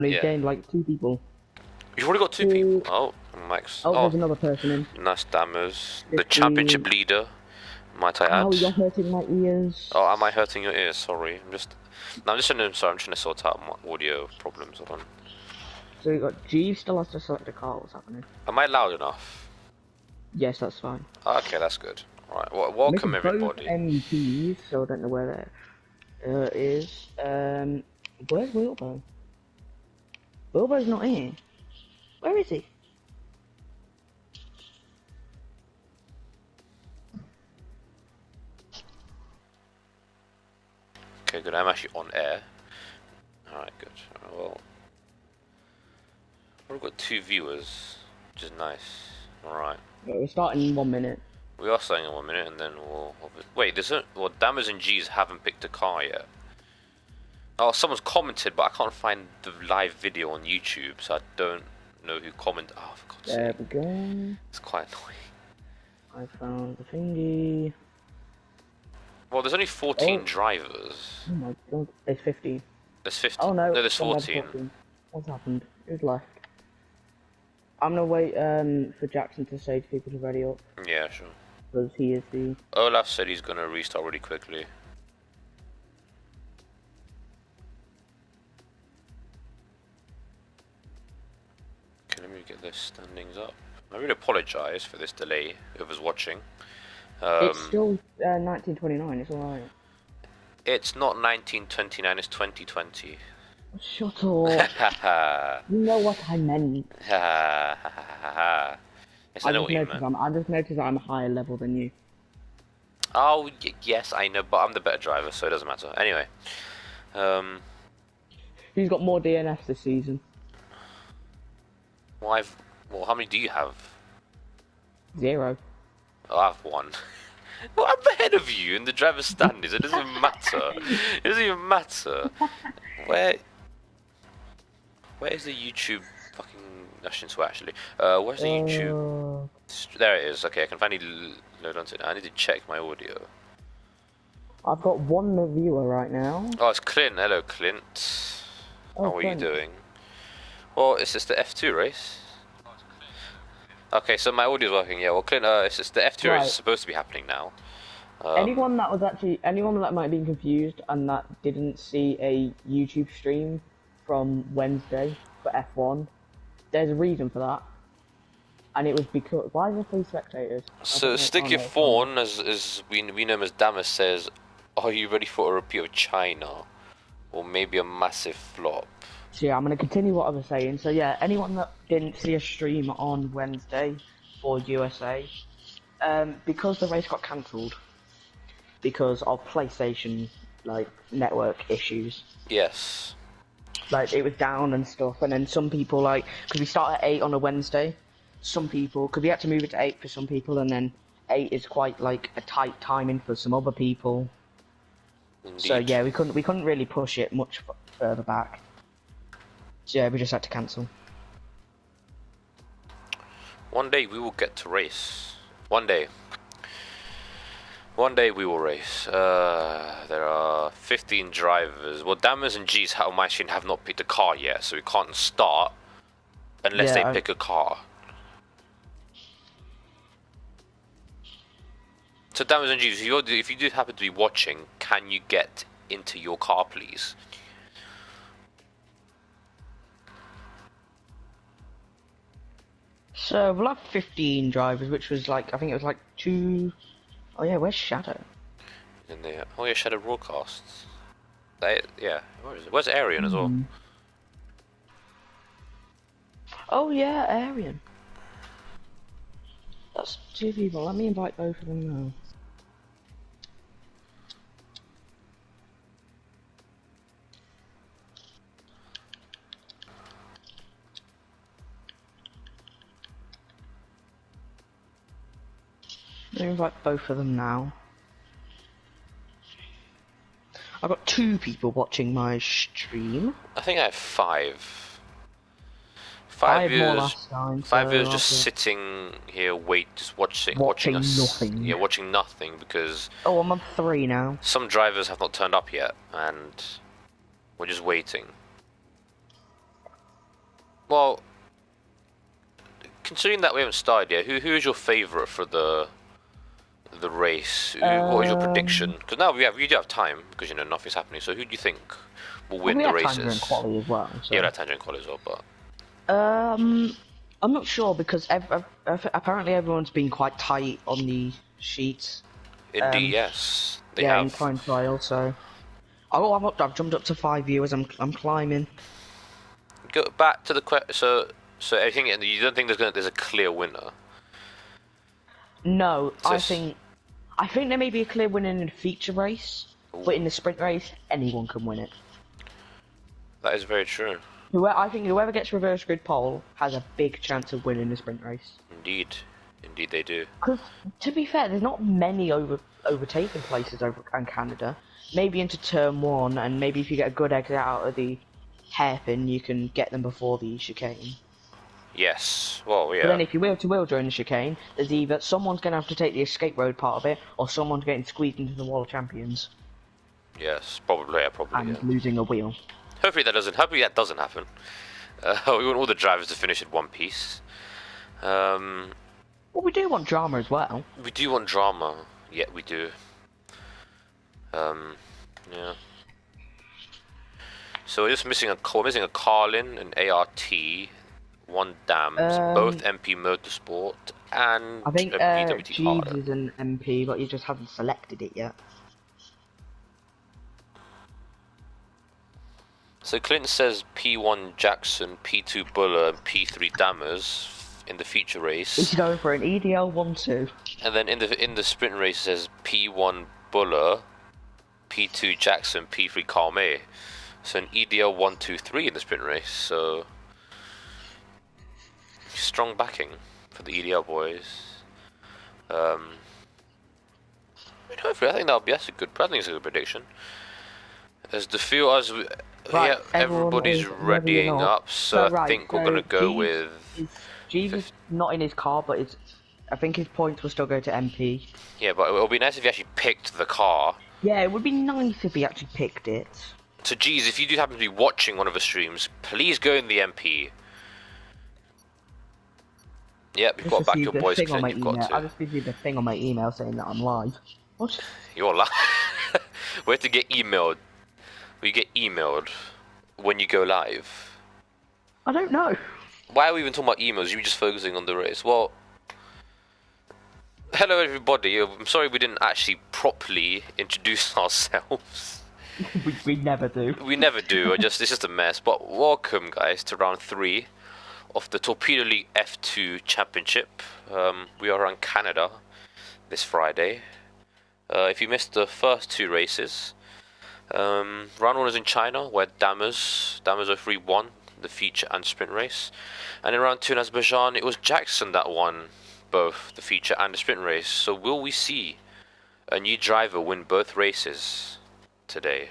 He's Yeah. gained like 2 people. You've already got 2 people. Oh, Max. Oh, Oh, there's another person in. nice damage. The 15. championship leader, might I Ow, add. you're hurting my ears. Oh, am I hurting your ears? Sorry. I'm just. No, I'm just trying to. Sorry, I'm trying to sort out my audio problems. Hold on. So you got Jeeves still has to select a car. What's happening? Am I loud enough? Yes, that's fine. Okay, that's good. Alright, well, I'm welcome missing both everybody. MPs, so I don't know where that is. Where's Wilbo? Wilbo's not here. Where is he? Okay, good. I'm actually on air. Alright, good. Well, we've got 2 viewers, which is nice. Alright. We're starting in 1 minute. We are starting in 1 minute, and then we'll. Wait, well, Dammers and G's haven't picked a car yet. Oh, someone's commented, but I can't find the live video on YouTube, so I don't know who commented. Oh, for God's There sake. we go. It's quite annoying. I found the thingy. Well, there's only 14 Oh. drivers. Oh my god, there's 15. There's 15. Oh no, No, there's then 14. What's happened? Who's left? I'm gonna wait for Jackson to say to people to ready up, Yeah, sure. because he is the... Olaf said he's gonna restart really quickly. Okay, let me get the standings up. I really apologise for this delay, whoever's watching. It's still 1929, it's alright. It's not 1929, it's 2020. Shut up. You know what I meant. Yes, I know what you meant. I just noticed I'm a higher level than you. Oh, yes, I know, but I'm the better driver, so it doesn't matter. Anyway, Who's got more DNFs this season? well, how many do you have? 0. Oh, I have 1. Well, I'm ahead of you in the driver's standings. It doesn't even matter. It doesn't even matter. Where is the YouTube fucking? I shouldn't swear actually. Where's the YouTube? There it is. Okay, I can finally load onto it. I need to check my audio. I've got 1 viewer right now. Oh, it's Clint. Hello, Clint. Oh, How are you Clint. doing? Well, it's just the F2 race. Okay, so my audio's working. Yeah. Well, Clint, it's just the F2 race is supposed to be happening now. Anyone that might be confused and that didn't see a YouTube stream from Wednesday for F1, there's a reason for that. And it was because... Why is there 3 spectators? So Sticky Fawn, as we know him as Damas, says, "Are you ready for a repeat of China? Or maybe a massive flop?" So yeah, I'm going to continue what I was saying. So yeah, anyone that didn't see a stream on Wednesday for USA, because the race got cancelled because of PlayStation network issues. Yes. Like it was down and stuff, and then some people because we start at 8 on a Wednesday. Some people, because we had to move it to 8 for some people, and then 8 is quite a tight timing for some other people. Indeed. So yeah, we couldn't really push it much further back. So yeah, we just had to cancel. One day we will get to race. One day. One day we will race. There are 15 drivers. Well, Dammers and G's on my machine have not picked a car yet, so we can't start unless they pick a car. So Dammers and G's, if you do happen to be watching, can you get into your car, please? So we'll have 15 drivers, which was I think it was 2... Oh yeah, where's Shadow? In there. Oh yeah, Shadow Broadcasts. Yeah, where is it? Where's Arian as well? Oh yeah, Arian. That's 2 people. Let me invite both of them now. Let me invite both of them now. I've got 2 people watching my stream. I think I have 5. I had more last time. 5 viewers just sitting here, just watching us. Nothing. Yeah, watching nothing because. Oh, I'm on 3 now. Some drivers have not turned up yet, and we're just waiting. Well, considering that we haven't started yet, who is your favourite for the race? What is your prediction? Because now we do have time because nothing's happening. So who do you think will win we the have races? time during quali as well. So. Yeah, we have time during quali as well, but I'm not sure because apparently everyone's been quite tight on the sheets. indeed, yes, they in have. time trial. So, I've jumped up to 5 viewers. I'm climbing. Go back to the question. So I think you don't think there's a clear winner? No, So I think there may be a clear winner in the feature race, but in the sprint race, anyone can win it. That is very true. I think whoever gets reverse grid pole has a big chance of winning the sprint race. Indeed they do. Because to be fair, there's not many overtaking places over in Canada. Maybe into turn 1, and maybe if you get a good exit out of the hairpin, you can get them before the chicane. Yes, well, yeah. But then if you wheel to wheel during the chicane, there's either someone's going to have to take the escape road part of it, or someone's getting squeezed into the wall of champions. Yes, probably. And losing a wheel. Hopefully that doesn't happen. We want all the drivers to finish in one piece. Well, we do want drama as well. We do want drama. Yeah, we do. Yeah. So we're just missing a Carlin, an ART, 1 Dams, both MP Motorsport, and I think a PWT Jeeves is an MP, but he just hasn't selected it yet. So Clinton says P1 Jackson, P2 Buller, and P3 Dammers in the feature race. He's going for an EDL 1-2. And then in the sprint race it says P1 Buller, P2 Jackson, P3 Calme. So an EDL 1-2-3 in the sprint race. So strong backing for the EDL boys. Hopefully, I think that's a good prediction. As the field everybody's readying up, so I think we're gonna go with. Jeeves is not in his car, but I think his points will still go to MP. Yeah, but it would be nice if he actually picked the car. Yeah, it would be nice if he actually picked it. So, geez, if you do happen to be watching one of the streams, please go in the MP. Yep, you've got to back your boys. You've got to. I just received a thing on my email saying that I'm live. What? You're live. We have to get emailed. We get emailed when you go live. I don't know. Why are we even talking about emails? You were just focusing on the race. Well, hello everybody. I'm sorry we didn't actually properly introduce ourselves. we never do. We never do. It's just a mess. But welcome, guys, to round 3 of the Torpedo League F2 Championship. We are on Canada this Friday. If you missed the first 2 races, round 1 is in China, where Dammers 03 won the feature and sprint race. And in round 2 in Azerbaijan, it was Jackson that won both the feature and the sprint race. So will we see a new driver win both races today?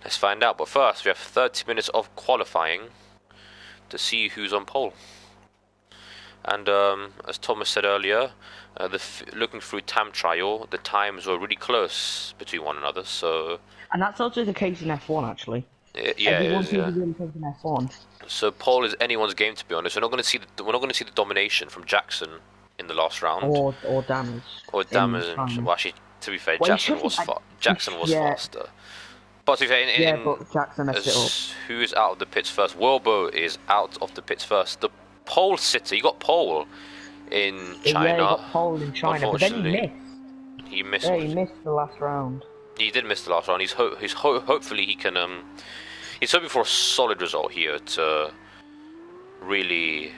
Let's find out. But first, we have 30 minutes of qualifying to see who's on pole. And as Thomas said earlier, looking through time trial, the times were really close between one another. So, and that's also the case in F1 actually. Yeah, everyone's really close in F1. So pole is anyone's game, to be honest. We're not going to see the domination from Jackson in the last round. Or Dammers. Or Dammers. Well, actually, to be fair, Jackson was faster. But to be fair, but Jackson messed it up. Who is out of the pits first? Wilbo is out of the pits first. The pole sitter, he got pole in China. Yeah, he got pole in China, but then he missed. He missed. Yeah, he missed the last round. He did miss the last round. Hopefully he can. He's hoping for a solid result here to really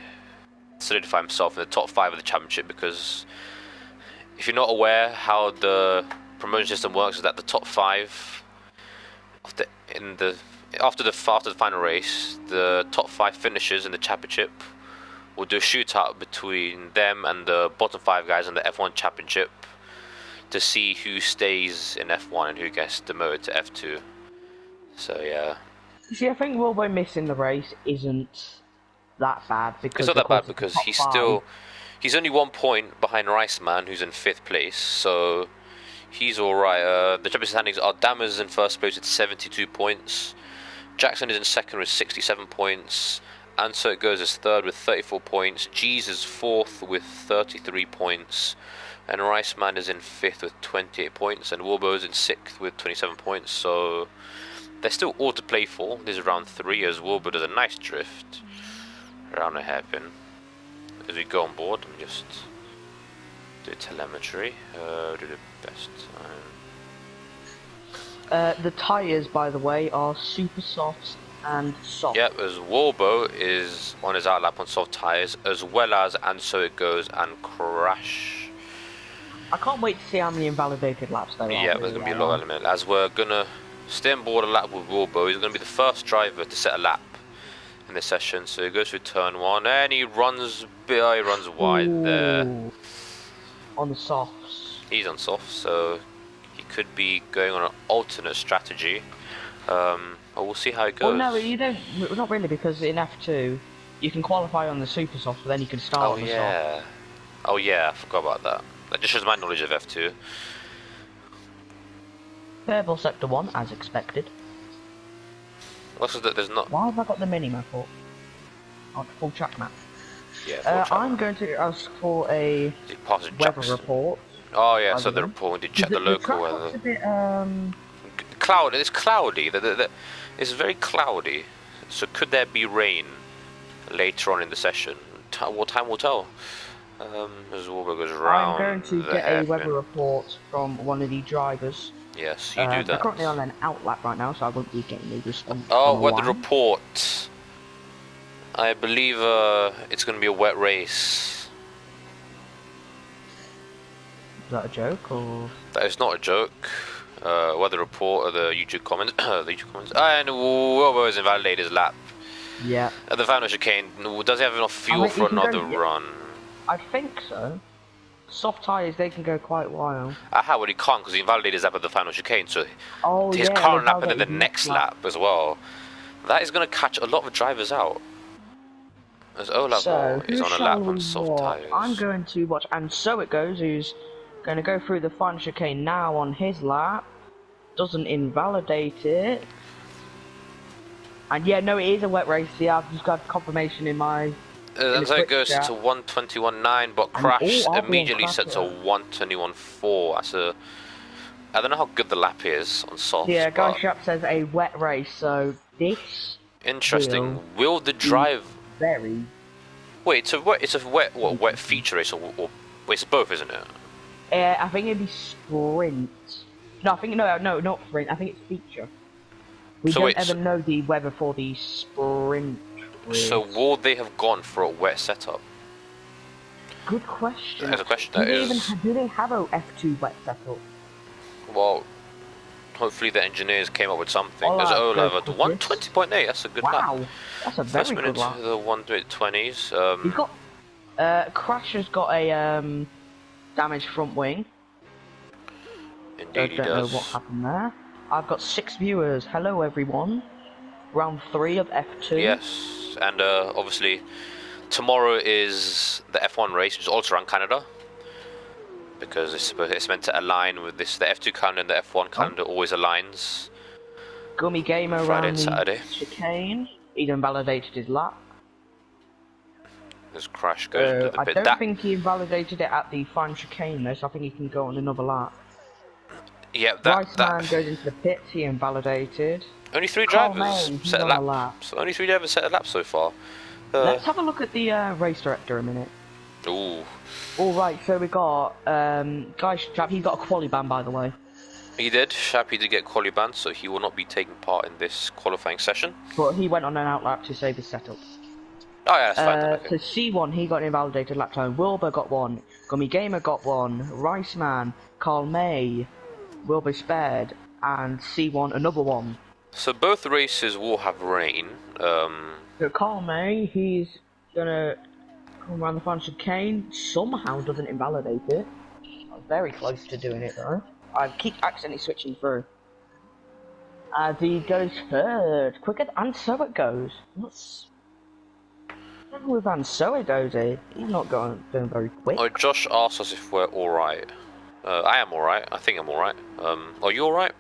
solidify himself in the top 5 of the championship. Because if you're not aware how the promotion system works, is that the top 5 after the final race, the top 5 finishers in the championship will do a shootout between them and the bottom 5 guys in the F1 championship to see who stays in F1 and who gets demoted to F2. So yeah. See, I think Wilbo missing the race isn't that bad because it's not that bad because he's only 1 point behind Riceman, who's in 5th place. So he's all right. The championship standings are Dammers in first place with 72 points. Jackson is in second with 67 points, And so it goes as third with 34 points. G's is fourth with 33 points. And Riceman is in fifth with 28 points. And Warbo's in sixth with 27 points. So there's still all to play for. This is round 3 as Warbo does a nice drift around a hairpin. As we go on board and just do telemetry. Do the best time. The tyres, by the way, are super softs and soft. Yep, as Warbo is on his outlap on soft tyres, as well as And So It Goes and Crash. I can't wait to see how many invalidated laps there are. Yeah, there's going to be a lot of element. As we're going to stay on board a lap with Warbo, he's going to be the first driver to set a lap in this session. So he goes through turn 1 and he runs wide there. On the softs. He's on soft, so he could be going on an alternate strategy. We'll see how it goes. Well, no, you don't. Not really, because in F2 you can qualify on the super soft, but then you can start on the soft. Oh yeah, I forgot about that. That just shows my knowledge of F2. Purple sector 1, as expected. What's that? There's not. Why have I got the mini map up? Oh, full track map. Yeah. I'm going to ask for a weather report. Oh yeah, so the report. We did check the local weather. It's a bit cloudy. It's cloudy. It's very cloudy. So could there be rain later on in the session? What time will tell. As Warburg goes around. I'm going to get a weather report from one of the drivers. Yes, you do that. They're currently on an outlap right now, so I won't be getting a response. Oh, weather report. I believe it's going to be a wet race. Is that a joke or? That is not a joke. Weather report of the YouTube comments. And Warburg has invalidated his lap. Yeah. At the final chicane, does he have enough fuel for another run? I think so. Soft tyres, they can go quite a while. Aha, well he can't because he invalidated his lap at the final chicane, so his yeah, current lap and then the next lap as well. That is going to catch a lot of drivers out. As Olavo is on a lap on soft tyres. I'm going to watch And So It Goes, who's going to go through the final chicane now on his lap. Doesn't invalidate it. And yeah, no, it is a wet race. Yeah, I've just got confirmation in my... And so it goes to 121.9, but Crash immediately sets a 121.4. That's a... I don't know how good the lap is on soft. Yeah, Guy Sharp says a wet race, so this... Interesting. Will the drive... Very... Wait, it's a wet feature race, or wait, it's both, isn't it? I think it'd be sprint. No, I think, no, not sprint, I think it's feature. We don't ever know the weather for the sprint race. So will they have gone for a wet setup? Good question. That's a question Do they have a F2 wet setup? Well, hopefully the engineers came up with something. There's Olaf at 120.8, that's a good lap. Wow, that's a very good lap. The 120s. He's got... Crash has got a damaged front wing. Indeed he does. I don't know what happened there. I've got 6 viewers. Hello everyone. Round 3 of F2. Yes, and obviously tomorrow is the F1 race, which is also around Canada. Because it's meant to align with this. The F2 calendar and the F1 calendar always aligns. Gummy Gamer Friday and Saturday. Chicane. He invalidated his lap. This Crash goes to the pit. I don't think he invalidated it at the final chicane though, so I think he can go on another lap. Yeah, Riceman goes into the pits, he invalidated. Only 3 drivers set a lap. So only 3 drivers set a lap so far. Let's have a look at the race director a minute. Ooh. Alright, so we got Guy Strap, he got a quali ban by the way. He did. Shappy did get quali ban, so he will not be taking part in this qualifying session. But he went on an outlap to save his setup. Oh yeah, that's fine. Okay. So C1, he got an invalidated lap time. Wilbur got 1. Gummy Gamer got 1. Riceman, Carl May, Wilbur spared, and C1 another 1. So both races will have rain. So Carl May, he's gonna come around the final chicane. Somehow doesn't invalidate it. I'm very close to doing it though. I keep accidentally switching through. As he goes third, quicker, and so it goes. What's wrong with And So It Goes here? He's not going very quick. Oh, Josh asked us if we're alright. I am alright. I think I'm alright. Are you alright?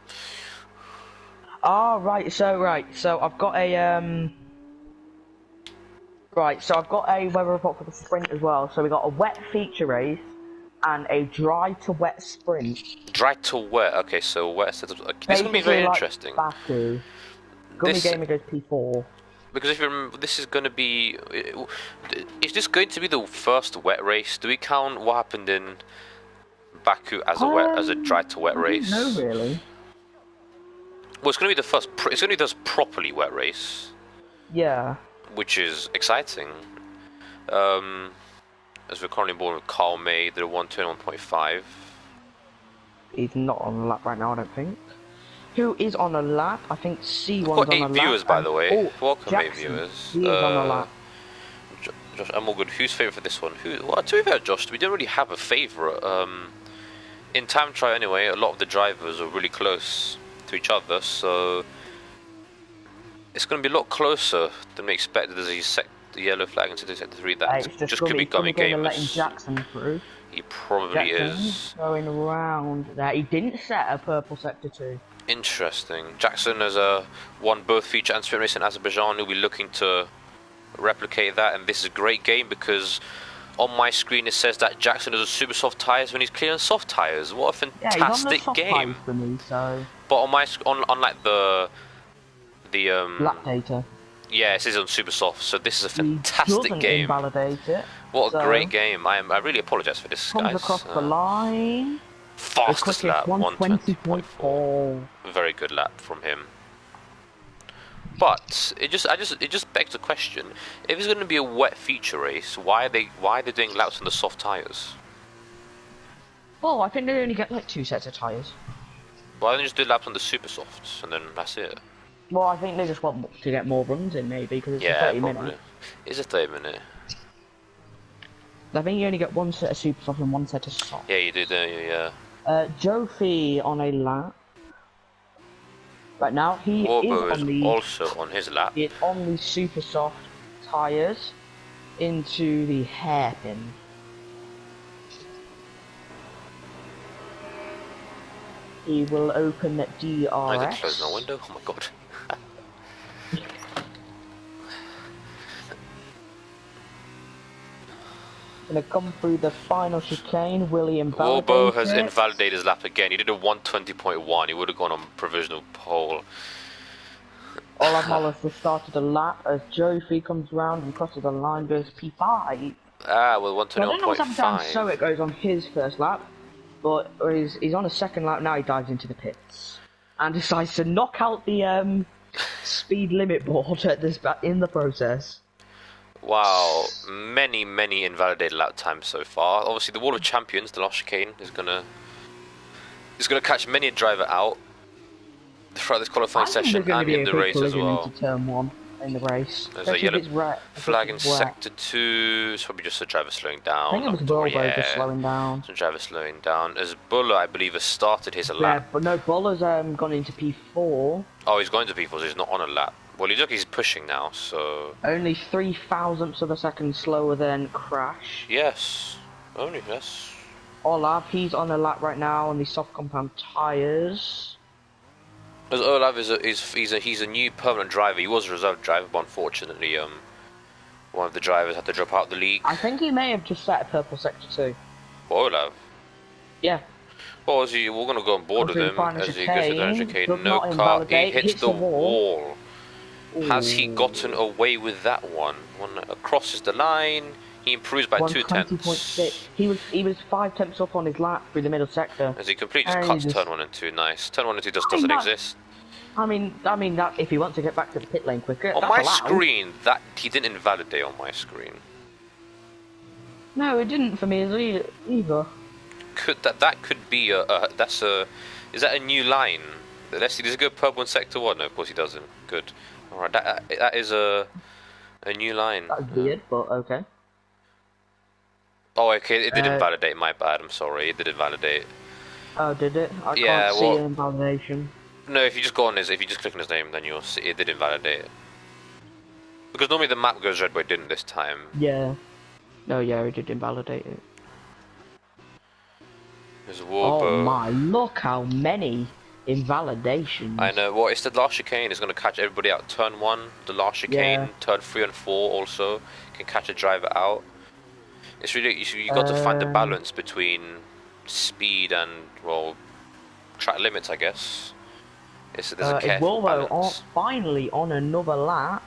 Ah, right. So I've got a Right, so I've got a weather report for the sprint as well. So we got a wet feature race and a dry to wet sprint. Dry to wet. Okay, so wet setup. Okay, this is gonna be very interesting. Baku. Gummy Gamer goes P4. Because if you remember, this is gonna be. Is this going to be the first wet race? Do we count what happened in Baku as a dry to wet race? No, really. Well, it's gonna be the first. It's gonna be the first properly wet race. Yeah. Which is exciting. As we're currently born with Carl May, they're 121.5. He's not on a lap right now, I don't think. Who is on a lap? I think C1's on a lap. We've got 8 viewers, by the way. Oh, welcome, Jackson, 8 viewers. He is on a lap. Josh, I'm all good. Who's favourite for this one? Well, to be fair, Josh, we don't really have a favourite. In time trial, anyway, a lot of the drivers are really close to each other, so it's going to be a lot closer than we expected. There's the yellow flag into the sector 3. That just could be Gummy Gamers. Letting Jackson through. He probably is. Going around there. He didn't set a purple sector 2. Interesting. Jackson has won both feature and sprint race in Azerbaijan. He'll be looking to replicate that, and this is a great game because on my screen it says that Jackson has a super soft tyres when he's clearing soft tyres. What a fantastic game! For me, so. But on my on like the lap data. Yeah, it says on super soft, so this is a fantastic game. Invalidate it. What a great game! I really apologise for this, guys. Comes across the line. Fastest lap, 120.4. Very good lap from him. But it just begs the question: if it's going to be a wet feature race, why are they doing laps on the soft tyres? Well, I think they only get like 2 sets of tyres. Why don't they just do laps on the super softs and then that's it? Well, I think they just want to get more runs in, maybe, because it's a 30 minute. It's a 30 minute. I think you only get 1 set of super soft and 1 set of soft. Yeah, you do, don't you? Yeah. Jofi on a lap. Right now, he is also on his lap. He is on the super soft tyres into the hairpin. He will open that DRS. I can close my window. Oh my god. Gonna come through the final chicane. William Warbo has invalidated his lap again. He did a 120.1. He would have gone on provisional pole. Olaf Mollis has started a lap as Jofi comes round and crosses the line, goes P5. Ah, well, 121.5. So it goes on his first lap, but he's on a second lap now. He dives into the pits and decides to knock out the speed limit board at this in the process. Wow, many invalidated lap times so far. Obviously, the Wall of Champions, the last chicane, is gonna catch many a driver out throughout this qualifying session and in the race as well. Into turn 1 in the race. There's a yellow flag in sector 2. It's probably just a driver slowing down. I think it was Bulbo just slowing down. Some driver slowing down. As Buller, I believe, has started his lap. Yeah, but no, Buller's gone into P4. Oh, he's going to P4, so he's not on a lap. Well, he's pushing now, so... Only 3 thousandths of a second slower than Crash. Yes. Only, yes. Olaf, he's on a lap right now on the soft compound tyres. As Olaf he's a new permanent driver. He was a reserve driver, but unfortunately, one of the drivers had to drop out of the league. I think he may have just set a purple sector 2. For Olaf? Yeah. Well, we're going to go on board with him as he goes to the chicane. No car, he hits the wall. Ooh. Has he gotten away with that one? Crosses the line. He improves by 2 tenths. He was 5 tenths up on his lap through the middle sector. As he completely cuts turn 1 and 2. Nice. Turn 1 and 2 just doesn't exist. I mean that if he wants to get back to the pit lane quicker. On my screen, that he didn't invalidate on my screen. No, it didn't for me either. That could be is that a new line? Let's see. Does it go purple in sector 1? No, of course he doesn't. Good. All right. That is a new line. That's weird, but okay. Oh, okay. It did invalidate. My bad. I'm sorry. It did invalidate. Oh, did it? I can't see an invalidation. No, if you just go on if you just click on his name, then you'll see it did invalidate. Because normally the map goes red, but it didn't this time. Yeah. No, yeah, it did invalidate it. There's Warbo. Oh my! Look how many Invalidations. I know. Well, it's the last chicane. It's going to catch everybody out. Turn 1, the last chicane. Yeah. Turn 3 and 4 also can catch a driver out. It's really you got to find the balance between speed and, well, track limits, I guess. There's a Is careful balance. finally on another lap?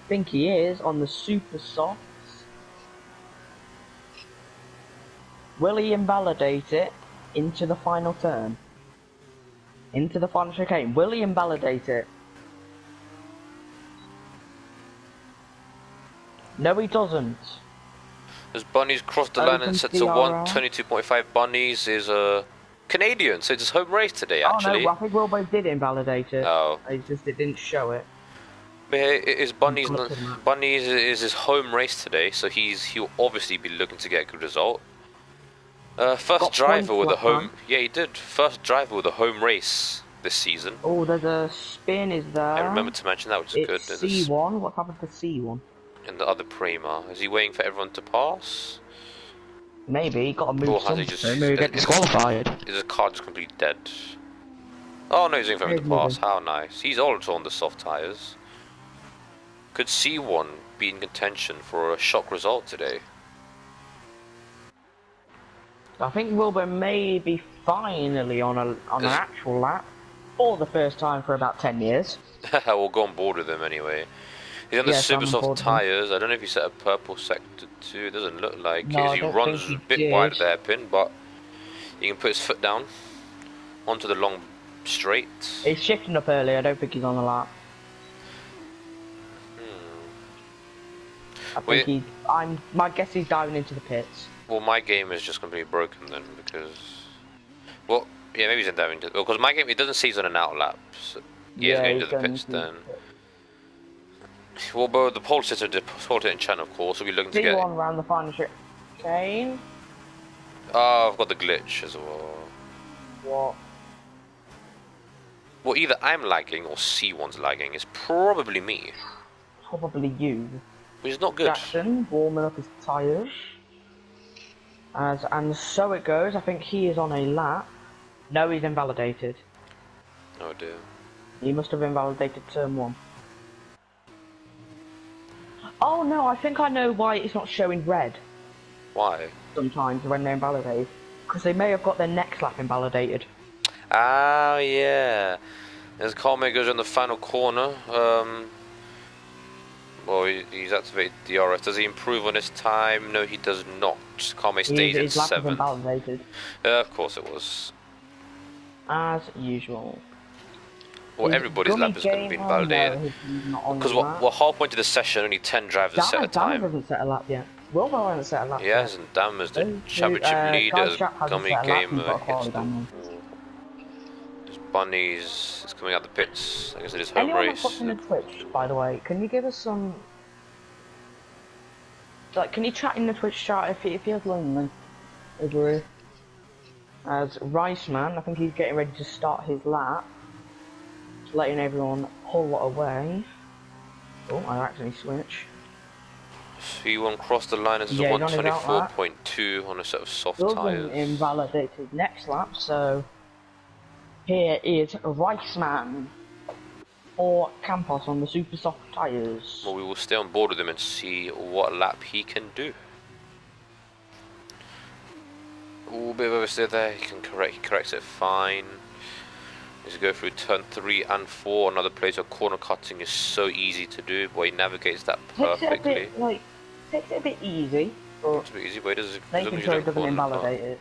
I think he is on the super softs. Will he invalidate it into the final turn? Into the final chicane. Will he invalidate it? No, he doesn't. As Bunnies crossed the line and set to 1:22.5. Bunnies is a Canadian, so it's his home race today, actually. Oh no, I think Wilbur did invalidate it. Oh. It's just it didn't show it. But it is Bunnies is his home race today, so he'll obviously be looking to get a good result. First driver with a home. Yeah, he did. First driver with a home race this season. Oh, there's a spin, is there? I remember to mention that, which is good. C1. What happened to C1? And the other Prima. Is he waiting for everyone to pass? Maybe he got to move something. Maybe get disqualified. Is his car just completely dead? Oh no, he's waiting for him to pass. How nice. He's also on the soft tyres. Could C1 be in contention for a shock result today? I think Wilbur may be finally on an actual lap for the first time for about 10 years. We'll go on board with him anyway. He's on the super soft tyres. I don't know if he set a purple sector 2. It doesn't look like it. He runs a bit wide of the hairpin, but he can put his foot down onto the long straight. He's shifting up early. I don't think he's on the lap. I think my guess he's diving into the pits. Well, my game is just completely broken then, because... Well, yeah, maybe he's in diving into... Well, because my game, it doesn't say he's on an outlap. So yeah, he's going into the pits then. Well, but the pole sitter in channel, of course, will be looking to get... C1 round the final chain. Oh, I've got the glitch as well. What? Well, either I'm lagging or C1's lagging. It's probably me. Probably you. Which is not good. Jackson warming up his tyres. And so it goes. I think he is on a lap. No, he's invalidated. Oh dear. He must have invalidated turn 1. Oh no, I think I know why it's not showing red. Why? Sometimes when they invalidate. Because they may have got their next lap invalidated. Ah, yeah. As Carme goes on the final corner, well, he's activated the RS. Does he improve on his time? No, he does not. Carme stays in 7th. Invalidated. Of course it was. As usual. Well, everybody's lap is going to be invalidated. Because we're halfway into the session, only 10 drivers set a time. Dan hasn't set a lap yet. Wilbur hasn't set a lap yet. Yes, and Dan is the championship leader. Gummy Gamer hits the Bunnies is coming out the pits. I guess it is home Anyone race. Anyone watching the Twitch, by the way, can you give us some... Like, can you chat in the Twitch chat if it feels lonely? Over here. As Riceman, I think he's getting ready to start his lap. Just letting everyone pull away. Oh, I actually switch. C1 crossed the line as a 124.2 on a set of soft tyres. Invalidated next lap, so... Here is Riceman or Campos on the super soft tyres. Well, we will stay on board with him and see what lap he can do. Ooh, bit of oversteer there. He corrects it fine. He's go through turn 3 and 4. Another place where corner cutting is so easy to do. Boy, he navigates that perfectly. Takes it a bit easy. It's a bit easy, but it doesn't. Making sure it doesn't invalidate it.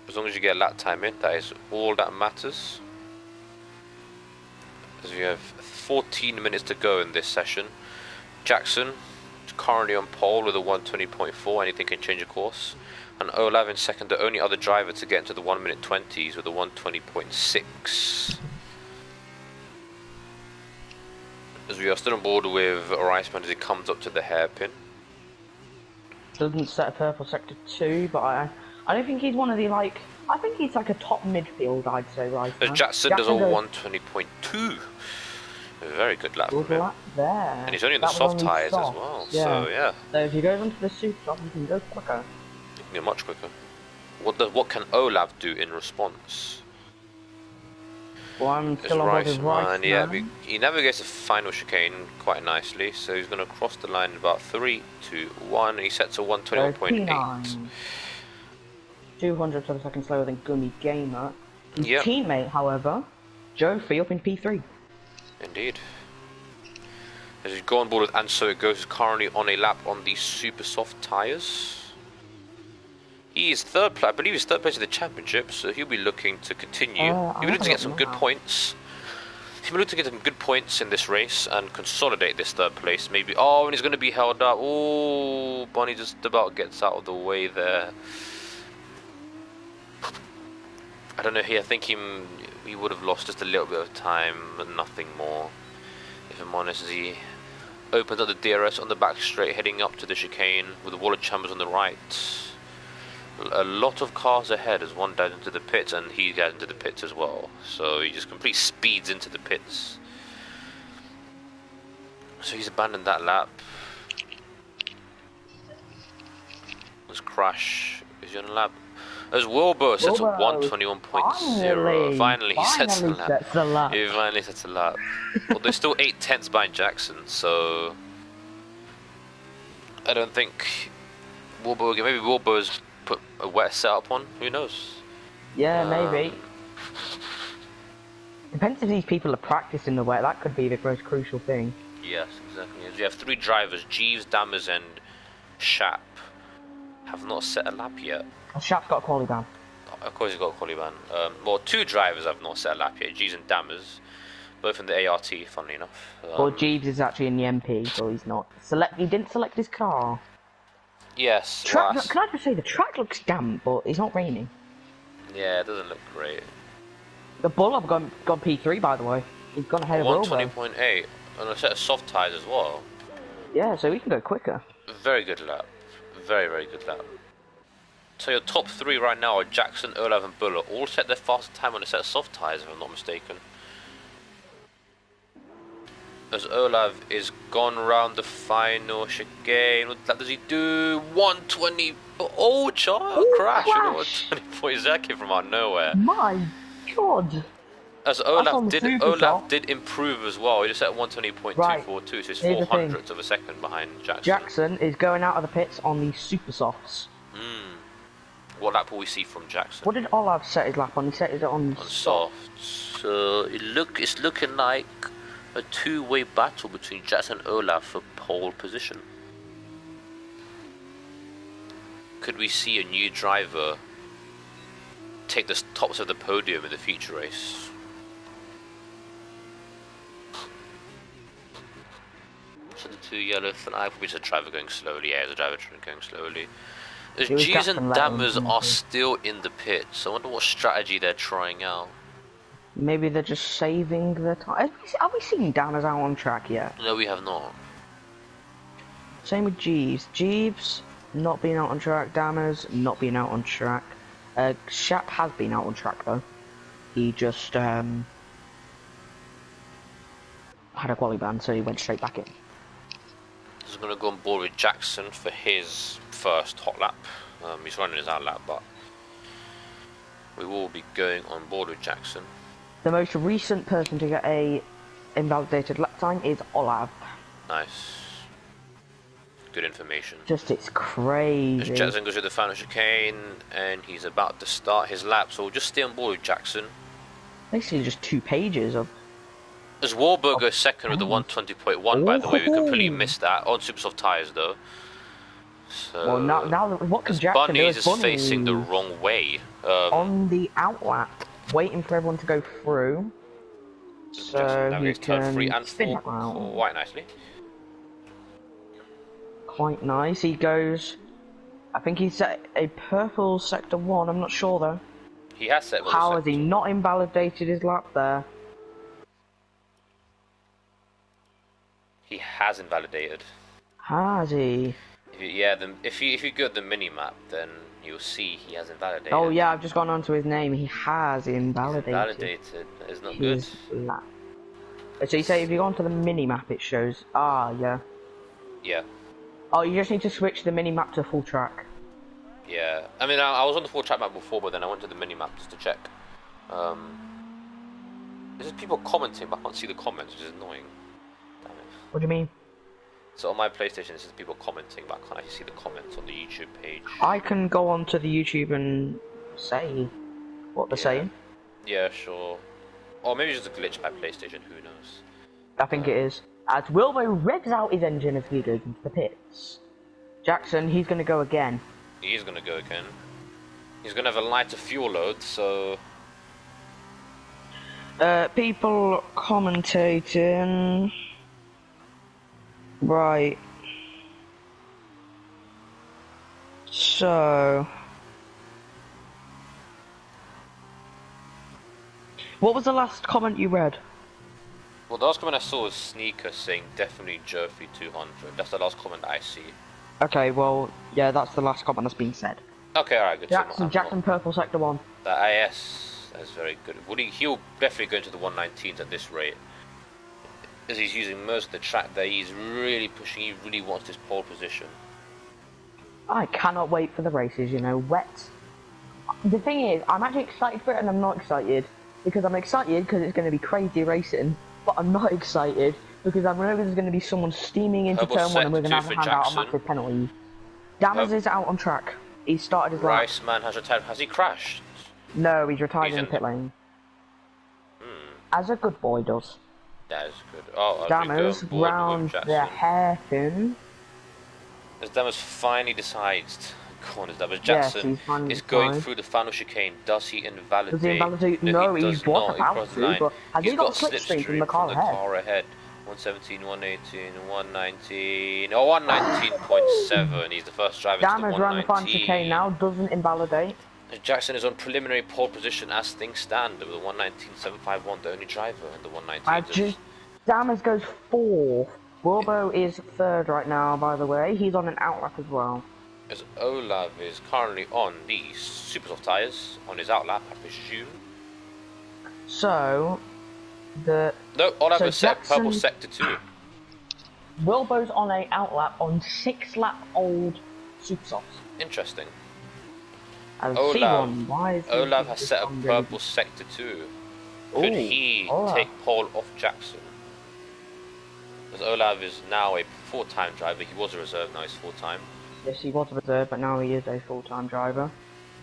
As long as you get a lap time in, that is all that matters. As we have 14 minutes to go in this session. Jackson is currently on pole with a 120.4, anything can change of course. And Olav in second, the only other driver to get into the 1 minute 20s with a 120.6. As we are still on board with Riceman as he comes up to the hairpin. Doesn't set a purple sector 2, but I don't think he's one of the I think he's like a top midfield, I'd say, right now. Jackson does a 120.2. A very good lap from him. There. And he's only on the soft tyres as well, yeah. So yeah. So if he goes onto the super soft, he can go quicker. He can go much quicker. What can Olav do in response? Well, I'm It's still on board Rice with Rice man, yeah, now. he navigates the final chicane quite nicely, so he's going to cross the line in about 3, 2, 1, and he sets a So 121.8. P9, 200 of a second slower than Gummy Gamer. His Yep, teammate, however, Jofi up in P3. indeed. As he's gone on board with And So It Goes, is currently on a lap on the super soft tyres. He is I believe he's third place in the championship, so he'll be looking to continue. He'll be looking to get some good points. He'll be looking to get some good points in this race and consolidate this third place. Maybe. Oh, and he's going to be held up. Oh, Bonnie just about gets out of the way there. I don't know. I think he would have lost just a little bit of time, but nothing more. If I'm honest, as he opens up the DRS on the back straight, heading up to the chicane with the wall of chambers on the right. A lot of cars ahead as one dives into the pits, and he dives into the pits as well. So he just completely speeds into the pits. So he's abandoned that lap. Let's crash. Is he on a lap? As Wilbur sets a 121.0. Finally he sets a lap. He finally sets a lap. Well, there's still 8 tenths behind Jackson, so I don't think Wilbur. Maybe Wilbur's put a wet setup on. Who knows? Yeah, maybe. Depends if these people are practicing the wet. That could be the most crucial thing. Yes, exactly. As you have 3 drivers, Jeeves, Dammers, and Shap, have not set a lap yet. Shap's got a quality ban. Of course, he's got a quality ban. Well, 2 drivers have not set a lap yet. Jeeves and Dammers, both in the ART. Funnily enough. Well, Jeeves is actually in the MP, so he's not. He didn't select his car. Yes. Can I just say the track looks damp, but it's not raining. Yeah, it doesn't look great. The Bull have gone P3, by the way. He's gone ahead of Wilbur. 120.8 on a set of soft tyres as well. Yeah, so we can go quicker. Very good lap. Very, very good lap. So your top 3 right now are Jackson, Olaf, and Buller. All set their fastest time on a set of soft tyres, if I'm not mistaken. As Olaf is gone round the final chicane. What lap does he do? 120. Oh, child crash. 120. Is that came from out of nowhere? My God. As Olaf did improve as well. He just set 120.242, right. So he's 400ths of a second behind Jackson. Jackson is going out of the pits on the super softs. What lap will we see from Jackson? What did Olaf set his lap on? He set it on soft. So it's looking like a 2-way battle between Jackson and Olaf for pole position. Could we see a new driver take the tops of the podium in the future race? So the 2 yellow flag, probably a driver going slowly. Yeah, there's a driver going slowly. As G's and Dammers are still in the pits, I wonder what strategy they're trying out. Maybe they're just saving their time. Are we seeing Dammers out on track yet? No, we have not. Same with Jeeves. Jeeves not being out on track. Dammers not being out on track. Shap has been out on track though. He just had a quali ban, so he went straight back in. He's going to go on board with Jackson for his first hot lap. He's running his out lap, but we will be going on board with Jackson. The most recent person to get a invalidated lap time is Olav. Nice. Good information. Just, it's crazy. As Jackson goes through the final chicane, and he's about to start his lap, so we'll just stay on board with Jackson. Basically just 2 pages of... As Warburg goes second with the 120.1, by the way, we completely missed that. On super soft tyres, though. So, well, now what can Jackson do? Bunnies is facing the wrong way. On the outlap, waiting for everyone to go through. So he can free and spin that round. Quite nicely. Quite nice. He goes... I think he's set a purple sector 1, I'm not sure though. He has set... How has he not invalidated his lap there? He has invalidated. Has he? Yeah, if you go to the mini-map, then you'll see he has invalidated. Oh yeah, I've just gone onto his name. He has invalidated. He's invalidated. It's not good. Lap. So you say if you go onto the mini-map, it shows... Ah, yeah. Yeah. Oh, you just need to switch the mini-map to full track. Yeah. I mean, I was on the full track map before, but then I went to the mini-map just to check. There's just people commenting, but I can't see the comments, which is annoying. Damn it. What do you mean? So on my PlayStation, it's just people commenting, but I can't actually see the comments on the YouTube page. I can go onto the YouTube and say what they're saying. Yeah, sure. Or maybe it's just a glitch by PlayStation, who knows. I think it is. As Wilbo revs out his engine as he goes into the pits. Jackson, he's going to go again. He's gonna go again. He's gonna have a lighter fuel load, so... People commentating... Right. So... What was the last comment you read? Well, the last comment I saw was Sneaker saying definitely Jofi 200. That's the last comment I see. Okay, well, yeah, that's the last comment that's been said. Okay, alright, good. Jackson, Purple Sector 1. The IS, that's very good. He'll definitely go into the 119s at this rate. As he's using most of the track there, he's really pushing, he really wants this pole position. I cannot wait for the races, you know, wet. The thing is, I'm actually excited for it and I'm not excited. Because I'm excited because it's going to be crazy racing, but I'm not excited because I know there's going to be someone steaming into turn 1 and we're going to have to hand out a massive penalty. Dammers is out on track. He started his lap. Rice man has retired. Has he crashed? No, he's retired in the pit lane. As a good boy does. That is good. Oh, Dammers round the hairpin. As Dammers finally decides, corners Dammers. Jackson is going through the final chicane. Does he invalidate? Does he invalidate? No, he was about to, but has he got slipstream from the car ahead? 117, 118, 119. Oh, 119.7. He's the first driver to the 119. Dammers around the final chicane now, doesn't invalidate. Jackson is on preliminary pole position as things stand with a 119.751, the only driver in the 119. Dammers goes 4th. Wilbo is 3rd right now, by the way. He's on an outlap as well. As Olav is currently on the super soft tyres on his outlap, I presume. So, No, Olav is purple sector 2. Wilbo's on a outlap on 6-lap old super softs. Interesting. Olav has set a purple sector 2. Could he take pole off Jackson? As Olav is now a full-time driver. He was a reserve, now he's full-time. Yes, he was a reserve, but now he is a full-time driver.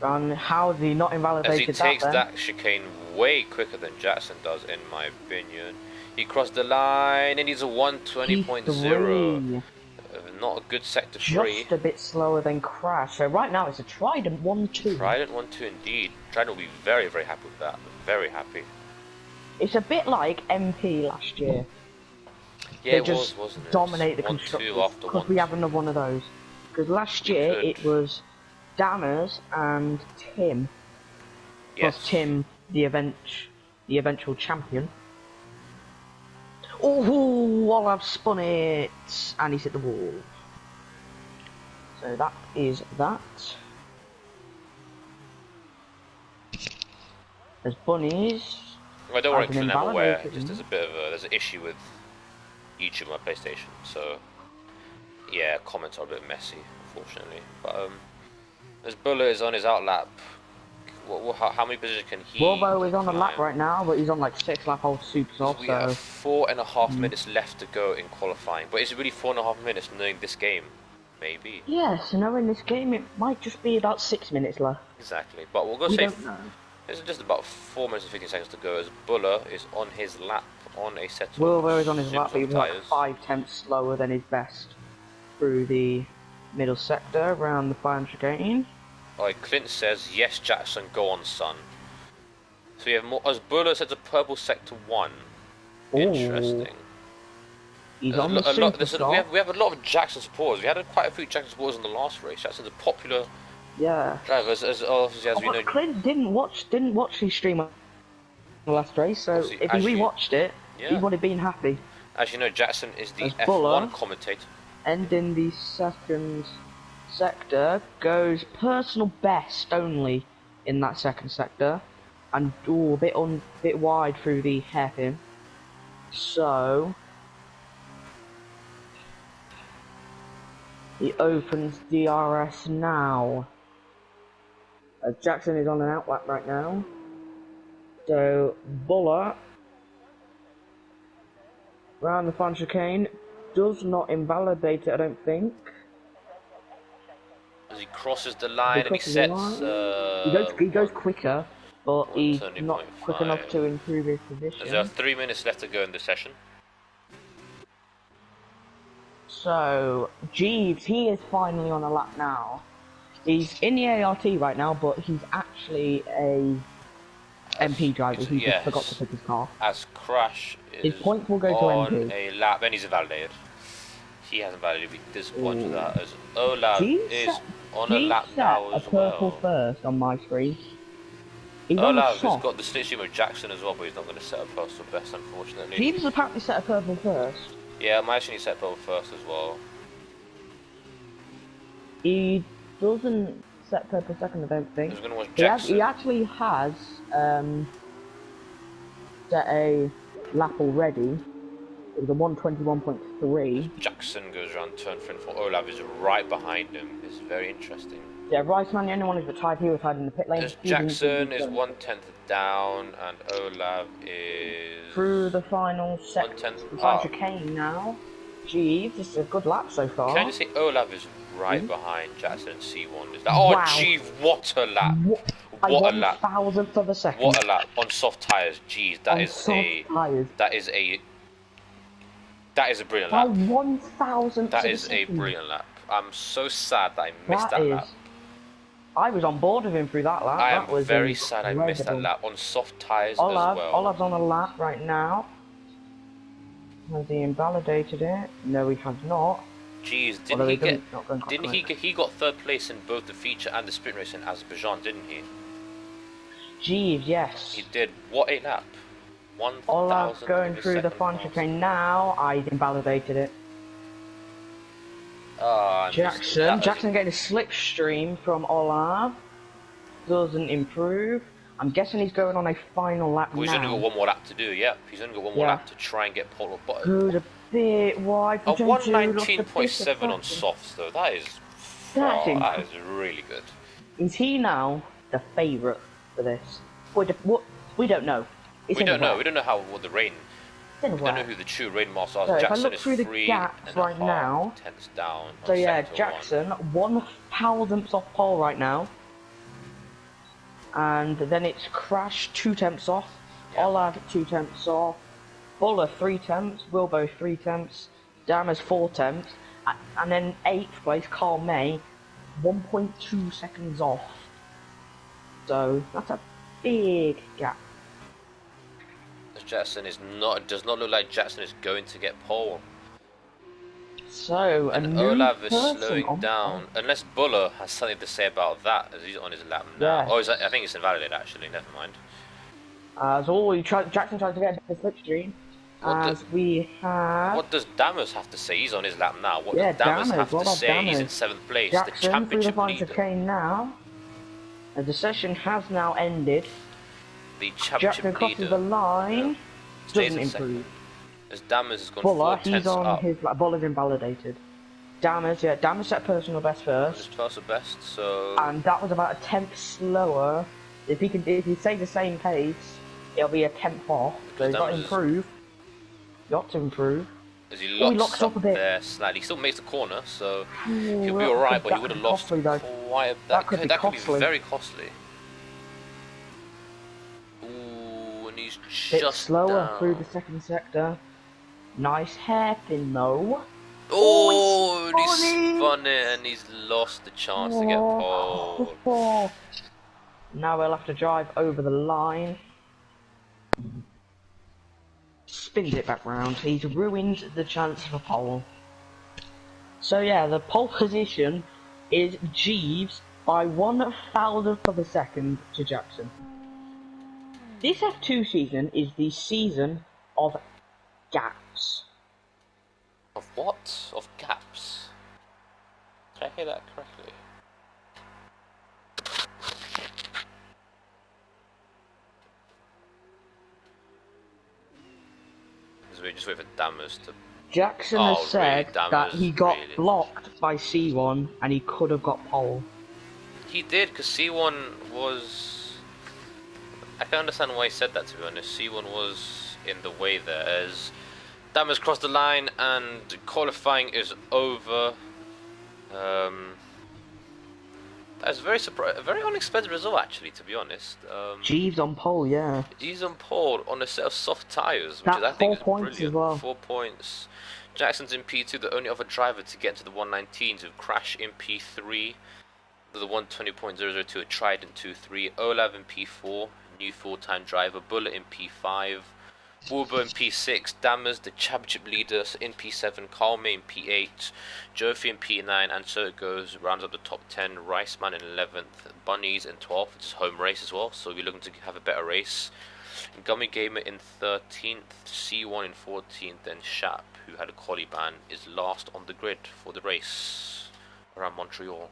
And how has he not invalidated that? As he takes that chicane way quicker than Jackson does, in my opinion. He crossed the line and he's a 120.0. Not a good sector 3. Just a bit slower than Crash. So right now it's a Trident 1-2. Trident 1-2 indeed. Trident will be very, very happy with that. Very happy. It's a bit like MP last year. Yeah, they it just was, wasn't it? dominate the constructors because we have another one of those. Because last year it was Dammers and Tim. Yes. Plus Tim, the eventual champion. Oh, Olav spun it, and he's hit the wall. So that is that. There's bunnies. Well, don't worry, because I'm aware. Just there's a bit of there's an issue with YouTube on my PlayStation, so yeah, comments are a bit messy, unfortunately. But as Buller is on his outlap, how many positions can he? Wilbo is on a lap right now, but he's on like 6-lap old super soft. We have 4.5 minutes left to go in qualifying. But is it really 4.5 minutes knowing this game? Maybe. Yes, knowing this game, it might just be about 6 minutes left. Exactly, but we'll go say there's just about 4 minutes and 15 seconds to go as Buller is on his lap on a set of Wilbo is on his lap, but he was like 5/10 slower than his best through the middle sector around the final chicane. Alright, Clint says, yes, Jackson, go on, son. So we have more, as Buller sets a purple sector 1. Ooh. Interesting. He's on the super soft. We have a lot of Jackson supporters. We had quite a few Jackson supporters in the last race. Jackson's a popular driver, as we know. Clint didn't watch his stream on the last race, so if he rewatched it, he would have been happy. As you know, Jackson is the F1 commentator. Ending the second sector, goes personal best only in that second sector, and a bit wide through the hairpin. So he opens DRS now. Jackson is on an outlap right now. So Buller Round the final chicane. Does not invalidate it, I don't think. As he crosses the He line and he crosses the sets line. He goes quicker, but he's not quick enough 120.5. to improve his There are position. 3 minutes left to go in the session. So, Jeeves, he is finally on a lap now. He's in the ART right now, but he's actually a MP driver. He just forgot to pick his car. As Crash His is points will go to on MP. a lap, and he's invalidated. He hasn't validated, be disappointed with that, as Olaf is on a lap now as well. A purple first on my screen. He's Olaf has got the slipstream of Jackson as well, but he's not going to set a personal best, unfortunately. Jeeves apparently set a purple first. Yeah, my actually set purple first as well. He doesn't set purple second, I don't think. I was going to watch Jackson. He actually has set a lap already. It was a 121.3. Jackson goes around turn 3 and 4. Olaf is right behind him. It's very interesting. Yeah, Riceman, the only one who's retired, he retired in the pit lane. As Jackson is 1/10 down, and Olaf is... through the final sector. The final chicane now. Jeeves, this is a good lap so far. Can I just say Olaf is right behind Jackson and C1. Oh, wow. Jeez, what a lap. What a lap. 1,000th of a second. What a lap. On soft tyres. Jeez, that is a brilliant lap. 1,000th. That is a brilliant lap. I'm so sad that I missed that lap. I was on board with him through that lap. I am very sad I missed that lap on soft tyres as well. Olav's on a lap right now. Has he invalidated it? No, he has not. Jeez, he got third place in both the feature and the sprint race in Azerbaijan, didn't he? Jeeves, yes. He did. What a lap. 1,000 Olav's going through the final chicane now. I invalidated it. Jackson getting a slipstream from Olav. Doesn't improve. I'm guessing he's going on a final lap now. He's only got one more lap to do, yep. He's only got one more lap to try and get pole. Good, a bit wide. A 119.7 on softs though, that is really good. Is he now the favourite for this? We don't know. We don't know what the rain... We don't know who the true rain master is. So Jackson if I look through the gaps right now, down. So yeah, Jackson 1,000th off pole right now, and then it's Crash 2/10 off, Olav 2/10 off, Buller 3/10, Wilbo 3/10, Dammers 4/10, and then 8th place Carl May 1.2 seconds off. So that's a big gap. Jackson does not look like Jackson is going to get pole. So and Olav is slowing down, unless Buller has something to say about that, as he's on his lap now. Yeah. Oh, I think it's invalidated actually. Never mind. As always, Jackson tries to get the slipstream. What does Dammers have to say? He's on his lap now. What does Dammers have to say? He's in 7th place. Jackson the championship through the chicane now. As the session has now ended. The championship Jackson crosses the line. Doesn't improve. As Dammers has gone Buller, 4/10 he's on up. his Buller's invalidated. Dammers set personal best first. Personal best, so. And that was about a 10th slower. If he stays the same pace, it'll be a 10th off. So he's got to improve. Got to improve. As he locks up a bit there slightly. He still makes the corner, so he'll be alright, but he would have lost quite a bit. That could be very costly. Ooh, and he's just slower through the second sector. Nice hairpin though. Oh, and he's spun it and he's lost the chance to get pole. Now we'll have to drive over the line. Spins it back round. He's ruined the chance for pole. So yeah, the pole position is Jeeves by 1,000th of a second to Jackson. This F2 season is the season of gaps. Of what? Of gaps? Did I hear that correctly? We just wait for Dammers to... Jackson has said that he got blocked by C1 and he could have got pole. He did, because C1 was... I can understand why he said that, to be honest. C1 was in the way there, as Dammers crossed the line and qualifying is over. That's a very unexpected result actually, to be honest. Jeeves on pole, yeah. Jeeves on pole on a set of soft tyres, which That's I think is 4 points brilliant. as well. 4 points. Jackson's in P2, the only other driver to get to the 119 to crash in P3. The 120.002 a Trident 2-3. Olav in P4, new full-time driver. Bullet in P5. Wilbur in P6, Dammers, the championship leader, in P7, Kalme in P8, Jofi in P9, and so it goes, rounds up the top 10, Riceman in 11th, Bunnies in 12th, it's home race as well, so we're looking to have a better race. Gummy Gamer in 13th, C1 in 14th, and Shap, who had a quali ban, is last on the grid for the race around Montreal.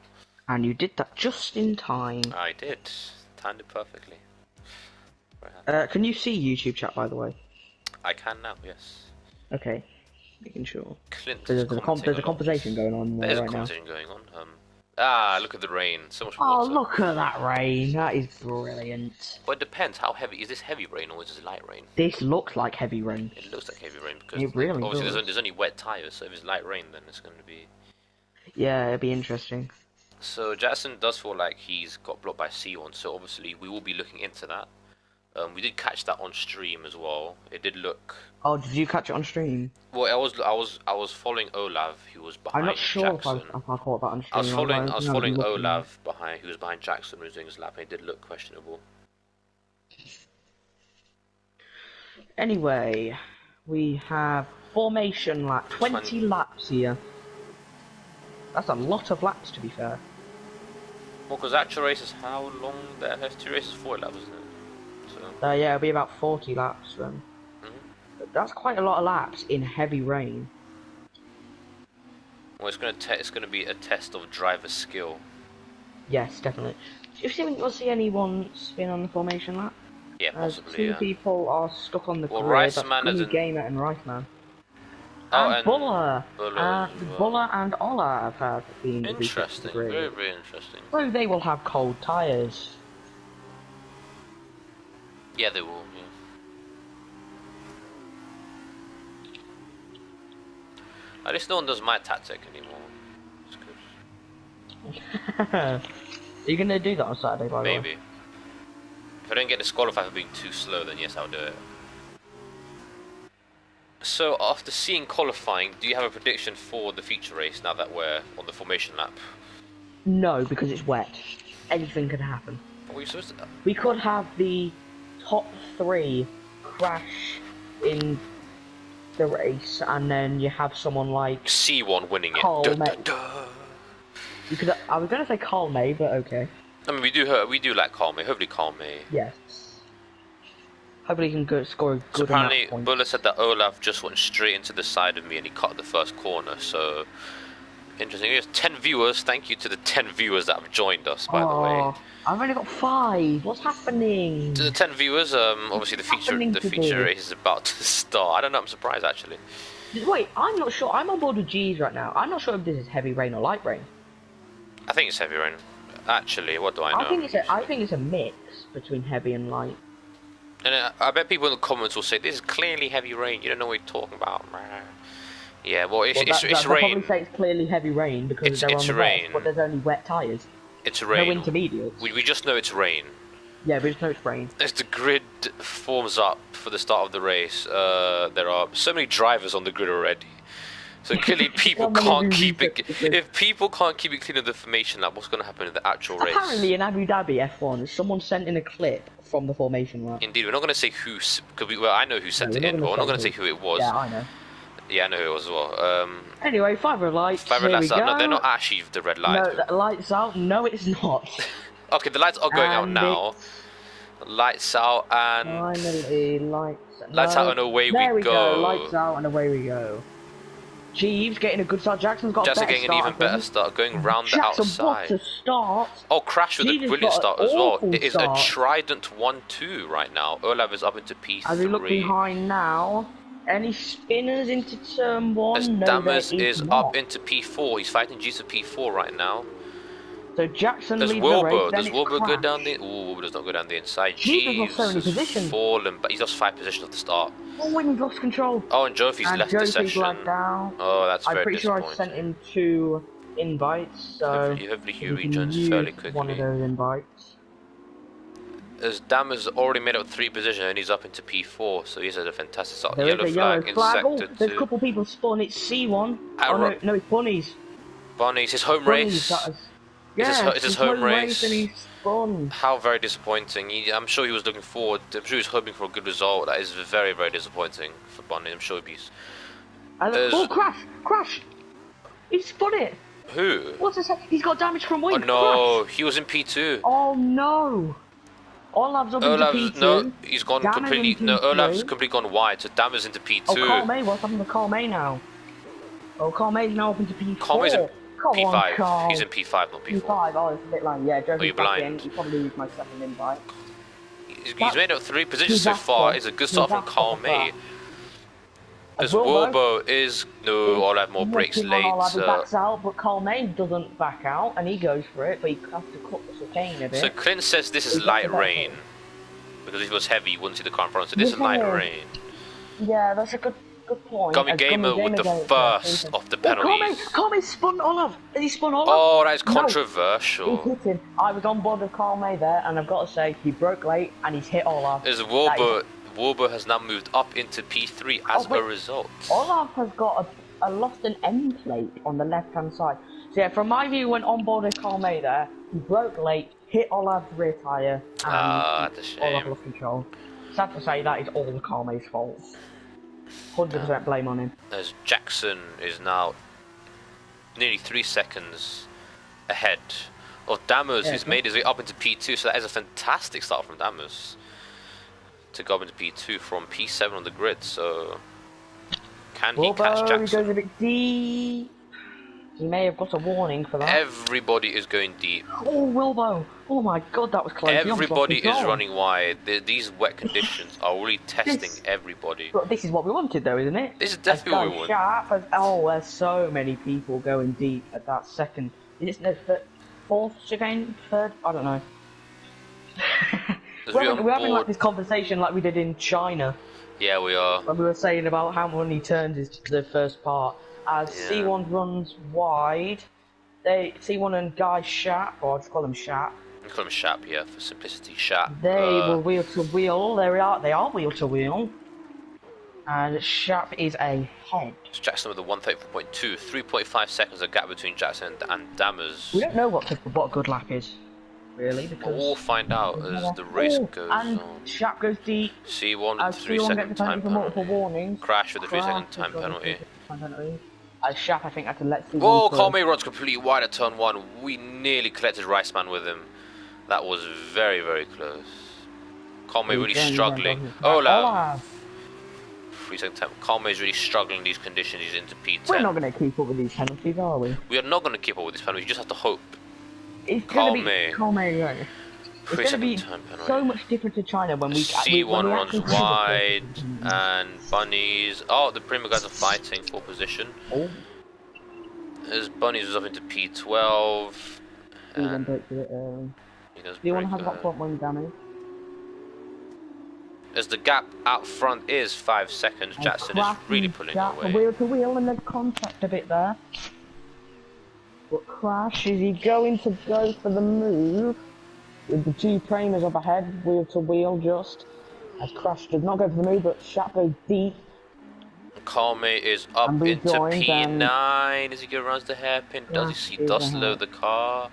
And you did that just in time. I did, timed it perfectly. Can you see YouTube chat, by the way? I can now, yes. Okay, making sure. Clint There's a conversation going on There's right a now. conversation going on. Look at the rain. So much Oh, water. look at that rain. That is brilliant. Well, it depends how heavy. Is this heavy rain or is this light rain? This looks like heavy rain. It looks like heavy rain because It really obviously does. there's only wet tyres, so if it's light rain then it's going to be... Yeah, it'd be interesting. So Jackson does feel like he's got blocked by C1, so obviously we will be looking into that. We did catch that on stream as well. It did look... Oh, did you catch it on stream? Well, I was following Olav, who was behind I'm not sure Jackson. if I caught that on stream. I was following looking. Olav behind, who was behind Jackson, who was doing his lap, and it did look questionable. Anyway, we have formation lap. 20 laps here. That's a lot of laps, to be fair. Well, because actual race is how long? The FF2 race is 4 laps, isn't it? So... Yeah, it'll be about 40 laps then. But that's quite a lot of laps in heavy rain. Well, it's gonna be a test of driver skill. Yes, definitely. Do you think you'll see anyone spin on the formation lap? Yeah, possibly. Two Yeah. people are stuck on the grid. Riceman That's isn't... Gamer and Riceman. Oh, And Buller. Buller. Buller and Ola have been Interesting. to the grid. Very, very interesting. So they will have cold tyres. Yeah, they will. Yeah. At least no one does my tactic anymore. It's good. Are you gonna do that on Saturday, by the way? Maybe. If I don't get disqualified for being too slow, then yes, I'll do it. So, after seeing qualifying, do you have a prediction for the feature race now that we're on the formation lap? No, because it's wet. Anything could happen. What were you supposed to... We could have the top 3 crash in the race, and then you have someone like C1 winning it. Carl Duh, May. duh, duh. You could. I was gonna say Carl May, but okay. I mean, we do like Kalme. Hopefully Kalme. Yes. Hopefully he can score a So good amount apparently of points. Buller said that Olaf just went straight into the side of me and he cut the first corner, so interesting. Here's 10 viewers. Thank you to the 10 viewers that have joined us, by the way. I've only got 5. What's happening? To the 10 viewers, obviously the feature race is about to start. I don't know, I'm surprised actually. Wait, I'm not sure. I'm on board with G's right now. I'm not sure if this is heavy rain or light rain. I think it's heavy rain. Actually, what do I know? I think it's a mix between heavy and light. And I bet people in the comments will say, this is clearly heavy rain, you don't know what you're talking about. Yeah, well, it's They'll rain. probably say it's clearly heavy rain because they're on the rain. wet, but there's only wet tyres. It's rain. No intermediates. We just know it's rain. Yeah, we just know it's rain. As the grid forms up for the start of the race, there are so many drivers on the grid already. So clearly people can't keep it... If people can't keep it clean of the formation lap, what's going to happen in the actual race? Apparently in Abu Dhabi F1, someone sent in a clip from the formation lap. Indeed, we're not going to say who... Well, I know who sent it in, but we're not going to say who it was. Yeah, I know. Yeah, I know who it was as well. Anyway, 5 red lights. 5 red lights out. No, they're not actually the red lights. No, the lights out. No, it's not. Okay, the lights are going out now. Lights out and... Finally, lights... Lights out and away we go. Lights out and away we go. Jeeves getting a good start. Jackson's got a better getting start. an even better start, going round the Jackson, outside. what a start. Oh, Crash with a Jeeves brilliant got start an as well. awful It is start. a Trident 1-2 right now. Olav is up into P3. As we look behind now, any spinners into turn 1? As No, Dammers there is not. up into P4. He's fighting G's for P4 right now. So Jackson There's leads the race, Wilbur. then Does it's Wilbur go Crash. down the? Ooh, Wilbur does not go down the inside. Jeeves lost so many Jeeves has positions. fallen, but he's lost 5 positions at the start. Oh, when he's lost control. Oh, and Jofi's And left the Jofi's session. lagged out. Oh, that's I'm very pretty sure I disappointing. sent him 2 invites, so Hopefully he if you can rejoins use fairly one of quickly. those invites. As Damer's already made up 3 positions and he's up into P4, so he's had a fantastic start. There is a yellow flag. in Oh, sector there's 2. a couple people spawn. It's C1. Arrow- No, it's Bunnies. Bunnies, his home Bunnies, race. that is... It's his home race. and he's spun. How very disappointing. I'm sure he was looking forward. I'm sure he was hoping for a good result. That is very, very disappointing for Bunny. I'm sure he's. Oh, Crash! He spun it. Who? What's this? He's got damage from Oh wind. no, Crash. he was in P2. Oh no. Olav's up into P2. No, he's gone Damer's completely. in No, P3. Olaf's completely gone wide. So Damer's into P2. Oh, Carl May, what's happened to Carl May now? Oh, Carl May's now up into P4. Carl May's in Come P5. on, Carl. He's in P5, not P4. P5, oh, it's a bit lame. Yeah, Joe's you back in. blind? He probably used my second invite. He's made up 3 positions so far. It's a good start from Carl May. As Wilbo is Olaf more breaks late. He backs out, but Carl May doesn't back out, and he goes for it, but he has to cut the chicane a bit. So Clint says this is light rain. Because if it was heavy, you wouldn't see the car in front. So this is light rain. Yeah, that's a good point. Gummy Gamer with the first of the penalties. Carl May spun Olaf. Has he spun Olaf? Oh, that is controversial. He hit him. I was on board with Carl May there, and I've got to say, he broke late, and he's hit Olaf. As Wilbur has now moved up into P3 as a result. Olaf has got a lost an end plate on the left-hand side. So yeah, from my view, when on board with Carl May there, he broke late, hit Olaf's rear tyre, and that's a shame. Olaf lost control. Sad to say, that is all Carl May's fault. 100% blame on him. As Jackson is now nearly 3 seconds ahead of Damus, who's made his way up into P2, so that is a fantastic start from Damus to go up into P2 from P7 on the grid, so can he catch Jackson? He goes a bit deep. He may have got a warning for that. Everybody is going deep. Oh, Wilbo! Oh my god, that was close. Everybody is running wide. These wet conditions are really testing everybody. But this is what we wanted, though, isn't it? This is definitely what we want. Oh, there's so many people going deep at that second. Is it the 4th chicane? 3rd? I don't know. We're having like this conversation like we did in China. Yeah, we are. When we were saying about how many turns is the first part. As C1 runs wide, C1 and Guy Sharp, or I'll just call him Sharp. I call him Sharp, yeah, for simplicity. Sharp. They were wheel to wheel. They are wheel to wheel. And Sharp is ahead. It's Jackson with a 134.2, 3.5 seconds of gap between Jackson and Dammers. We don't know what a good lap is, really, because we'll find out as the race goes and on. Sharp goes deep. C1 with 3 second time penalty. Crash with a 3 second time penalty. Sharp, I think, had to let C1 Whoa, Carl May runs completely wide at turn 1. We nearly collected Riceman with him. That was very, very close. Carl May really struggling. Olaf! 3 second time. Carl May is really struggling in these conditions. He's into P10. We're not going to keep up with these penalties, are we? We are not going to keep up with these penalties. You just have to hope. It's going to be Carl May, right? It's going to be so much different to China when we... C1 runs wide, and Bunnies... Oh, the Prima guys are fighting for position. Oh. As Bunnies was up into P12. C1 breaks it. C1 has got front wing damage. As the gap out front is 5 seconds, Jackson is really pulling away. Wheel to wheel and then contact a bit there. But Crash, is he going to go for the move? With the 2 Pramers up ahead, wheel to wheel just. As Crash does not go for the move, but Sharp goes deep. Carl May is up into P9 as he goes around the hairpin. Does he see Dustlow the car?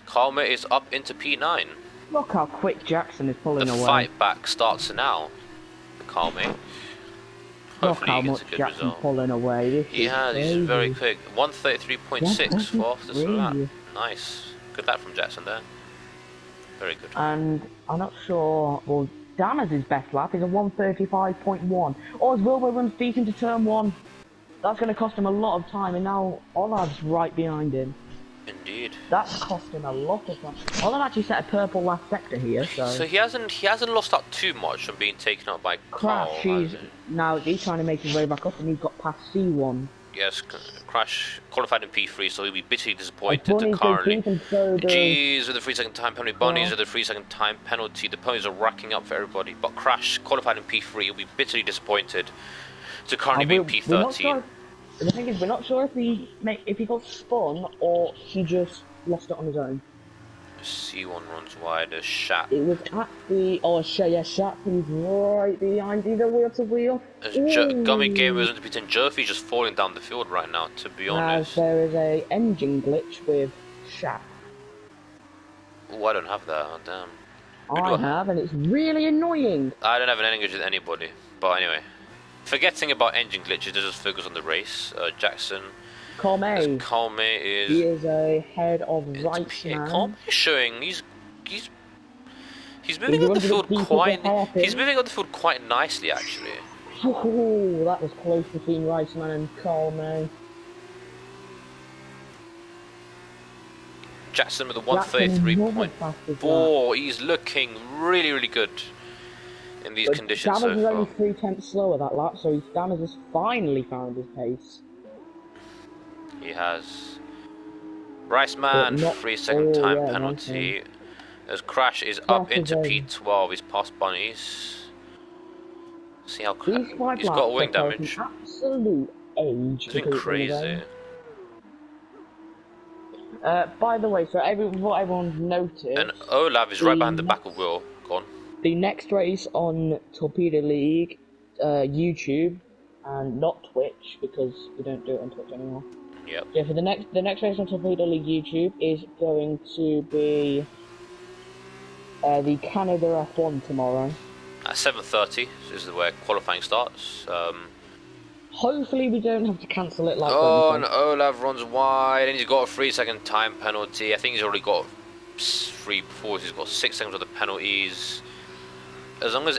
Carl May is up into P9. Look how quick Jackson is pulling away. The fight back starts now. Carl May. Hopefully he gets a good result. Pulling away. He has, he's very quick. 133.6 for fastest lap. Nice. Good lap from Jackson there. Very good. And I'm not sure, well, Dammers' best lap is a 135.1. Or as Wilbur runs deep into turn 1. That's going to cost him a lot of time, and now Olav's right behind him. Indeed. That's cost him a lot of time. Olav actually set a purple last sector here, so... So he hasn't lost out too much from being taken out by Crash. Now he's trying to make his way back up, and he's got past C1. Yes, Crash qualified in P3, so he'll be bitterly disappointed to Bunnies go currently. deep and so does G's with a 3-second time penalty, Bunnies Crash. with a 3-second time penalty. The ponies are racking up for everybody, but Crash qualified in P3. He'll be bitterly disappointed to currently be in We're not P13. sure. The thing is, we're not sure if he got spun or he just lost it on his own. C1 runs wide as Shat. It was at the Shat is right behind either wheel to wheel. As Gummy Gamers into P10, Jerfy's just falling down the field right now, to be honest. There is a engine glitch with Shat. Oh, I don't have that, oh, damn. I have, and it's really annoying. I don't have an engine with anybody, but anyway. Forgetting about engine glitches, just focus on the race. Jackson. Colme. Colme is. He is ahead of Reisman. Colme is showing he's moving on the field quite. He's moving on the field quite nicely, actually. Oh, that was close between Reisman and Colme. Jackson with a 133.4. He's looking really, really good in these conditions so far. Dammers is only 3/10 slower that lap, so Dammers has finally found his pace. He has. Riceman, 3-second time penalty. As Crash is up into P12, he's past Bunnies. See how he's got wing damage. Absolute age. It's been crazy. By the way, so what everyone's noticed. And Olav is right behind the back of Will. Go on. The next race on Torpedo League, YouTube, and not Twitch because we don't do it on Twitch anymore. Yep. Yeah, for the next race on Torpedo League YouTube is going to be the Canada F1 tomorrow. At 7:30 is where qualifying starts. Hopefully we don't have to cancel it like and Olav runs wide, and he's got a 3-second time penalty. I think he's already got 3 before. He's got 6 seconds of the penalties. As long as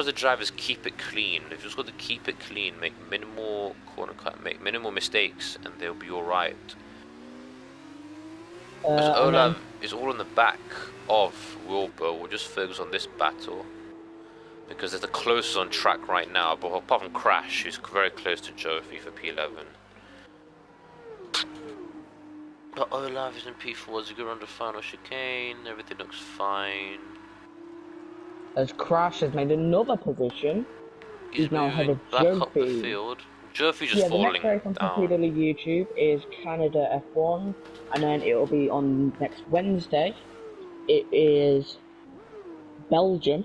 the drivers keep it clean, they've just got to keep it clean, make minimal corner cut, make minimal mistakes, and they'll be all right. Olav is all in the back of Wilbur. We'll just focus on this battle because they're the closest on track right now. But apart from Crash, who's very close to Jofi for P11. But Olav is in P4 as we go around the final chicane. Everything looks fine. As Crash has made another position, he's now ahead of back Jofi. Up the field. Jofi's just falling the next race on Torpedo League YouTube is Canada F1, and then it will be on next Wednesday. It is Belgium,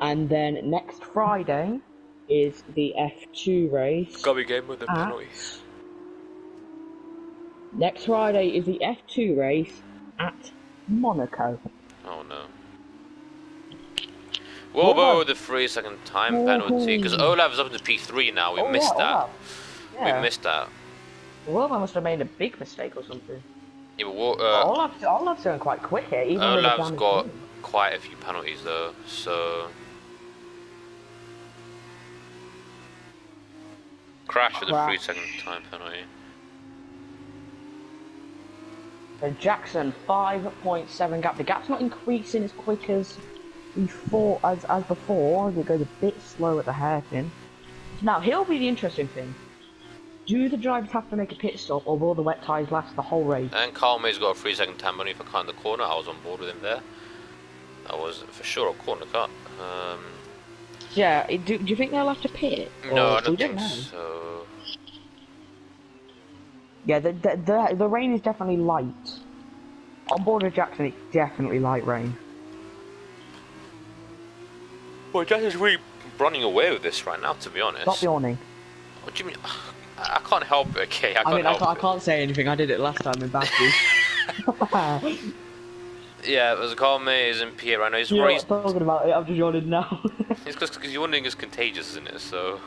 and then next Friday is the F2 race. Gummy game with the penalties. Next Friday is the F2 race at Monaco. Oh no. Whoa, with the 3-second time penalty, because Olav is up to P3 now, we missed that. Yeah. We missed that. Well, I must have made a big mistake or something. Yeah, but Olav's going quite quick here, even Olav's got quite a few penalties though, so... Crash with a 3-second time penalty. So Jackson, 5.7 gap. The gap's not increasing as quick as before, as before. It goes a bit slow at the hairpin. Now, here'll be the interesting thing. Do the drivers have to make a pit stop, or will the wet tyres last the whole race? And Carl May's got a 3-second time penalty for cutting the corner. I was on board with him there. That was for sure a corner cut. Yeah, do you think they'll have to pit? No, I don't think so. Yeah, the rain is definitely light. On board with Jackson, it's definitely light rain. Well, Jackson's really running away with this right now, to be honest. Stop yawning. What do you mean? I can't help it, okay? I can't say anything. I did it last time in Baku. Yeah, as Carl May is in PA right now. He's not talking about it. I'm just yawning now. It's because yawning is contagious, isn't it? So.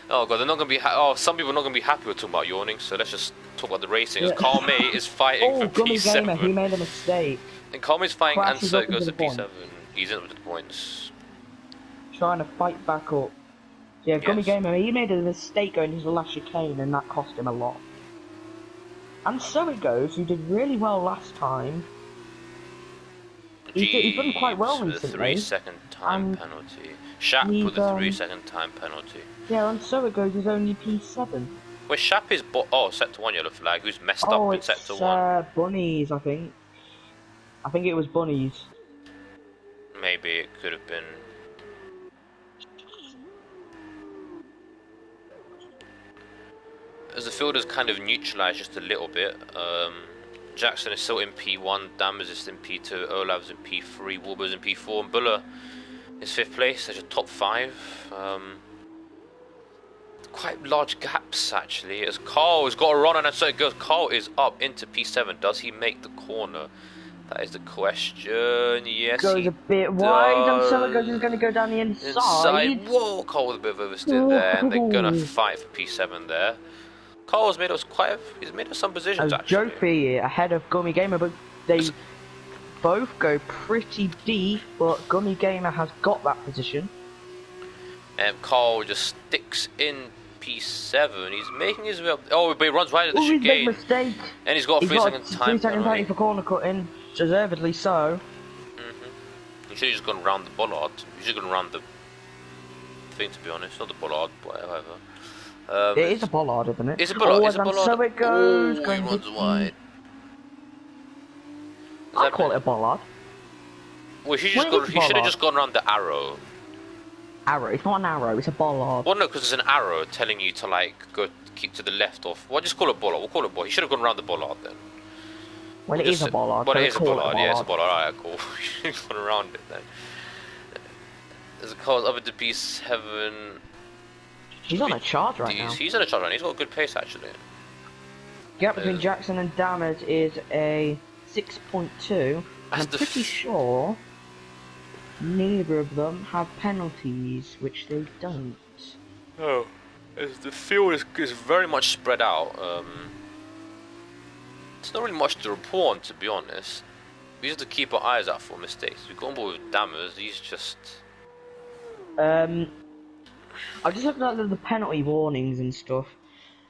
Oh god, they're not gonna be. Some people are not gonna be happy with talking about yawning. So let's just talk about the racing. As Carl May is fighting for P7. Gamer, he made a mistake. And Carl May's fighting, Crash and so it goes to P7. He's in with the points. Trying to fight back up. Yeah, Gummy Gamer, he made a mistake going into the last chicane, and that cost him a lot. And so it goes. You did really well last time. He's done quite well Jeeves with a recently. 3-second time And penalty. Shap he's, with a 3-second time penalty. yeah, and so it goes, he's only P7. Wait, Shap is sector 1 yellow flag. Who's messed Oh, up in it's, sector 1? Bunnies, I think. I think it was Bunnies. Maybe it could have been. As the field is kind of neutralised just a little bit. Jackson is still in P1, Dammers is in P2, Olav's in P3, Warbur's in P4, and Buller is 5th place. There's a top 5. Quite large gaps actually. As Carl has got a run, and so it goes. Carl is up into P7. Does he make the corner? That is the question. Yes, Goes he a bit does. wide, and so it goes, he's going to go down the inside. Whoa, Carl with a bit of oversteer there, and they're gonna fight for P7 there. Carl's made us he's made us some positions actually. Jofi ahead of Gummy Gamer, but they both go pretty deep, but Gummy Gamer has got that position. And Carl just sticks in P7. He's making his way up. Oh, but he runs right at the chicane. Big mistake. And he's got a 3-second time penalty for corner cutting, deservedly so. You should have just gone round the bollard. You should have gone round the thing, to be honest. Not the bollard, but whatever. It is a bollard, isn't it? It's a bollard. Oh, it's a bollard. So it goes. He runs wide. I call it a bollard. Well, he should have just gone around the arrow. Arrow. It's not an arrow. It's a bollard. Well, no, because there's an arrow telling you to like go keep to the left of. Well, just call it bollard. We'll call it bollard. He should have gone around the bollard then. Well, it is a bollard. Well, so it is a bollard. Yeah, it's a bollard. Alright, cool. You should have gone around it then. There's a cause up into P7. He's on a charge right now. He's on a charge right now. He's got good pace actually. Gap between Jackson and Damage is a 6.2. And I'm pretty sure neither of them have penalties, which they don't. Oh, the field is very much spread out. There's not really much to report on, to be honest. We have to keep our eyes out for mistakes. We've got on board with Dammers. He's just. I've just looked at the penalty warnings and stuff.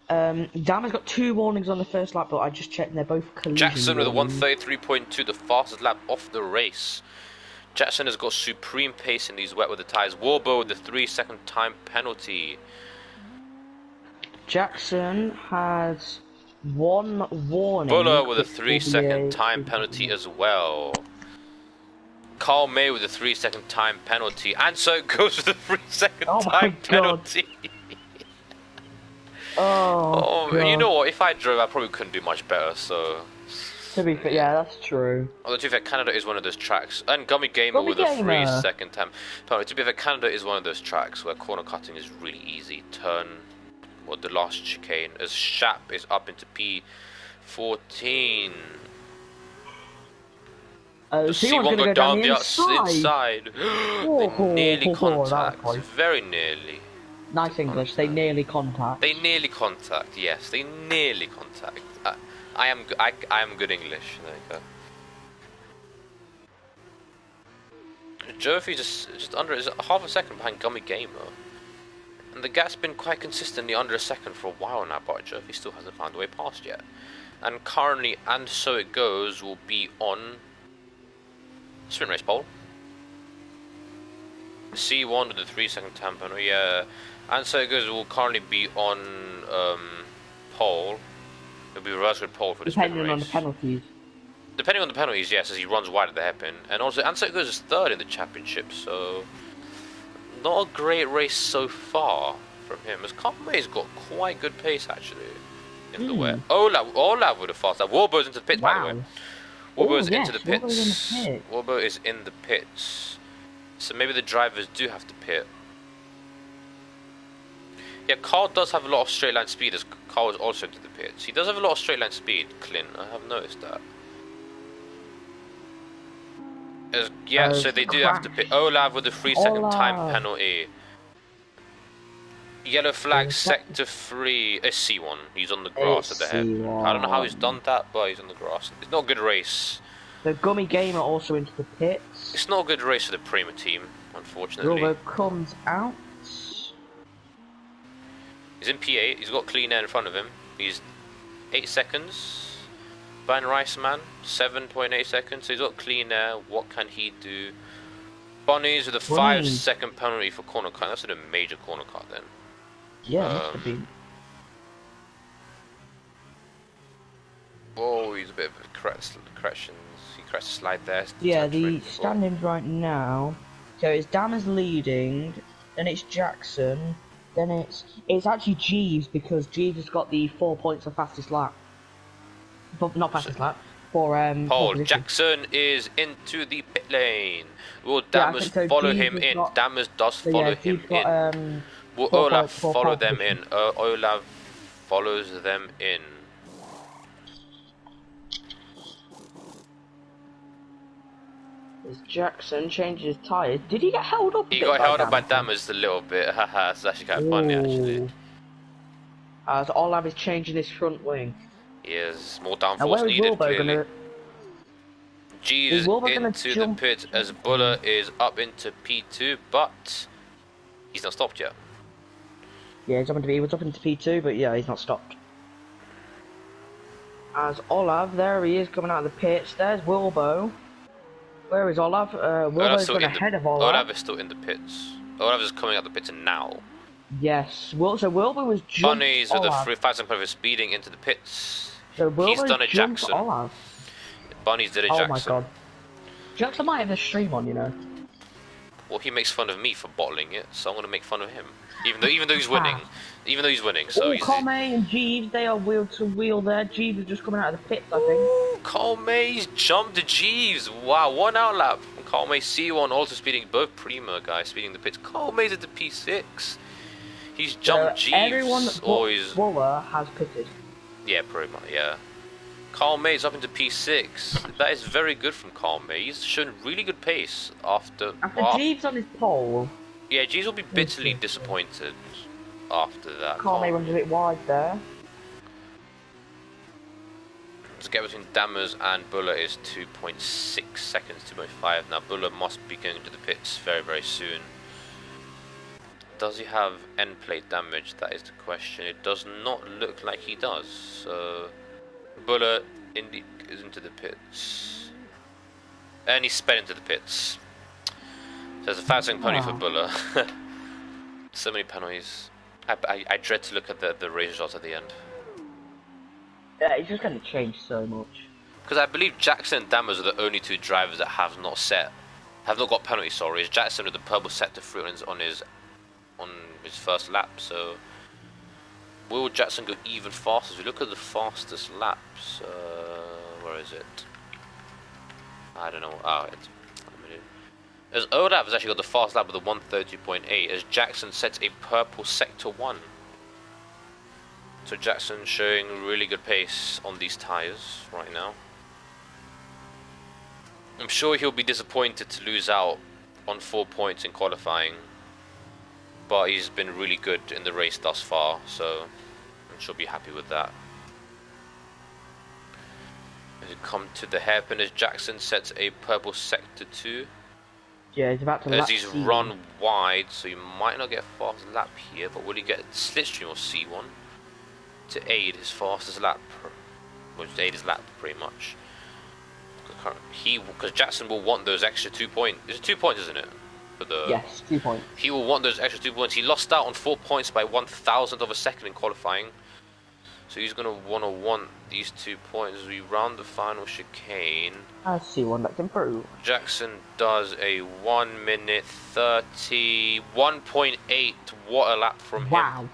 Dammer's got 2 warnings on the first lap, but I just checked and they're both collision Jackson with a warnings. 1:33.2, the fastest lap off the race. Jackson has got supreme pace in these wet weather tyres. Warbo with the 3-second time penalty. Jackson has 1 warning. Buller with a 3-second time penalty as well. Carl May with a 3-second time penalty, and so it goes with a 3-second time penalty. Oh, God. You know what? If I drove, I probably couldn't do much better. So, to be fair, yeah, that's true. Although to be fair, Canada is one of those tracks, and Gummy Gamer with a 3-second time. No, to be fair, Canada is one of those tracks where corner cutting is really easy. Turn, or the last chicane, as Shap is up into P14. The C1 go down the inside. They nearly contact. Very nearly. Nice English. They nearly contact. They nearly contact. Yes, they nearly contact. I am good English. There you go. Jofi just under is half a second behind Gummy Gamer, and the gap's been quite consistently under a second for a while now. But Jofi still hasn't found a way past yet, and currently, and so it goes, will be on sprint race pole. C1 with the 3-second time penalty, yeah. And so it goes, will currently be on pole. It'll be reverse grid pole for the sprint race. Depending on the penalties. Depending on the penalties, yes, as he runs wide at the hairpin. And also, and so it goes as 3rd in the championship, so not a great race so far from him. As Conway's got quite good pace actually in the wet. Olav with a fast lap. Warbo's into the pits, by the way. Warbo's into the pits. Warbo is in the pits. So maybe the drivers do have to pit. Yeah, Carl does have a lot of straight line speed, as Carl is also into the pits. He does have a lot of straight line speed, Clint. I have noticed that. So they do have to pit. Olav with a 3-second time penalty. Yellow flag, sector 3. It's C1. He's on the grass at the head. I don't know how he's done that, but he's on the grass. It's not a good race. The Gummy Gamer also into the pits. It's not a good race for the Prima team, unfortunately. Robo comes out. He's in P8. He's got clean air in front of him. He's 8 seconds. Ban Riceman, 7.8 seconds. So he's got clean air. What can he do? Bunnies with a 5-second penalty for corner cut. That's a major corner cut then. Yeah, must have been. Oh, he's a bit of corrections. He corrects a slide there. Yeah, the standings right now. So it's Dammers leading, then it's Jackson, then it's actually Jeeves because Jeeves has got the 4 points for fastest lap. Not fastest lap. For Jackson is into the pit lane. Will Dammers follow him in? Dammers does follow him in. Will Olaf follow them in? Olaf follows them in. As Jackson changes his tyres. Did he get held up? He got held up by Dammers a little bit. Haha, it's actually kind of funny actually. As Olaf is changing his front wing. Yes, more downforce needed clearly. G is into the pit as Buller is up into P2, but he's not stopped yet. Yeah, he was up into P2, but yeah, he's not stopped. As Olaf, there he is coming out of the pits. There's Wilbo. Where is Olaf? Wilbo's going ahead of Olaf. Olaf is still in the pits. Olaf is coming out the pits now. Yes, so Wilbo was jumped Bunnies with a 5-second penalty speeding into the pits. So he's done a Jackson. Olaf. Bunnies did a Jackson. Oh my god. Jackson might have a stream on, you know. Well, he makes fun of me for bottling it, so I'm going to make fun of him. Even though he's winning. Even though he's winning, so he's... Colme and Jeeves, they are wheel to wheel there. Jeeves is just coming out of the pits, I think. Colme's jumped to Jeeves. Wow, 1 out lap. Colme C1 also speeding, both Prima guys speeding the pits. Colme's at the P6. He's jumped Jeeves. Everyone Buller has pitted. Yeah, pretty much, yeah. Colme is up into P6. That is very good from Colme. He's shown really good pace after Jeeves on his pole. Yeah, Jeeves will be bitterly disappointed after that. Colme runs a bit wide there. The gap between Dammers and Buller is 2.6 seconds, 2.5. Now Buller must be going to the pits very, very soon. Does he have end plate damage? That is the question. It does not look like he does. So Buller indeed goes into the pits. And he's sped into the pits. So there's a 5-second penalty for Buller. So many penalties. I dread to look at the race results at the end. Yeah, it's just going to change so much. Because I believe Jackson and Dammers are the only 2 drivers that have not got penalties. Sorry, is Jackson with the purple sector free on his first lap. So will Jackson go even faster? As we look at the fastest laps, where is it? I don't know. As Olaf has actually got the fast lap with a 1:30.8, as Jackson sets a purple sector 1. So Jackson showing really good pace on these tyres right now. I'm sure he'll be disappointed to lose out on 4 points in qualifying, but he's been really good in the race thus far, so I'm sure he'll be happy with that. As we come to the hairpin, as Jackson sets a purple sector 2. Yeah, he's about to lap. As he's run wide, so he might not get a fast lap here, but will he get slipstream or C1 to aid his fastest lap? Well, to aid his lap, pretty much. Because Jackson will want those extra 2 points. It's 2 points, isn't it? For the, yes, 2 points. He will want those extra 2 points. He lost out on 4 points by 1,000th of a second in qualifying. So he's going to want these 2 points as we round the final chicane. I see one that's improved. Jackson does a 1 minute 30, 1.8. What a lap from him. Wow.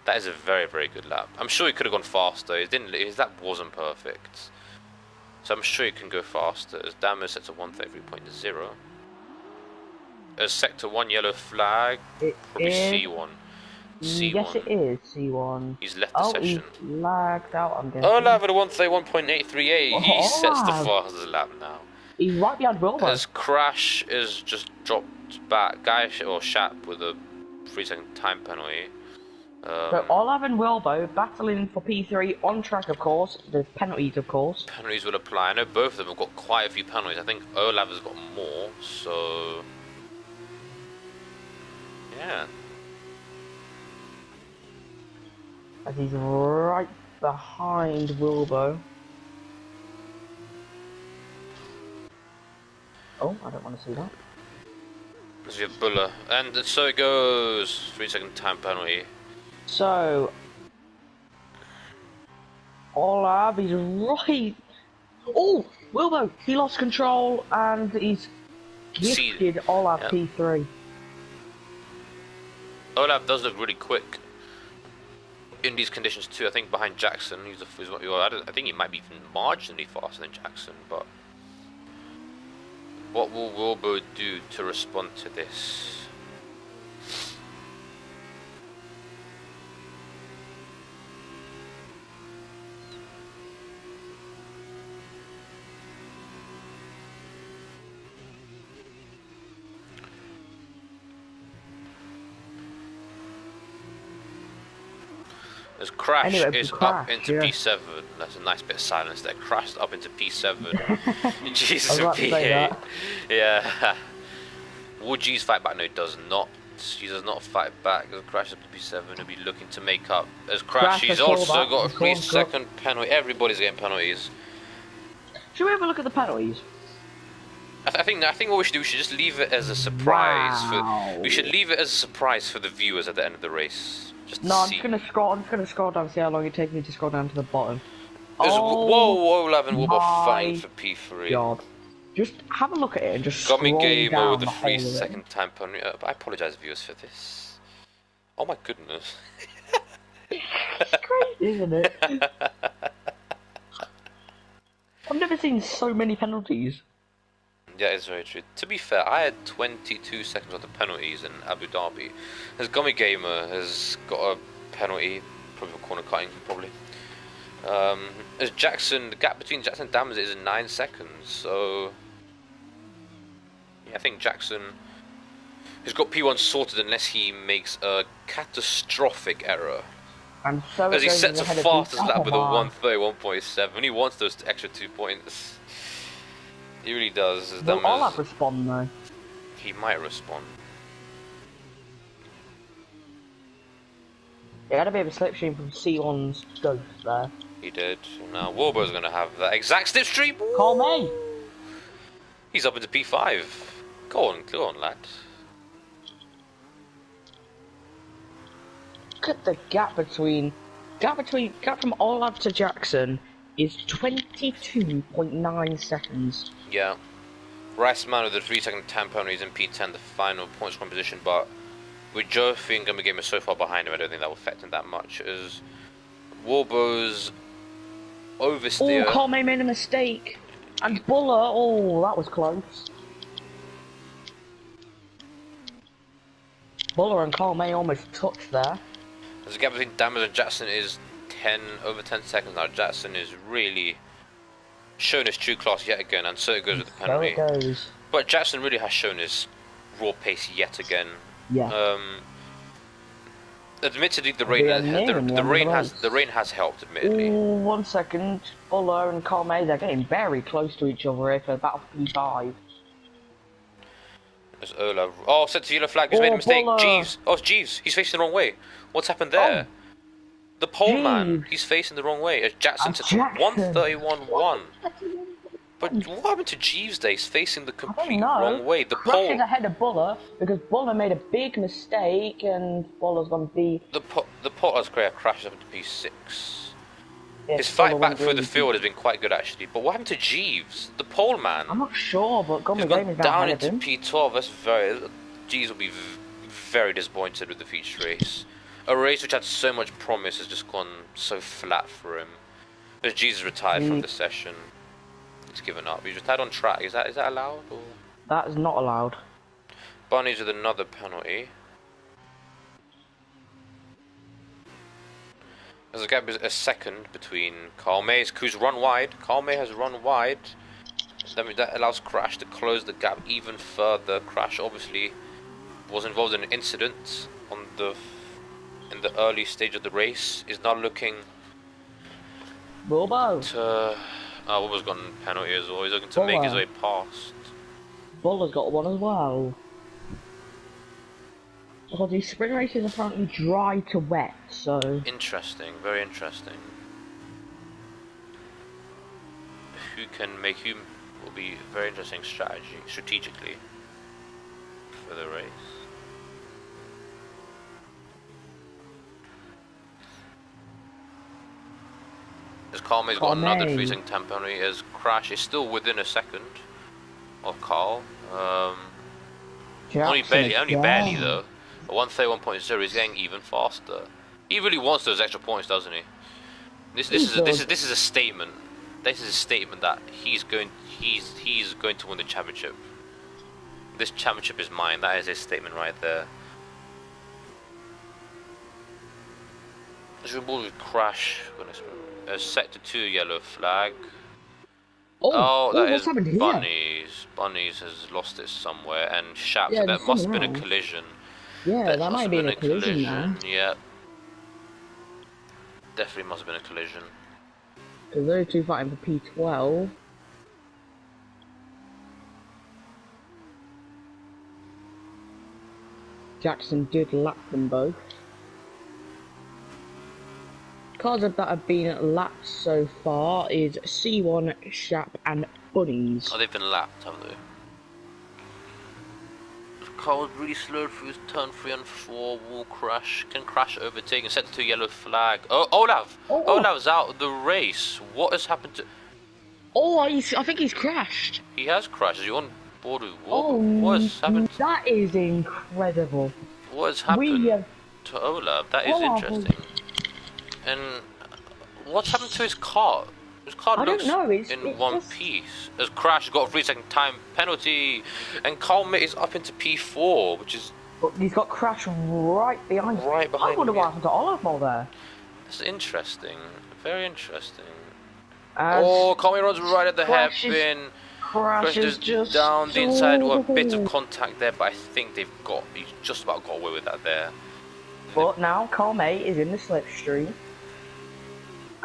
That is a very, very good lap. I'm sure he could have gone faster. His lap wasn't perfect. So I'm sure he can go faster. As Dammers sets a 1:33.0. As sector 1 yellow flag, probably C1. C1. Yes, it is C1. He's left the session. He's lagged out, I'm guessing. Olaf at a 1:31.838. He sets the fastest lap now. He's right behind Wilbo. As Crash is just dropped back. Guy or Shap with a 3-second time penalty. So Olaf and Wilbo battling for P3 on track, of course. There's penalties, of course. Penalties will apply. I know both of them have got quite a few penalties. I think Olaf has got more, so yeah. As he's right behind Wilbo. Oh, I don't want to see that. As we have Buller, and so it goes. 3-second time penalty. So, Olav, he's right. Oh, Wilbo, he lost control and he's gifted Olav Yep. P3. Olaf does look really quick in these conditions too. I think behind Jackson, I think he might be even marginally faster than Jackson. But what will Wilbo do to respond to this? As Crash Anyway, is Crash, up into yeah. P7. That's a nice bit of silence there. Crash is up into P7. Jesus I was about to say P8. that. Yeah. Will G's fight back? No, he does not. He does not fight back. As Crash up to P7, he'll be looking to make up. As Crash, he's also got a 3-second penalty. Everybody's getting penalties. Should we have a look at the penalties? I think what we should just leave it as a surprise. Wow. We should leave it as a surprise for the viewers at the end of the race. Just to No, I'm see. just gonna scroll. I'm just gonna scroll down, see how long it takes me to scroll down to the bottom. Whoa, Lavin will be my fighting for P3. God, just have a look at it and just Got me scroll game down over the whole of it. 3-second time penalty. I apologise, viewers, for this. Oh my goodness. It's crazy, isn't it? I've never seen so many penalties. Yeah, it's very true. To be fair, I had 22 seconds worth of penalties in Abu Dhabi. As Gummy Gamer has got a penalty, probably for corner cutting, probably. As Jackson, the gap between Jackson and Dammers is 9 seconds, so yeah, I think Jackson has got P1 sorted unless he makes a catastrophic error. And so As he sets a fastest lap with a one. 1:31.7, he wants those extra 2 points. He really does. As Will Dammers, Olav respond though? he might respond. He had a bit of a slipstream from Ceylon's ghost there. He did. Now Warbo's going to have that exact slipstream. Call me. He's up into P5. Go on, lad. Look at the gap from Olav to Jackson is 22.9 seconds. Yeah. Rice Man with the 3-second time penalty is in P10, the final points composition, but with Jofi and Gummy Gamer so far behind him, I don't think that will affect him that much. As Warbo's oversteer. Oh, Colme made a mistake. And Buller, oh, that was close. Buller and Colme almost touched there. As the gap between Dammers and Jackson is over 10 seconds now. Jackson is really shown his true class yet again, and so it goes with the penalty. So it goes. But Jackson really has shown his raw pace yet again. Yeah. Admittedly, the rain has helped. Admittedly. Ooh, 1 second. Buller and Colme, they're getting very close to each other here for about P5. There's Ola. Oh, set to yellow flag. He's made a mistake. Buller. Jeeves. Oh, it's Jeeves. He's facing the wrong way. What's happened there? Oh. The pole man. Jeeves. He's facing the wrong way. As Jackson And to Jackson. 1:31.1. But what happened to Jeeves there? He's facing the I don't complete know. wrong way. The Crash is pole. ahead of Buller because Buller made a big mistake and Buller's gonna be. The pole has crashed up into P6. Yeah, His fight Buller back went through the really field has been quite good actually. But what happened to Jeeves? The pole man. I'm not sure, but Gummy He's Game gone is now down ahead of into him. P12. That's very. Jeeves will be very disappointed with the feature race. A race which had so much promise has just gone so flat for him. As Jeeves is retired from the session, he's given up. He's retired on track. Is that allowed? Or? That is not allowed. Bunnies with another penalty. There's a gap a second between Carl May, who's run wide. Carl May has run wide. That allows Crash to close the gap even further. Crash obviously was involved in an incident in the early stage of the race. Is now looking Bulbo. to. Wilbur's got a penalty as well. He's looking to make his way past. Buller's got one as well. Because these spring races are apparently dry to wet, so. Interesting, very interesting. Who can make who? will be very interesting strategically for the race. As Carlmay's got another freezing time penalty, as Crash is still within a second of Carl. Only barely though. At 131.0, he's getting even faster. He really wants those extra points, doesn't he? This is a statement. This is a statement that he's going to win the championship. This championship is mine. That is his statement right there. This will Crash. Sector 2 yellow flag. Oh, that is Bunnies. Bunnies has lost it somewhere, and Shaps. Yeah, that must have been a collision. Yeah, that might have been a collision. Yeah, definitely must have been a collision. Because those two fighting for P12. Jackson did lap them both. Cars that have been lapped so far is C1, Shap and Bunnies. Oh, they've been lapped, haven't they? Car was really slow through his turn 3 and 4, will crash, can Crash overtake and set to yellow flag. Oh, Olav! Olav's out of the race. What has happened to... Oh, I think he's crashed. He has crashed. Is he on board with what? What has happened? That is incredible. What has happened to Olav? That is interesting. And what's happened to his car? His car looks in one piece. As Crash got a 3-second time penalty, and Carl is up into P4, which is... But he's got Crash right behind him. Right behind him. I wonder what happened to Olav there. That's interesting. Very interesting. Oh, Carl runs right at the hairpin. Crash is just down the inside. Well, a bit of contact there, but I think he's just about got away with that there. But now Carl is in the slipstream.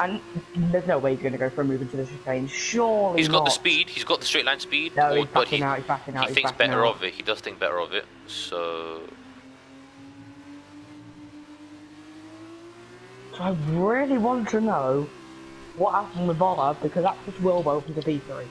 And there's no way he's going to go for a move into the chicane. Surely he's got the speed. He's got the straight line speed. No, he's backing out. He's backing out. He thinks better of it. He does think better of it. So I really want to know what happened with Olav, because that just will open to P3.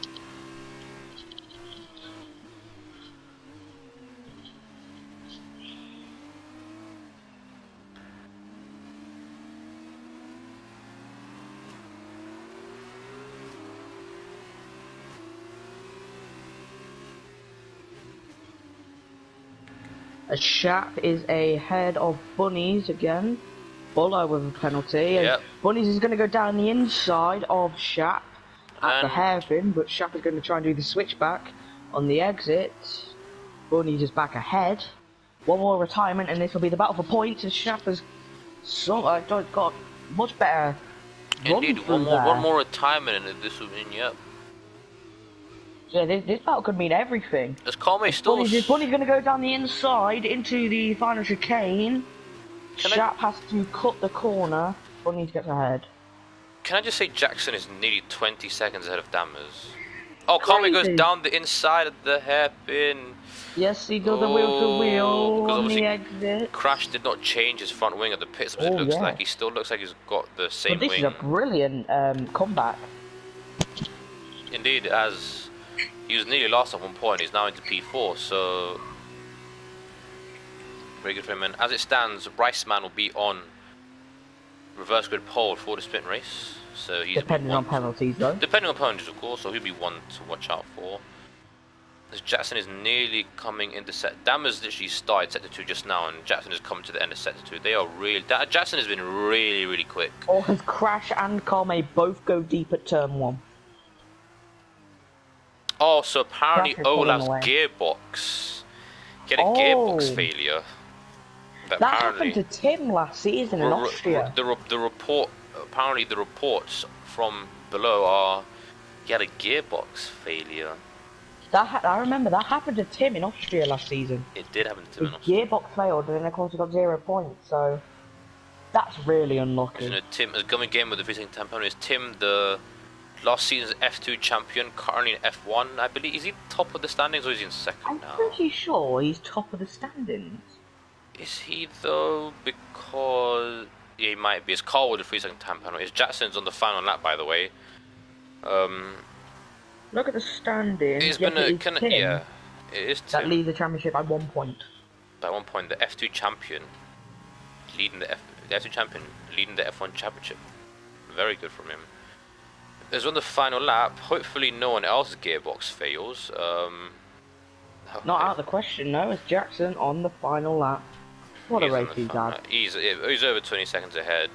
A Shap is ahead of Bunnies again. Buller with a penalty. Yep. Bunnies is going to go down the inside of Shap at the hairpin, but Shap is going to try and do the switchback on the exit. Bunnies is back ahead. One more retirement, and this will be the battle for points. And Shap has got much better. Indeed, one more retirement, and this will mean Yeah, this battle could mean everything. As Carl still... Bunny's going to go down the inside into the final chicane. Shap has to cut the corner. Bunny gets ahead. Can I just say Jackson is nearly 20 seconds ahead of Dammers? Oh, Carl goes down the inside of the hairpin. Yes, he does the wheel to wheel on the exit. Crash did not change his front wing at the pits, but it looks like he still looks like he's got the same wing. This is a brilliant comeback. Indeed, as... He was nearly lost at one point, he's now into P4, so... Very good for him, and as it stands, Riceman will be on reverse grid pole for the sprint race. So he's depending on penalties, though. Depending on penalties, of course, so he'll be one to watch out for. As Jackson is nearly coming into set... Dammers literally started sector 2 just now, and Jackson is coming to the end of sector 2. They are really... Jackson has been really, really quick. Or his Crash and Carl both go deep at turn 1. Oh, so apparently Olav's gearbox. He had a gearbox failure. That happened to Tim last season in Austria. The report, apparently the reports from below are he had a gearbox failure. I remember that happened to Tim in Austria last season. It did happen to Tim in Austria. Gearbox failed, and then of course he got 0 points. So that's really unlucky. You know, Tim is coming again with the visiting tempo. Is Tim the last season's F2 champion, currently in F1, I believe? Is he top of the standings or is he in second now? I'm pretty sure he's top of the standings. Is he though? Because... Yeah, he might be. It's Carl with the 3-second time penalty. Jackson's on the final lap, by the way. Look at the standings. It's Yes, been it a is kind of, Tim yeah, it is that Tim. leads the championship by 1 point. At one point, the F2 champion leading the F2 champion leading the F1 championship. Very good from him. As on the final lap, hopefully no one else's gearbox fails. Not out of the question, no. It's Jackson on the final lap. What a He's on race the he's final had. lap. He's over 20 seconds ahead.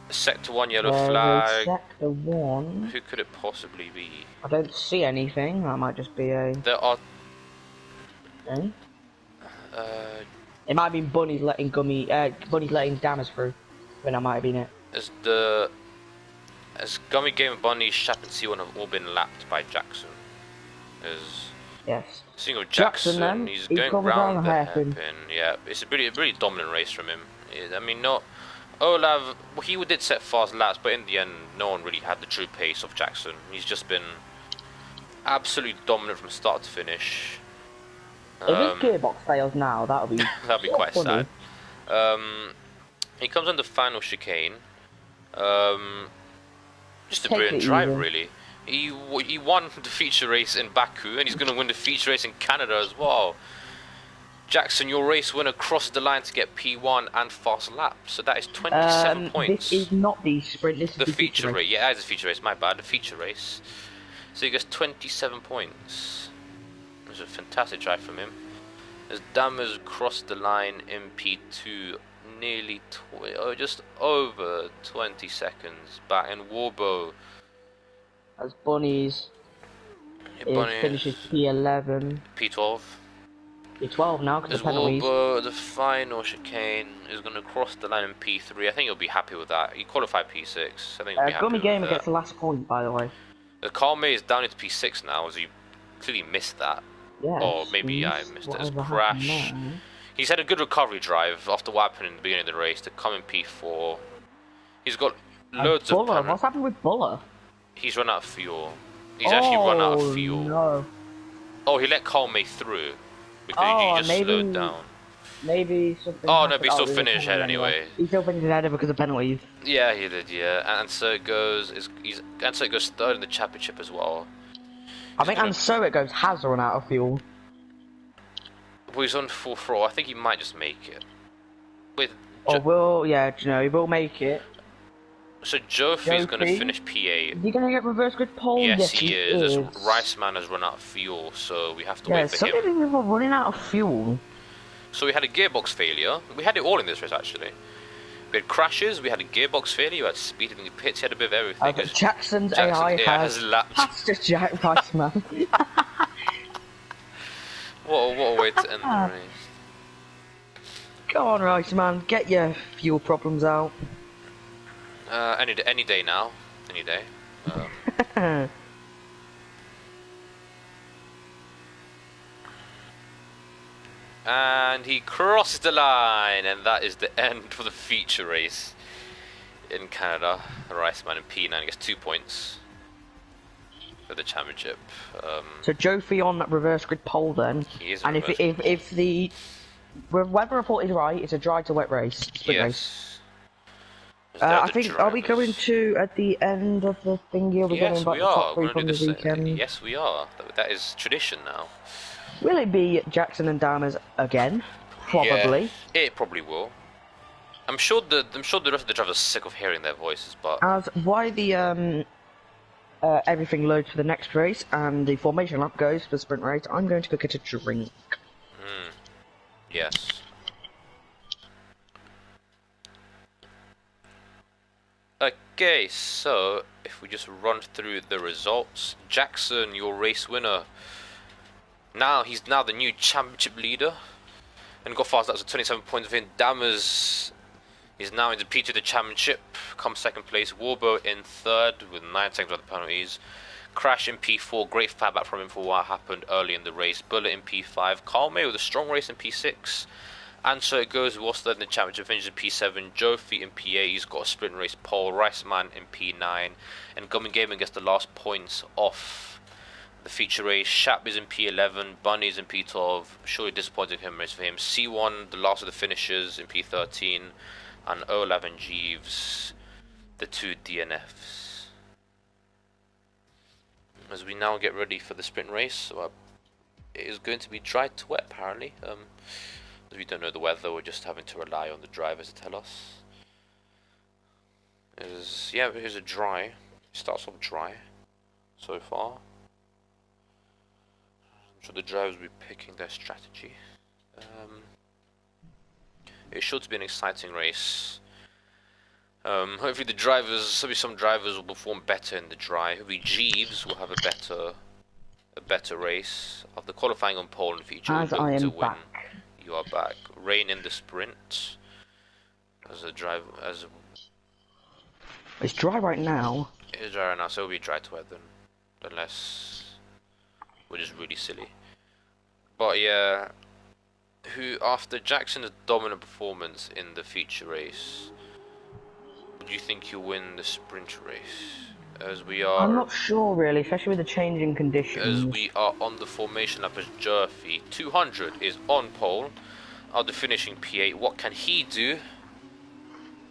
Sector 1 yellow There is flag. sector 1. Who could it possibly be? I don't see anything. That might just be a There are. thing. Uh, It might have been Bunny's letting Bunny's letting Dammers through. Then that might have been it. as Gummy Game, Bunny, Shap, and C1 have all been lapped by Jackson. As Yes. single Jackson, Then, he's he going comes round around the hairpin. hairpin. Yeah, it's a really dominant race from him. I mean, not Olav. Well, he did set fast laps, but in the end, no one really had the true pace of Jackson. He's just been absolutely dominant from start to finish. If his gearbox fails now, that'll be That'd be so quite funny. sad. He comes on the final chicane. Just a Take brilliant it drive, easy. really. He won the feature race in Baku, and he's going to win the feature race in Canada as well. Jackson, your race winner, crossed the line to get P1 and fast lap, so that is 27 points. This is not the sprint. This is The the feature race, yeah, it's a feature race. My bad, the feature race. So he gets 27 points. It was a fantastic drive from him. As Dammers crossed the line in P2, nearly just over 20 seconds back, and Warbo. As Bunny's finishes P11. P12. P12 now because As of penalties. Warbo, the final chicane, is going to cross the line in P3. I think he'll be happy with that. He qualified P6. I think he'll be happy Gummy with Gamer that. gets the last point, by the way. Carl May is down into P6 now, as he clearly missed that. Yes. Or maybe I missed it as Crash. He's had a good recovery drive after what happened in the beginning of the race to come in P4. He's got loads of Buller. What's happened with Buller? He's run out of fuel. He's actually run out of fuel. No. Oh, he let Carl May through because he just slowed down. Maybe something. Oh no, but he still finished ahead anyway. He still finished ahead because of penalties. Yeah, he did. Yeah, and so it goes. So it goes third in the championship as well. I think, and so it goes. Has run out of fuel. Well, he's on full throttle. I think he might just make it. With he will make it. So Jofi's going to finish P8. Is he going to get reverse grid pole? Yes, he is. Riceman has run out of fuel, so we have to wait for some him. people are running out of fuel. So we had a gearbox failure. We had it all in this race, actually. We had crashes, we had a gearbox failure, we had speed in the pits, he had a bit of everything. Jackson's AI has lapped. passed Jack Riceman. What a way to end the race. Go on, Riceman, get your fuel problems out. Any day now. Any day. And he crosses the line, and that is the end of the feature race in Canada. Riceman in P9 gets 2 points for the championship. So Jofi on that reverse grid pole then, and if the weather report is right, it's a dry to wet race. Sprint race. I think, are we going to, at the end of the thing here, we're going to invite the top three from the weekend? Yes, we are. That is tradition now. Will it be Jackson and Dammers again? Probably. Yeah, it probably will. I'm sure the rest of the drivers are sick of hearing their voices, but As why the everything loads for the next race and the formation lap goes for the sprint race, I'm going to go get a drink. Yes. Okay, so if we just run through the results, Jackson, your race winner. He's now the new championship leader, and got fast. That's 27 points of him. Dammers is now in the P2 the championship. Comes second place. Warbo in third with 9 seconds of the penalties. Crash in P4. Great fat back from him for what happened early in the race. Bullet in P5. Carl May with a strong race in P6. And so it goes, was third in the championship, finishes in P7, Jofi in P8, he's got a sprint race pole, Riceman in P9, and Gummy Gaming gets the last points off the feature race. Shap is in P11, Bunny's in P12, surely disappointing race for him. C1, the last of the finishers in P13, and Olav and Jeeves, the 2 DNFs. as we now get ready for the sprint race. It is going to be dry to wet apparently. As we don't know the weather, we're just having to rely on the drivers to tell us. Here's a dry. It starts off dry so far. I'm sure the drivers will be picking their strategy. It's sure to be an exciting race. Hopefully the drivers, some drivers will perform better in the dry. Hopefully Jeeves will have a better race. After qualifying on pole in future, As I am back. You are back. Rain in the sprint. It's dry right now. It is dry right now, so it'll be dry to wet then. Unless we're just really silly. But yeah, after Jackson's dominant performance in the feature race, do you think he'll win the sprint race? I'm not sure really, especially with the changing conditions. As we are on the formation lap as Jerfy. 200 is on pole. After finishing P8, what can he do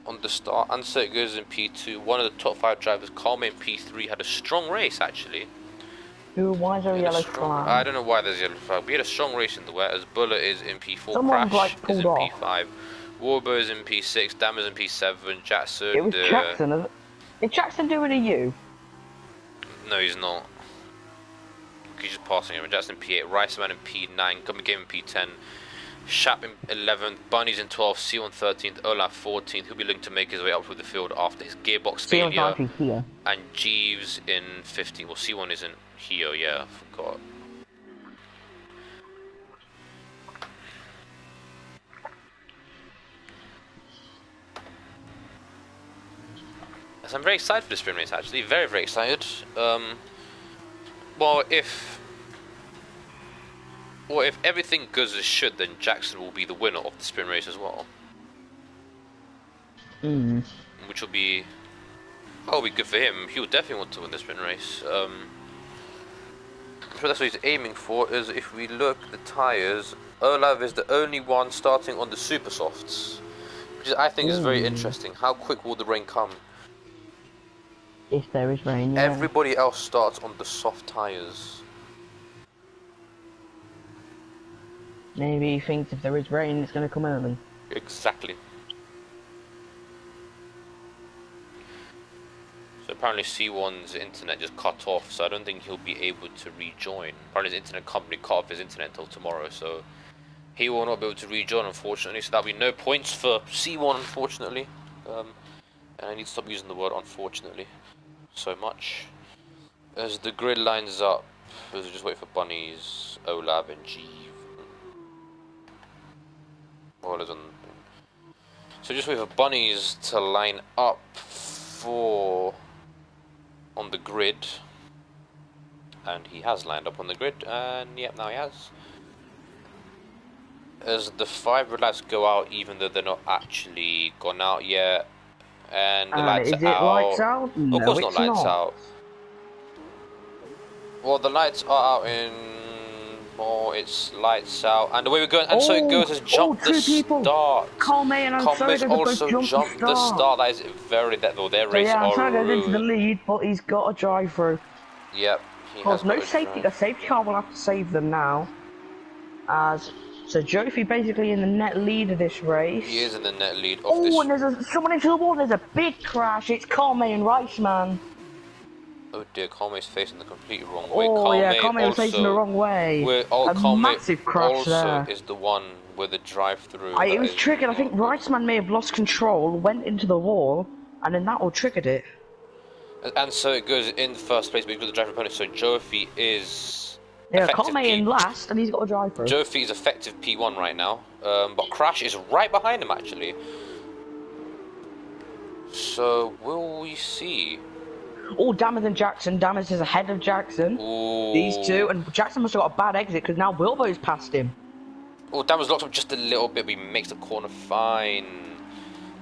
on the start? Answer it goes in P2. One of the top 5 drivers, Carmen in P3, had a strong race actually. Why is there a yellow flag? I don't know why there's a yellow flag. We had a strong race in the wet as Bullet is in P4, Someone Crash is in off. P5, Warbo is in P6, Dam is in P7, Jackson... It was Jackson, is Jackson doing a U? No, he's not. He's just passing him. Jackson in P8, Riceman in P9, Gummy Game in P10, Shap in 11th, Bunny's in 12th, C1 13th, Olaf 14th. He'll be looking to make his way up through the field after his gearbox failure. Here. And Jeeves in 15th. Well, C1 isn't here, yeah, I forgot. So I'm very excited for the sprint race actually, very very excited. Well, if everything goes as should, then Jackson will be the winner of the sprint race as well. Which will be, that'll be good for him. He will definitely want to win the sprint race. So that's what he's aiming for. Is if we look at the tyres, Olav is the only one starting on the super softs, which I think is very interesting. How quick will the rain come? If there is rain, yeah. Everybody else starts on the soft tyres. Maybe he thinks if there is rain, it's going to come early. Exactly. So apparently C1's internet just cut off, so I don't think he'll be able to rejoin. Apparently his internet company cut off his internet until tomorrow, so he will not be able to rejoin, unfortunately. So that'll be no points for C1, unfortunately. And I need to stop using the word unfortunately so much. As the grid lines up, as we just wait for Bunnies, Olav and Jeeve. So just wait for Bunnies to line up on the grid, and he has lined up on the grid, and yep, now he has. As the 5 red lights go out, even though they're not actually gone out yet, and the lights is are out. Lights out? No, of course, not it's lights not. out. Well, the lights are out in. Oh, it's lights out, and the way we're going, and so it goes has jumped the start. Carl May and Conway's also jumped the start. That is very well. Their race yeah, are goes into the lead, but he's got a drive through. Yep. There's no safety. A safety car will have to save them now. So Jofi basically in the net lead of this race. He is in the net lead of this. Oh, and there's someone into the wall. There's a big crash. It's Carl May and Rice, man. Oh dear, Carme's facing the completely wrong way. Oh yeah, Carme was facing the wrong way. Massive crash also there. Is the one with the drive-through. It was triggered. I think Riceman may have lost control, went into the wall, and then that all triggered it. And so it goes in the first place, but he's got the drive-through opponent. So Jofi is. Yeah, Carme in last, and he's got a drive-through. Jofi is effective P1 right now, but Crash is right behind him actually. So will we see? Oh, Dammers and Jackson. Dammers is ahead of Jackson. Ooh. These two, and Jackson must have got a bad exit because now Wilbo's passed him. Oh, Dammers locked up just a little bit, but he makes the corner fine.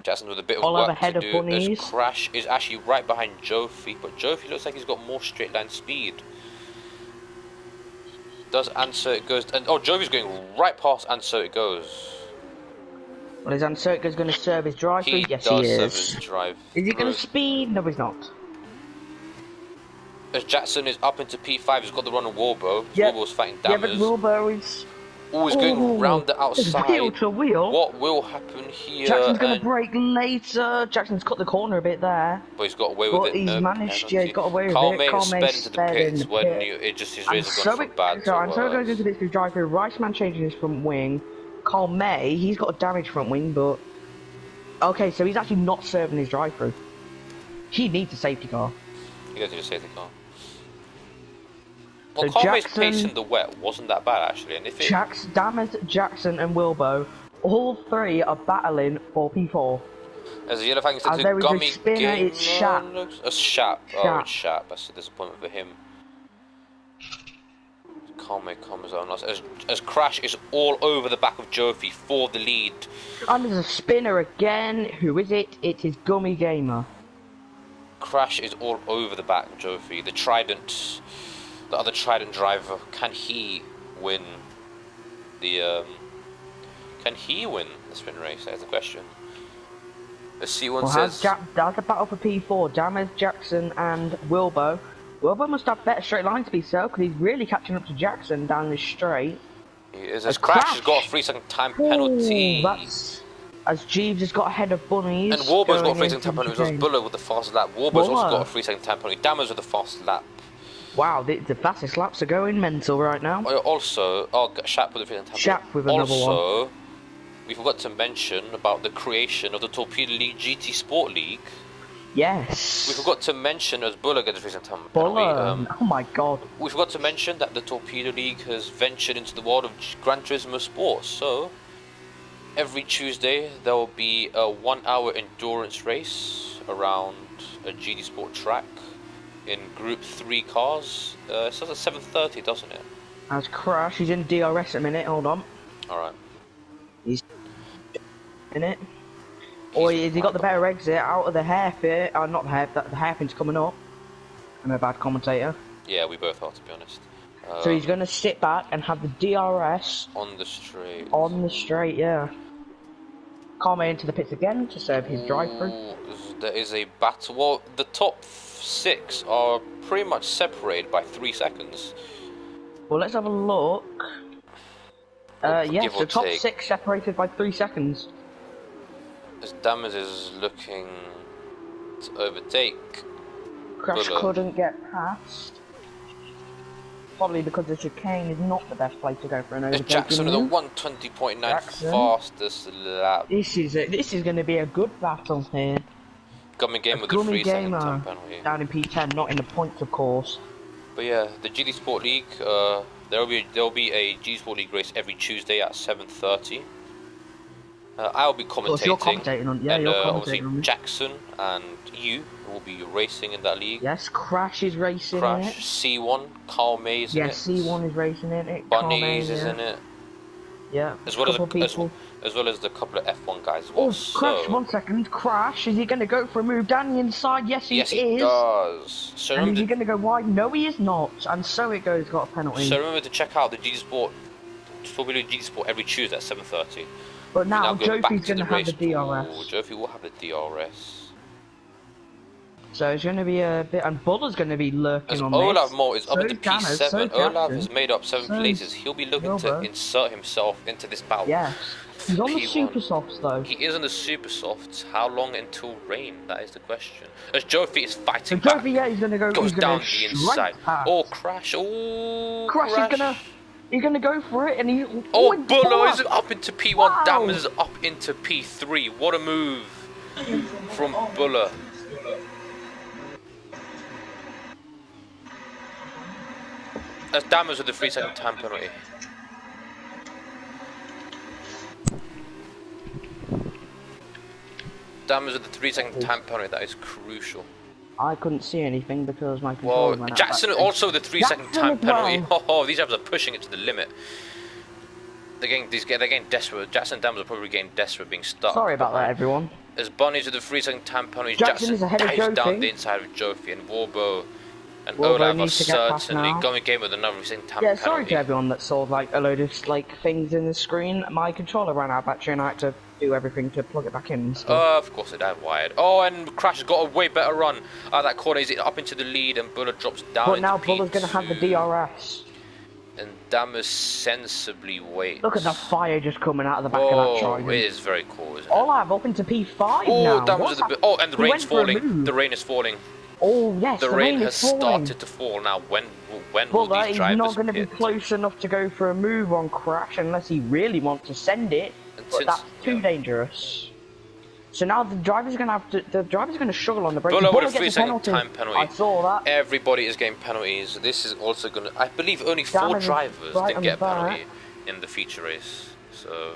Jackson with a bit of Oliver work ahead to of do. Bunnies. Crash is actually right behind Jofi, but Jofi looks like he's got more straight line speed. Does answer it goes, and oh, Jovi's going right past, and so it goes. Well, is Anserka's going to serve his drive-through? Yes, he is. Serve his drive. Is he going to speed? No, he's not. As Jackson is up into P5, he's got the run on Warbo. Yeah. Warbo's fighting Yeah, but Dammers. Wilbur is... Oh, he's going round the outside. Wheel to wheel. What will happen here? Jackson's going to break later. Jackson's cut the corner a bit there. But he's got away with it. He's no managed, penalty. yeah, he's got away with Carl it. May Carl has May sped into the pits in the when pit. it just his razor gone from bad to And so it goes worse. into this through drive through. Riceman changing his front wing. Carl May, he's got a damaged front wing, but... Okay, so he's actually not serving his drive through. He needs a safety car. He doesn't need a safety car. Well, So Carl May's Jackson, pace in the wet wasn't that bad actually, and if it... Dammers, Jackson and Wilbo, all three are battling for P4. As the yellow fang said As to there is a Gummy spinner, Game... it's Shap. Shap. Oh, Shap. it's Shap. That's a disappointment for him. Carl May comes on as Crash is all over the back of Jofi for the lead. And there's a spinner again. Who is it? It is Gummy Gamer. Crash is all over the back of Jofi. The other Trident driver, can he win the sprint race? That's the question. Let's see what Well, says. that's a battle for P4. Dammers, Jackson and Wilbo. Wilbo must have better straight lines to be so, because he's really catching up to Jackson down this straight. He is, as Crash has got a 3-second time penalty. That's... As Jeeves has got ahead of Bunnies. And Warbo's got a going 3-second time into penalty. It was Buller with the fast lap. Warbo's also got a 3-second time penalty. Dammers with the fast lap. Wow, the fastest laps are going mental right now. Also, Shap with a 3-second time penalty. Shap with another one. Also, we forgot to mention about the creation of the Torpedo League GT Sport League. Yes. We forgot to mention, as Buller gets a 3-second time Buller. penalty. Oh my god. We forgot to mention that the Torpedo League has ventured into the world of Gran Turismo Sports. So, every Tuesday there will be a 1-hour endurance race around a GT Sport track in Group 3 cars. It starts at 7:30, doesn't it? As Crash, he's in DRS a minute. Hold on. Alright. He's in it. Or has he got the better exit out of the hairpin? Not the hairpin. The hairpin's coming up. I'm a bad commentator. Yeah, we both are, to be honest. So he's going to sit back and have the DRS on the straight. On the straight, yeah. Carl May into the pits again to serve his drive-through. There is a battle. Well, the top 6 are pretty much separated by 3 seconds. Well, let's have a look. Yes, the top 6 separated by 3 seconds. As Dammers is looking to overtake Crash Buller. couldn't get past. Probably because the chicane is not the best place to go for an overtaking. Jackson with a 120.9 fastest lap. This is going to be a good battle here. Gummy Game with a 3-second time penalty. Down in P10, not in the points, of course. But yeah, the GT Sport League. There will be a GT Sport League race every Tuesday at 7:30. I'll be commentating. You're commentating on, yeah, and you're obviously commentating on. Jackson and you will be racing in that league. Yes, Crash is racing Crash, in it. C1, Carl May is in it. Yes, C1 is racing in it. Bunnies is in it. Yeah. As well as the couple of F1 guys as well. Oh, Crash! 1 second. Crash! Is he going to go for a move down the inside? Yes, he is. Yes, he does. So and is he going to go wide? No, he is not. And so it goes. Got a penalty. So remember to check out the GT Sport. Probably GT Sport every Tuesday at 7:30. But now Jofi's going to have the DRS. Oh, Jofi will have the DRS. So it's going to be a bit, and Buller's going to be lurking on Olav this. Moore is up into P7. So Olav has made up 7 places. He'll be looking to insert himself into this battle. Yes. He's on the super softs though. He is on the super softs. How long until rain? That is the question. As Jofi is fighting so back. Jofi, yeah, he's going to go. Goes he's down the inside. Past. Oh, Crash! Oh, Crash is gonna. He's gonna go for it, and he. Oh, Buller is up into P1. Wow. Dammers is up into P3. What a move from Buller. As Dammers with the 3-second time penalty. Dammers with the 3-second time penalty. That is crucial. I couldn't see anything because my controller went out. Jackson also the 3-second time penalty. Oh, these guys are pushing it to the limit. They're getting desperate. Jackson and Dammers are probably getting desperate, being stuck. Sorry about that, everyone. As Bunnies with the 3-second time penalty, Jackson is ahead of dives Jofi. down the inside of Jofi, and Warbo And Wilbur Olaf are needs to get past certainly now. going game with another recent time Yeah, penalty. sorry to everyone that saw like a load of like things in the screen. My controller ran out of battery and I had to do everything to plug it back in and stuff. Of course it had wired. Oh, and Crash has got a way better run. That corner is up into the lead, and Buller drops down But into now P2. Buller's going to have the DRS. And Damas sensibly waits. Look at the fire just coming out of the back of that Trident. It is very cool, isn't it? Olaf up into P5 now. Damas with oh, and the rain's falling. The rain is falling. Oh yes, the rain has falling. started to fall now. When will Buller these is drivers not going to be pit? close enough to go for a move on Crash unless he really wants to send it. But that's too dangerous. So now the driver's going to have to. The driver's going to struggle on the brakes. Buller with a 3-second time penalty. I saw that. Everybody is getting penalties. This is also going to. I believe only 4 drivers did get a penalty in the feature race. So.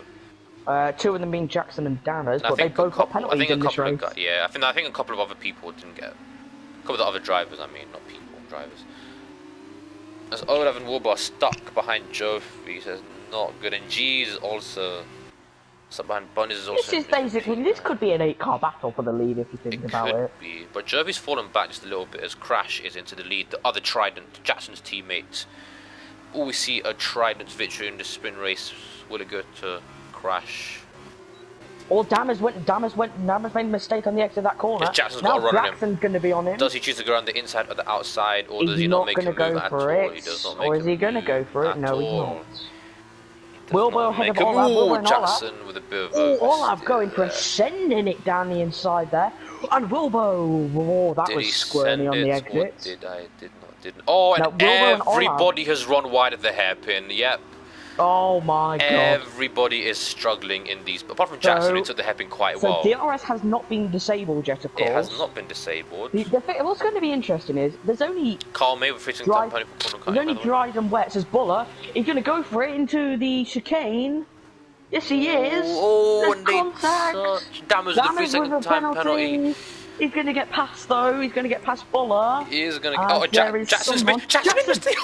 2 of them being Jackson and Dammers, but they both got penalties in this race. I think a couple of other people didn't get. A couple of the other drivers, I mean, not people, drivers. As Olaf and Wilbur are stuck behind Jofi, says not good, and G is also stuck behind Bunnies is also. This is basically, this could be an 8-car battle for the lead if you think about it. It could be, but Jovi's fallen back just a little bit as Crash is into the lead. The other Trident, Jackson's teammate. Will we see a Trident victory in the sprint race? Will it go to Crash? Or Dammers made a mistake on the exit of that corner. Jackson's now got to run Jackson's going to be on him. Does he choose to go around the inside or the outside, or does He's he not make a move go at for all? it. He does not make or is he going to go for it? No, he's not. Wilbur ahead of Olaf. Jackson with a bit of a Olaf going for sending it down the inside there. And Wilbur, oh, that was squirmy on the exit. Didn't. Oh, and everybody has run wide of the hairpin. Yep. Oh my god. Everybody is struggling in these. Apart from Jackson, who took the hairpin quite well. So DRS has not been disabled yet, of course. It has not been disabled. What's going to be interesting is there's only Carl May with fixing there's only dries and wets as Buller. He's going to go for it into the chicane. Yes, he is. Oh, and contact. Dammers with a 3-second time penalty. He's going to get past though. He's going to get past Buller. He is going to. Oh, Jackson's mistake.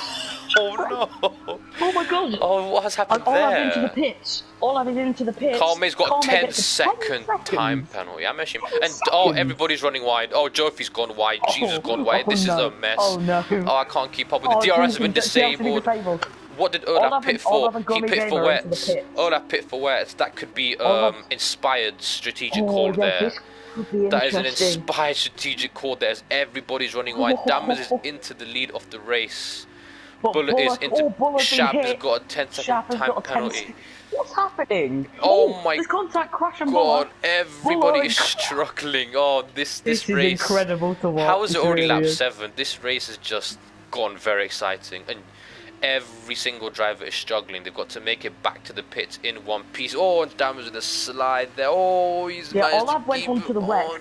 Oh no! Oh my god! Oh, what has happened there? Olaf into the pits. Olaf is into the pits. Carl May's got a 10-second time penalty. I'm actually. And everybody's running wide. Oh, Jofi's gone wide. G's has gone wide. This is a mess. Oh no! Oh, I can't keep up with the DRS has been disabled. What did Olaf pit for? He pit for wets. Olaf pit for wets. That could be inspired strategic call there. That is an inspired strategic call there as everybody's running wide. Dammers is into the lead of the race. Bullet is into. Shab has got a 10-second time penalty. What's happening? Oh my there's contact crash and god! Everybody is struggling. Oh, this race is incredible to watch. How is it already lap 7? This race has just gone very exciting, and every single driver is struggling. They've got to make it back to the pits in one piece. Oh, and Dammers with a slide there. Oh, he's managed Olaf to went keep onto the it wet. on.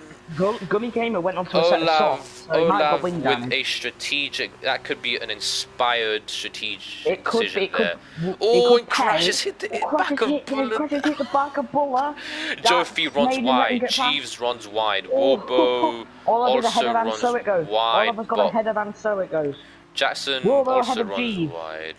Gummy Gamer went onto a set of softs. So Olaf with a strategic. That could be an inspired strategic decision there. Oh, and Crash has hit the back of Buller. Crash has hit the back of Buller. Jofi runs wide. Jeeves runs wide. Wobo also runs wide. Olaf has got a header and so it goes. Jackson also runs wide.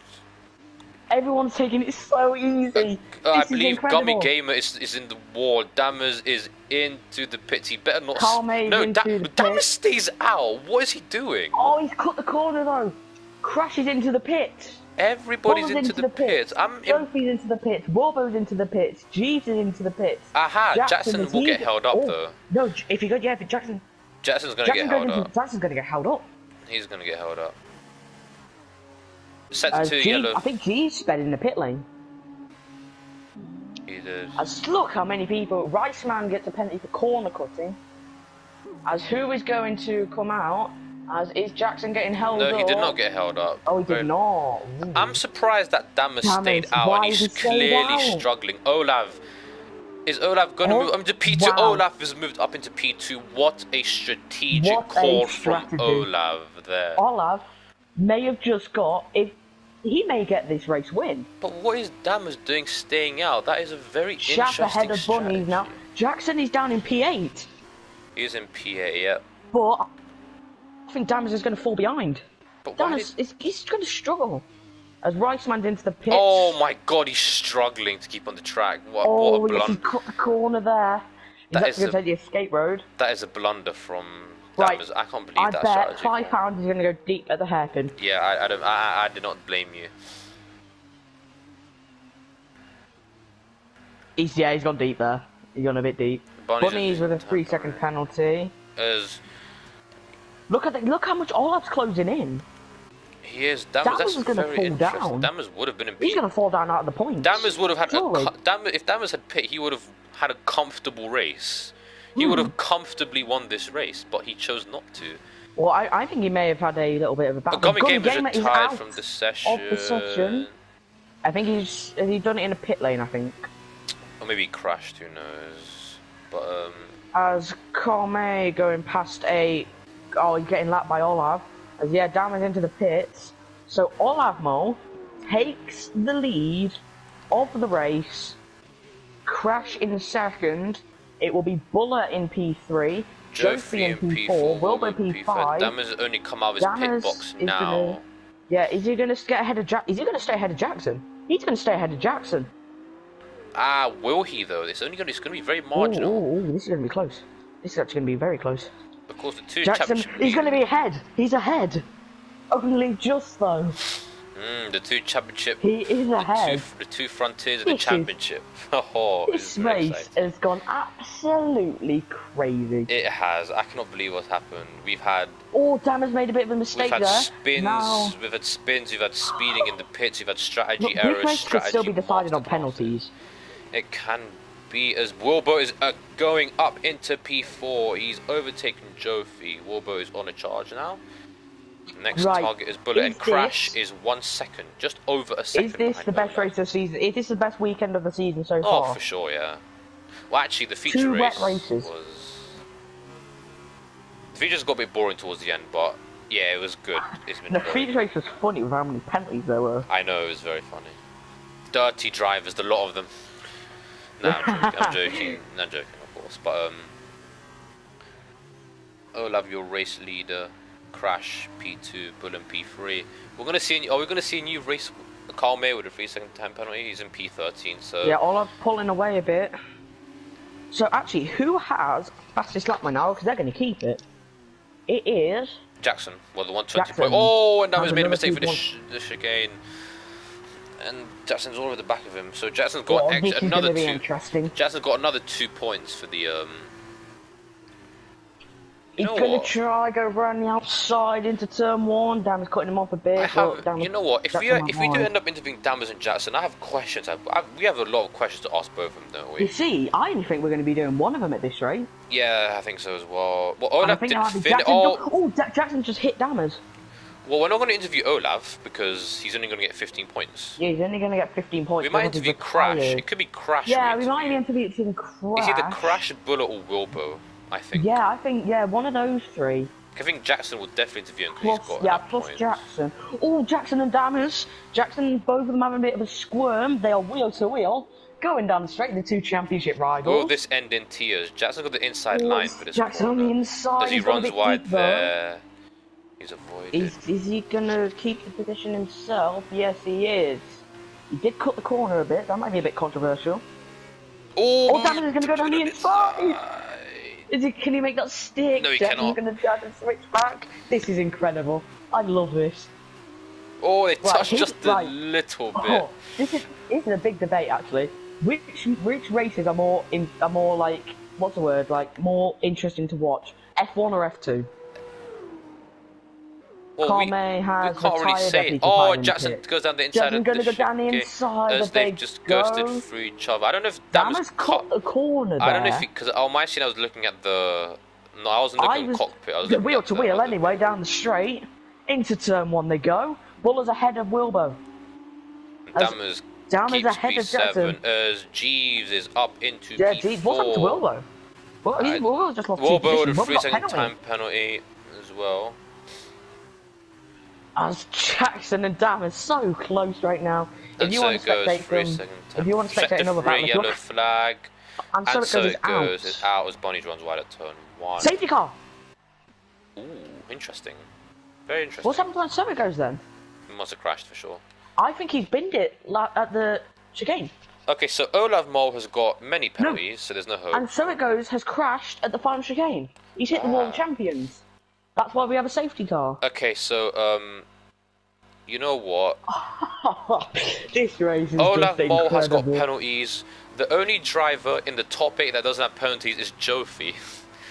Everyone's taking it so easy. I believe Gummy Gamer is in the wall. Dammers is into the pits. He better not. No, Dammers stays out. What is he doing? Oh, he's cut the corner though. Crashes into the pit. Everybody's into the pits. Sophie's into the pits. Warbo's into the pits. Jeeves is into the pits. Aha, Jackson will get held up though. No, if you go, but Jackson's gonna get held up. Jackson's gonna get held up. He's gonna get held up. Set to yellow. I think G's sped in the pit lane. He did. As look how many people. Riceman gets a penalty for corner cutting. As who is going to come out? As is Jackson getting held up? No, he did not get held up. Oh, he did not. Ooh. I'm surprised that Dammers stayed out and he's clearly struggling. Is Olaf going to move up into P2? Wow. Olaf has moved up into P2. What a strategic call from Olaf there. Olaf may have just got, if he may get this race win. But what is Dammers doing staying out? That is a very interesting ahead of Bunnies now. Jackson is down in P8. He is in P8, yep. But I think Dammers is going to fall behind. But he's going to struggle. As Riceman's into the pits. Oh my god, he's struggling to keep on the track. What a blunder. He cut the corner there. He's going to take the escape road. That is a blunder from Right. Dammers. I can't believe I that bet strategy. £5 is going to go deep at the hairpin. Yeah, I did not blame you. He's gone deep there. He's gone a bit deep. Bunnies with a 3-second penalty. Look how much Olaf's closing in. He is. Dammers is going to fall down. Dammers would have been in. He's going to fall down out of the points. Dammers would have had if Dammers had pit, he would have had a comfortable race. He would have comfortably won this race, but he chose not to. Well, I think he may have had a little bit of a battle. Gummy Game is retired from the session. I think he's done it in a pit lane, I think. Or maybe he crashed, who knows. But as Corme going past he's getting lapped by Olav. As Dammers into the pits. So Olavmo takes the lead of the race. Crash in second. It will be Buller in P3. Jofi in P4. Wilbur P5. Dammers only come out of his pit box now. Is he going to get ahead of Is he going to stay ahead of Jackson? He's going to stay ahead of Jackson. Will he though? It's going to be very marginal. Ooh, this is going to be close. This is actually going to be very close. Of course, the two Jackson, he's going to be ahead. He's ahead. Only just though. The two championship. He is ahead. The two frontiers of the championship. This race has gone absolutely crazy. It has. I cannot believe what's happened. We've had. Dammers made a bit of a mistake there. We've had spins. We've had speeding in the pits. We've had strategy errors. This race could still be decided on penalties. It can be, as Wilbur is going up into P4. He's overtaken Jofi. Wilbur is on a charge now. Next target is Bullet, and Crash is 1 second, just over a second. Is this the best race of the season? Is this the best weekend of the season so far? Oh, for sure, yeah. Well, actually, the feature race was. The features got a bit boring towards the end, but yeah, it was good. The feature race was funny with how many penalties there were. I know, it was very funny. Dirty drivers, the lot of them. No, I'm joking. I'm joking, of course. But Olav, your race leader. Crash P2, Bullen P3. Are we going to see a new race? Carl May with a 3-second time penalty. He's in P13. So yeah, Olav's pulling away a bit. So actually, who has fastest lap right now? Because they're going to keep it. It is Jackson. Well, the 120. Oh, and that was made a mistake for the chicane. And Jackson's all over the back of him. So Jackson's got another 2. Jackson's got another 2 points for the He's going to try go around the outside into turn 1. Dammers cutting him off a bit. You know what? If we do end up interviewing Dammers and Jackson, I have questions. We have a lot of questions to ask both of them, don't we? You see, I only think we're going to be doing one of them at this rate. Yeah, I think so as well. Well, Olaf didn't finish. Jackson just hit Dammers. Well, we're not going to interview Olaf because he's only going to get 15 points. Yeah, he's only going to get 15 points. We might interview Crash. It could be Crash. Yeah, we might interview Crash. It's either Crash, Bullet, or Wilbo. I think. Yeah, I think one of those 3. I think Jackson will definitely interview him because he's got plus points. Jackson. Oh, Jackson and Dammers. Jackson, both of them having a bit of a squirm. They are wheel to wheel, going down straight. The 2 championship rivals. Will this end in tears? Jackson got the inside line for this. Jackson on the inside. As he runs wide there. He's avoided. Is he gonna keep the position himself? Yes, he is. He did cut the corner a bit. That might be a bit controversial. Oh, Dammers is gonna go down the inside. Can he make that stick? No, he cannot. Going to try to switch back. This is incredible. I love this. Oh, they touched just a little bit. This is a big debate actually. Which races are more like, what's the word, like more interesting to watch? F1 or F2? Well, we can't really say. Oh, Jackson goes down the inside. Jackson's going to go down the inside. As they've just ghosted through each other. I don't know if Dammers cut the corner there. I don't know if because my scene I was looking at the. No, I wasn't looking at the cockpit. I was looking wheel to wheel anyway, down the straight into turn 1 they go. Buller's ahead of Wilbo. Dammers keeps ahead of Jackson. As Jeeves is up into P4. Jeeves. What's up to Wilbo? Wilbo just lost 2 positions. Wilbo with a 3-second time penalty as well. As Jackson and Dammers so close right now. If you want to spectate another battle, yellow flag. And so it goes. It's out as Bonnie runs wide at turn 1. Safety car. Ooh, interesting. Very interesting. What's happened when so it goes then? He must have crashed for sure. I think he's binned it at the chicane. Okay, so Olav Mole has got many penalties, so there's no hope. And so it goes has crashed at the final chicane. He's hit the World Champions. That's why we have a safety car. Okay, so you know what? This race is Olaf just Mol has got incredible. penalties. The only driver in the top 8 that doesn't have penalties is Jofi.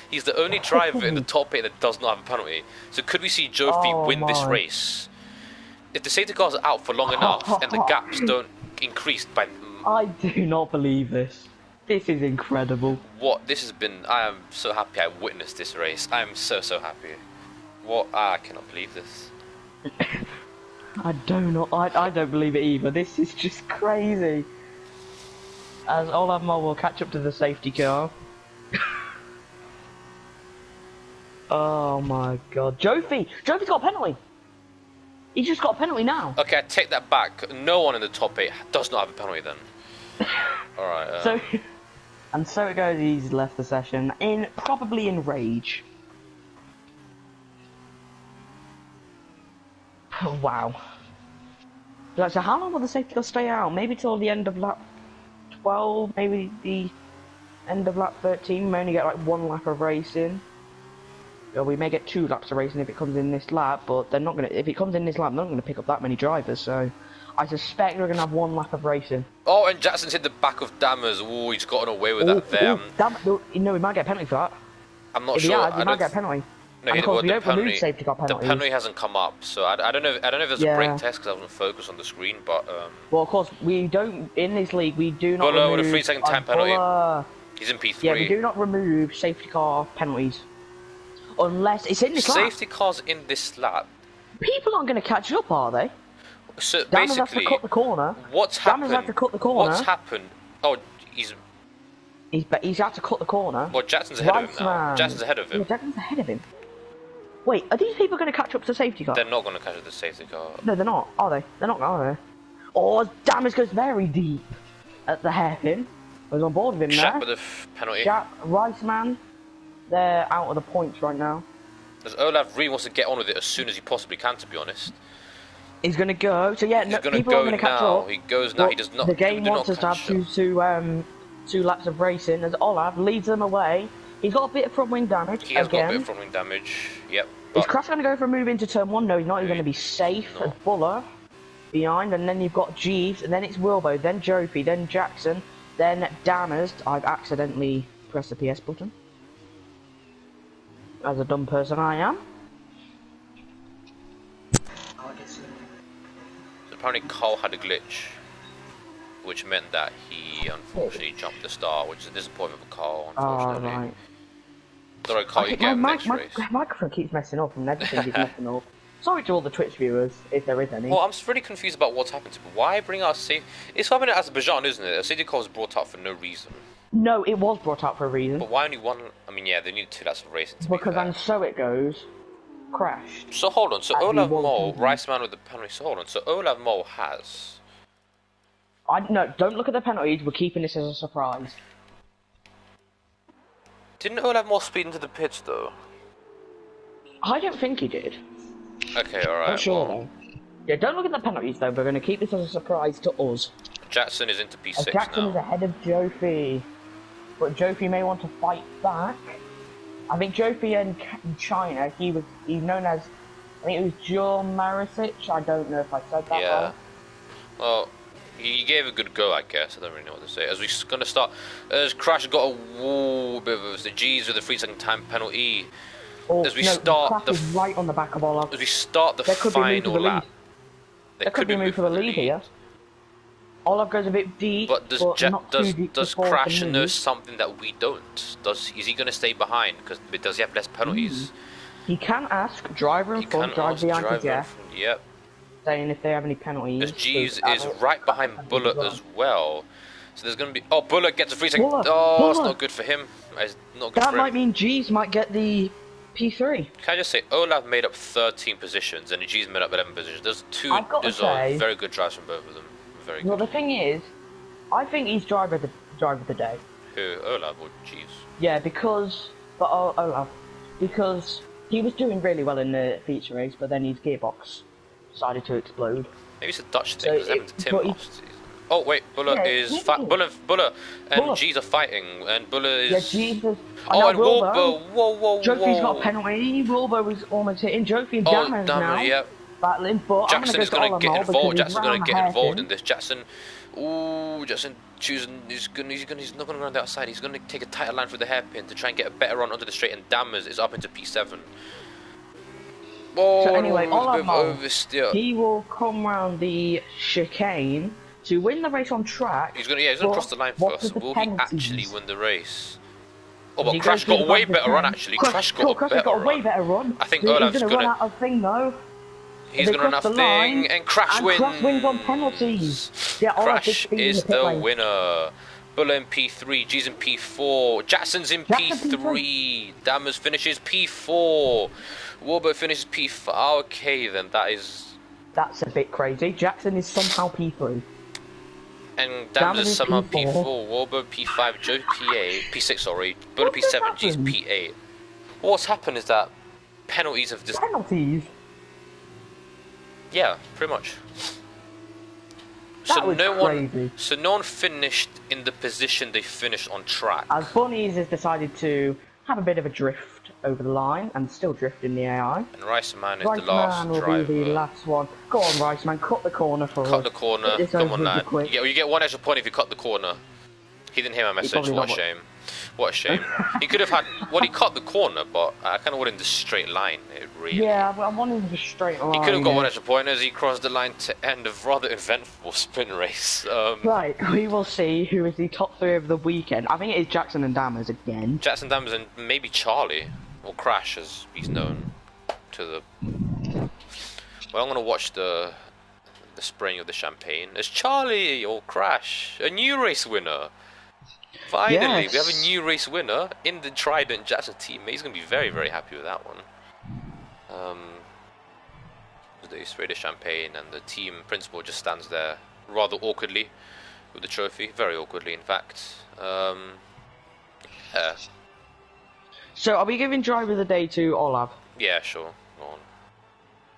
He's the only driver in the top 8 that does not have a penalty. So could we see Jofi Oh win this my. race? If the safety cars are out for long enough and the gaps don't increase by... I do not believe this. This is incredible. What? This has been... I am so happy I witnessed this race. I am so happy. What? I cannot believe this. I don't believe it either. This is just crazy. As Olaf Mol will catch up to the safety car. Oh my god. Jofi's got a penalty. He's just got a penalty now. Okay, I take that back. No one in the top 8 does not have a penalty then. Alright. So it goes, he's left the session probably in rage. Wow. So how long will the safety car stay out? Maybe till the end of lap 12, maybe the end of lap 13. We may only get like 1 lap of racing. Or we may get 2 laps of racing if it comes in this lap, but they're not gonna. If it comes in this lap, they're not gonna pick up that many drivers. So I suspect we're gonna have 1 lap of racing. Oh, and Jackson's hit the back of Dammers. Oh, he's gotten away with that there. No, we might get a penalty for that. I'm not If sure. he has, we might get a penalty. No, and of course, we don't remove safety car penalties. The penalty hasn't come up, so I don't know. I don't know if there's a brake test because I wasn't focused on the screen. But well, of course, we don't in this league. We do not Buller remove with a 3-second time penalty. He's in P3. Yeah, we do not remove safety car penalties unless it's in this lap. Safety cars in this lap. People aren't going to catch up, are they? So Dammers has to basically, cut the corner. What's happened? Dammers had to cut the corner. What's happened? Oh, he's had to cut the corner. Well, Jackson's ahead of him now. Jackson's ahead of him. Yeah, Jackson's ahead of him. Wait, are these people going to catch up to the safety car? They're not going to catch up to the safety car. No, they're not, are they? They're not, are they? Oh, Dammers goes very deep at the hairpin. I was on board with him Shaq there. with a penalty. Shaq, Riceman, they're out of the points right now. As Olaf really wants to get on with it as soon as he possibly can, to be honest. He's going to go. So yeah, He's going to people go are going to catch now. up. He goes now. He does not. The game wants us to have two laps of racing as Olaf leads them away. He's got a bit of front wing damage. He has got a bit of front wing damage. Yep. Is Crash going to go for a move into turn 1? No, he's not. He's going to be safe as Buller behind, and then you've got Jeeves, and then it's Wilbo, then Jofi, then Jackson, then Dammers. I've accidentally pressed the PS button. As a dumb person I am. So apparently Cole had a glitch, which meant that he unfortunately jumped the star, which is a disappointment for Cole, unfortunately. Oh, right. Sorry, Cole, you get him next race. My microphone keeps messing up and everything keeps messing up. Sorry to all the Twitch viewers, if there is any. Well, I'm really confused about what's happened to me. Why bring out safety? It's happening at Azerbaijan, isn't it? A safety car was brought up for no reason. No, it was brought up for a reason. But why only 1? I mean, yeah, they need 2 laps of racing to because be fair. and so it goes, crashed. So hold on, so Olaf Mol, Riceman with the penalty, so hold on, so Olaf Mol has... No, don't look at the penalties, we're keeping this as a surprise. Didn't Olaf Mol speed into the pits though? I don't think he did. Okay, alright. Not sure though. Yeah, don't look at the penalties though, we're going to keep this as a surprise to us. Jackson is into P6 Jackson now. is ahead of Jofi. But Jofi may want to fight back. I think Jofi in China, he's known as, I think it was John Marisic, I don't know if I said that Yeah. wrong. Well, he gave a good go, I guess. I don't really know what to say. As we're going to start, as Crash got a bit of the G's with a 3-second time penalty. As we start the right on the back of Olaf. As we start the final lap. There could be a move for the lead here. Olaf goes a bit deep, but does Crash know know something that we don't? Is he going to stay behind? Because does he have less penalties? He can ask driver in front, drive behind to Jeff. Yep. Saying if they have any penalties. As Jeeves is right behind Bullet as well. So there's going to be... Oh, Bullet gets a 3-second... Oh, it's not good for him. It's not good for him. That might mean Jeeves might get the P3. Can I just say, Olaf made up 13 positions and Jeeves made up 11 positions. Those are very good drives from both of them. Very good. Well, the thing is, I think he's driver of the day. Who? Olaf or Jeeves? Yeah, because... But Olaf. Because he was doing really well in the feature race, but then his gearbox decided to explode. Maybe it's a Dutch thing, because it happened to Tim last season. Oh wait, Buller Yeah, is yeah. Buller and Buller. G's are fighting, and Buller Yeah, is. Jesus. Oh, Oh, now and Wilbur. Wilbo. Whoa, Jofi's got a whoa. penalty. Wilbo is almost hitting. Jofi and Oh, Dammers damn it, now yeah. battling, but I'm going to Jackson go is to gonna get Olamide because involved. he's Jackson's gonna round the get involved in hairpin. this. Jackson. Ooh, Jackson choosing. He's not gonna go on the outside. He's gonna take a tighter line through the hairpin to try and get a better run onto the straight. And Dammers is up into P7. So Oh, anyway, it was a bit of Olamide, oversteer. he will come round the chicane to win the race on track. He's gonna cross But the line what are first. the Will he actually penalties? win the race? Oh, As but he goes Crash through got the a back way of the better run turn, actually. Crash got a Crash has better got a way run. better run. I think He's Olaf's going to run gonna. out of thing though. He's They gonna run cross out the of thing, line, and Crash and wins. Crash wins on penalties. Yeah, Olaf did Crash speed in the is pit the lane. winner. Buller in P3, G's in P4, Jackson's in Jackson P3. P3, Dammers finishes P4, Warburg finishes P5. Okay, then that is. That's a bit crazy. Jackson is somehow P3. And Dammers Dammers is is somehow P4. P4, Warburg P5, Joe P8, P6, sorry, Buller What just P7, G's happened? P8. What's happened is that penalties have just. Penalties? Yeah, pretty much. That was crazy. So no one finished in the position they finished on track. As Bunnies has decided to have a bit of a drift over the line and still drift in the AI. And Riceman is Rice the last Man will driver. be the last one. Go on, Rice Man, cut the corner for us. Cut the corner. Get this Come over on, with lad. quick. You get one extra point if you cut the corner. He didn't hear my message. probably What a not. shame. What a shame. He could have had. Well, he cut the corner, but I kind of wanted the straight line. It really. Yeah, but I wanted to straight line. He could have got one extra point as he crossed the line to end a rather eventful sprint race. Right, we will see who is the top three of the weekend. I think it is Jackson and Dammers again. Jackson Dammers and maybe Charlie, or Crash as he's known to the. Well, I'm gonna watch the spraying of the champagne as Charlie or Crash, a new race winner. Finally, Yes. we have a new race winner in the Trident Jackson team. He's gonna be very, very happy with that one. They spray the champagne, and the team principal just stands there rather awkwardly with the trophy, very awkwardly, in fact. Yeah. So, are we giving driver of the day to Olav? Yeah, sure. Go on.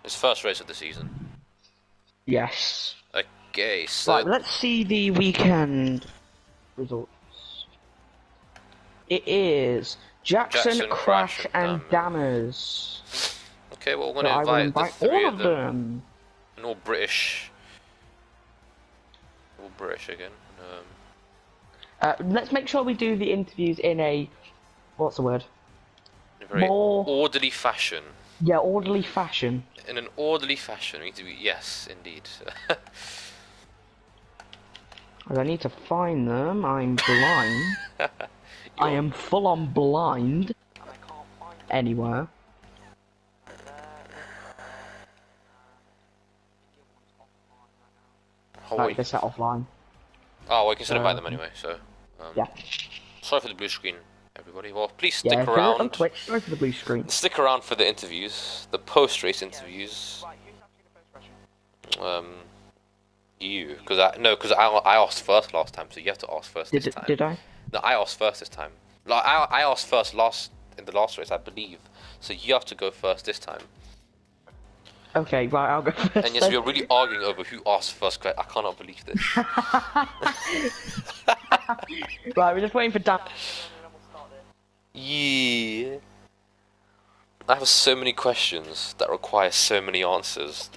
His first race of the season. Yes. Okay, so Right, let's see the weekend results. It is Jackson, Crash, and Dammers. okay, well, we're So gonna I will invite the invite three all of of them. them. And all British. All British again. Let's make sure we do the interviews in a... What's the word? In a very More... orderly fashion. Yeah, orderly fashion. In an orderly fashion. We need to be, yes, indeed. I need to find them. I'm blind. I am full on blind. Anywhere. Like, they're set offline. Oh, well, you can still invite them anyway, so... Yeah. Sorry for the blue screen, everybody. Well, please stick Yeah, around. on Twitch, go for the blue screen. Stick around for the interviews. The post-race interviews. You. Because I asked first last time, so you have to ask first this time. Did I? No, I asked first this time. Like, I asked first in the last race, I believe. So you have to go first this time. Okay, right, I'll go first. And yes, we are really arguing over who asked first. I cannot believe this. Right, we're just waiting for Dan. Yeah. I have so many questions that require so many answers.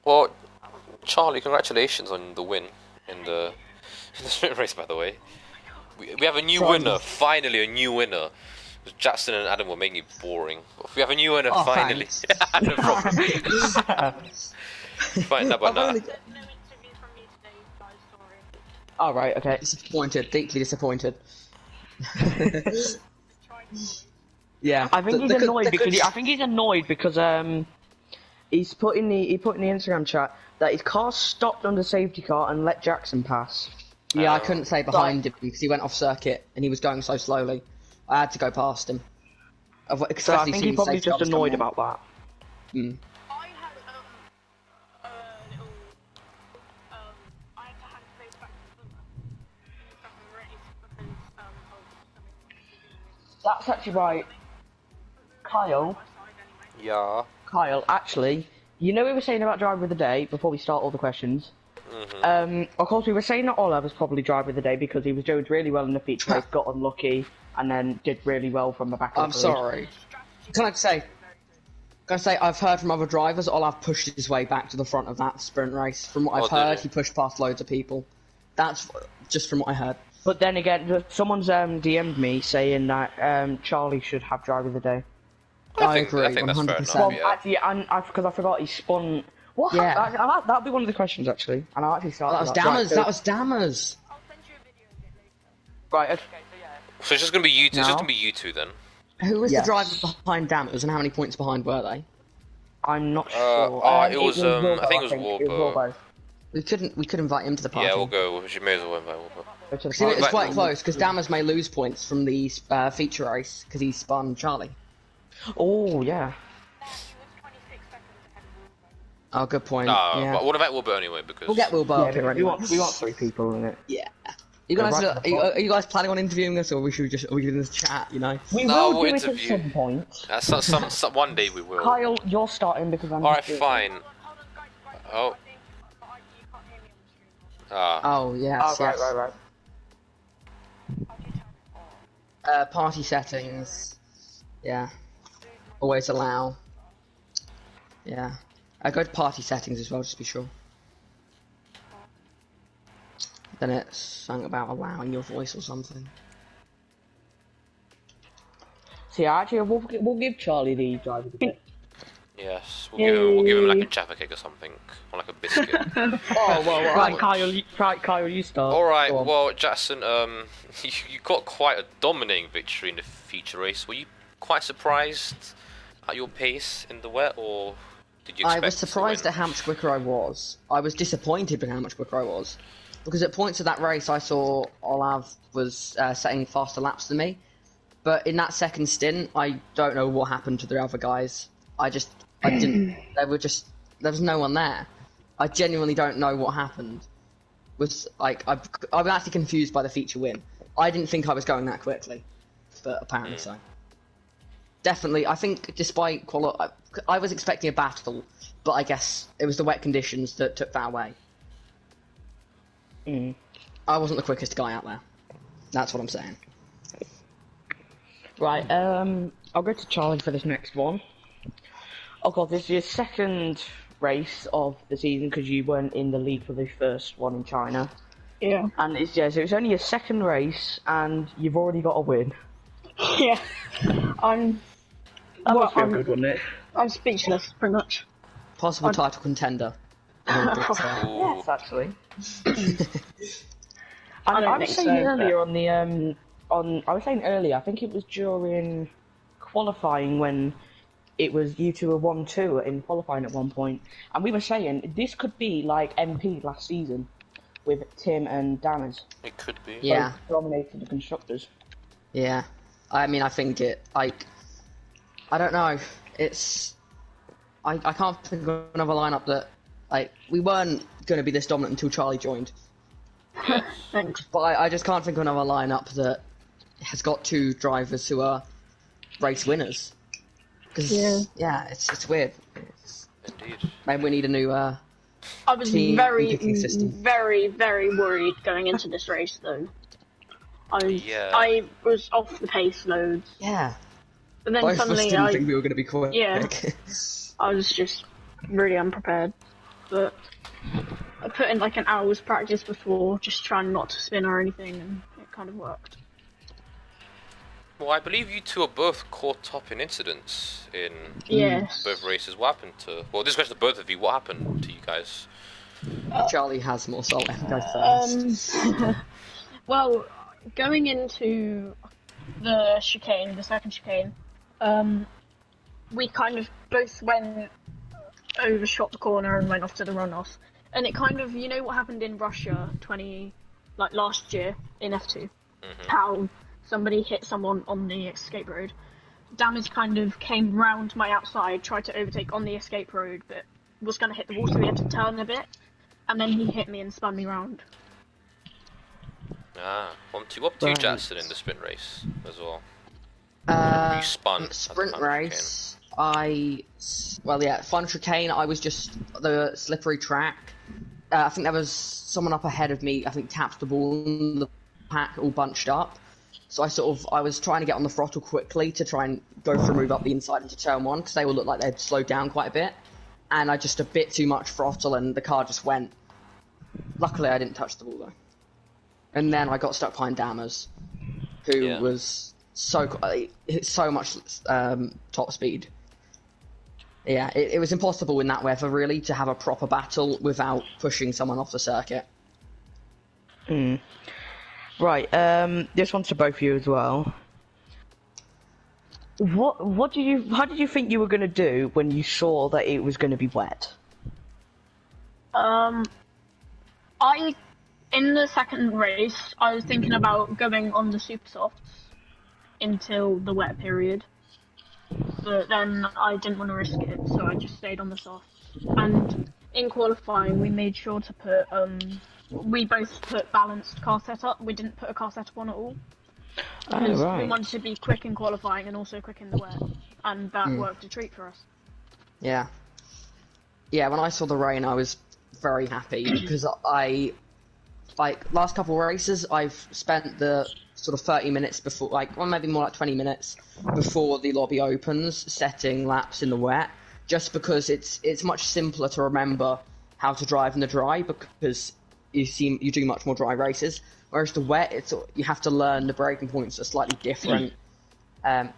Well, Charlie, congratulations on the win in the sprint race, by the way. We have a new winner, finally a new winner. Jackson and Adam were mainly boring. But we have a new winner, finally. No problem. Fine, no, but no. Oh, right, okay. Disappointed, deeply disappointed. Yeah, I think he's annoyed because I think he's annoyed because he's put in the Instagram chat that his car stopped under safety car and let Jackson pass. Yeah, I couldn't stay behind him because he went off circuit and he was going so slowly. I had to go past him. So I think he's probably just annoyed about that. Mm. I had a little I had to hand the face back to the race because of something That's actually right. Kyle, actually, you know we were saying about driver of the day before we start all the questions. Of course, we were saying that Ola was probably driver of the day because he was doing really well in the feature race, got unlucky, and then did really well from the back of the I'm sorry. Can I say, I've heard from other drivers, Olaf pushed his way back to the front of that sprint race. From what I've heard, he pushed past loads of people. That's just from what I heard. But then again, someone's DM'd me saying that Charlie should have driver of the day. I agree, I think that's 100%. fair enough, Actually, because I forgot he spun. What? Yeah. That'll be one of the questions actually, and I actually started. That was Dammers. That was Dammers. I'll send you a video of it later. Right. Okay. So yeah. So it's just gonna be you. It's No. just gonna be you two then. Who was Yes. the driver behind Dammers, and how many points behind were they? I'm not sure. It was, I think it was Warbo. We could invite him to the party. Yeah, we'll go. We may as well invite Warbo. See, it's quite close because Dammers may lose points from the feature race because he spun Charlie. Oh yeah. He was 26 seconds ahead of Wolverine. Oh, good point. No, yeah. but what about Warbo anyway? Because We'll get Wilbur up here we anyway. want 3 people in it. Yeah. You guys, are you guys planning on interviewing us, or are we doing this chat? You know. We No, will we'll do it at interview. some point. some one day we will. Kyle, you're starting because I'm. All right, fine. Hold on, guys. Oh. I think you can't hear me on the stream. Oh yes, Oh, yes. right. How do you turn it on? Party settings. Yeah. Always allow. Yeah. I go to party settings as well, just to be sure. Then it's something about allowing your voice or something. See, actually, we'll give Charlie the driver of the day. Yes, we'll give him like a Jaffa cake or something, or like a biscuit. Oh well. Right, Kyle, you start. All right. Go on. Well, Jackson, you got quite a dominating victory in the feature race. Were you quite surprised at your pace in the wet, or did you expect I was surprised to at how much quicker I was. I was disappointed with how much quicker I was. Because at points of that race, I saw Olav was setting faster laps than me. But in that second stint, I don't know what happened to the other guys. I didn't. There was no one there. I genuinely don't know what happened. I'm actually confused by the feature win. I didn't think I was going that quickly, but apparently so. Definitely, I think despite I was expecting a battle, but I guess it was the wet conditions that took that away. I wasn't the quickest guy out there. That's what I'm saying. Right, I'll go to Charlie for this next one. Oh god, this is your second race of the season because you weren't in the lead for the first one in China. Yeah. And so it's only your second race and you've already got a win. Yeah. That must feel good, wouldn't it? I'm speechless, pretty much. Possible title contender. Yes, actually. I don't I was think saying so, earlier on the I was saying earlier, I think it was during qualifying when it was you two were 1-2 in qualifying at one point, and we were saying this could be like MP last season with Tim and Dammers. It could be. Yeah. Both dominated the constructors. Yeah. I mean, I think I don't know. I can't think of another lineup that, we weren't going to be this dominant until Charlie joined. Thanks. But I just can't think of another lineup that has got 2 drivers who are race winners. Because, it's weird. Indeed. Maybe we need a new I was team very, picking system. very, very worried going into this race, though. Yeah. I was off the pace loads, Yeah. but then Both of us suddenly didn't think we were going to be quick. Yeah. I was just really unprepared. But I put in like an hour's practice before, just trying not to spin or anything, and it kind of worked. Well, I believe you two are both caught up in incidents in Yes. both races. What happened to? Well, this question to both of you. What happened to you guys? Charlie has more, so I'll let him go first. Well, going into the chicane, the second chicane, we kind of both overshot the corner and went off to the runoff. And it kind of, you know what happened in Russia last year in F2? How somebody hit someone on the escape road. Damage kind of came round my outside, tried to overtake on the escape road, but was going to hit the wall, so we had to turn a bit. And then he hit me and spun me round. Ah, 1-2 up to Right. Jackson in the sprint race as well. You spun at the Sprint final race. Final chicane. I was just the slippery track. I think there was someone up ahead of me. I think tapped the ball and the pack all bunched up. So I was trying to get on the throttle quickly to try and go for a move up the inside into turn one because they all looked like they'd slowed down quite a bit. And I just a bit too much throttle and the car just went. Luckily, I didn't touch the ball though. And then I got stuck behind Dammers, who was so much top speed. Yeah, it was impossible in that weather really to have a proper battle without pushing someone off the circuit. Right, this one's to both of you as well. How did you think you were going to do when you saw that it was going to be wet? In the second race, I was thinking about going on the super softs until the wet period. But then I didn't want to risk it, so I just stayed on the softs. And in qualifying, we made sure to put, we both put balanced car setup. We didn't put a car setup on at all. Because we wanted to be quick in qualifying and also quick in the wet. And that worked a treat for us. Yeah. Yeah, when I saw the rain, I was very happy because last couple of races, I've spent the sort of 30 minutes before, maybe more like 20 minutes before the lobby opens, setting laps in the wet, just because it's much simpler to remember how to drive in the dry because you do much more dry races. Whereas the wet, you have to learn the braking points are slightly different, and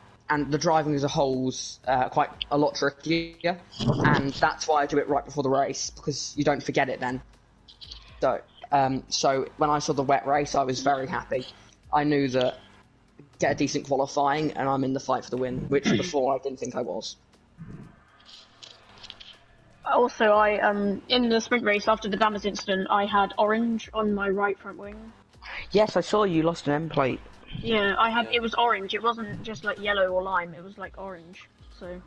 the driving as a whole's quite a lot trickier, and that's why I do it right before the race because you don't forget it then. So when I saw the wet race, I was very happy. I knew that get a decent qualifying and I'm in the fight for the win, which before I didn't think I was. Also, in the sprint race after the Dammers incident, I had orange on my right front wing. Yes, I saw you lost an end plate. Yeah, it was orange. It wasn't just like yellow or lime. It was like orange. So,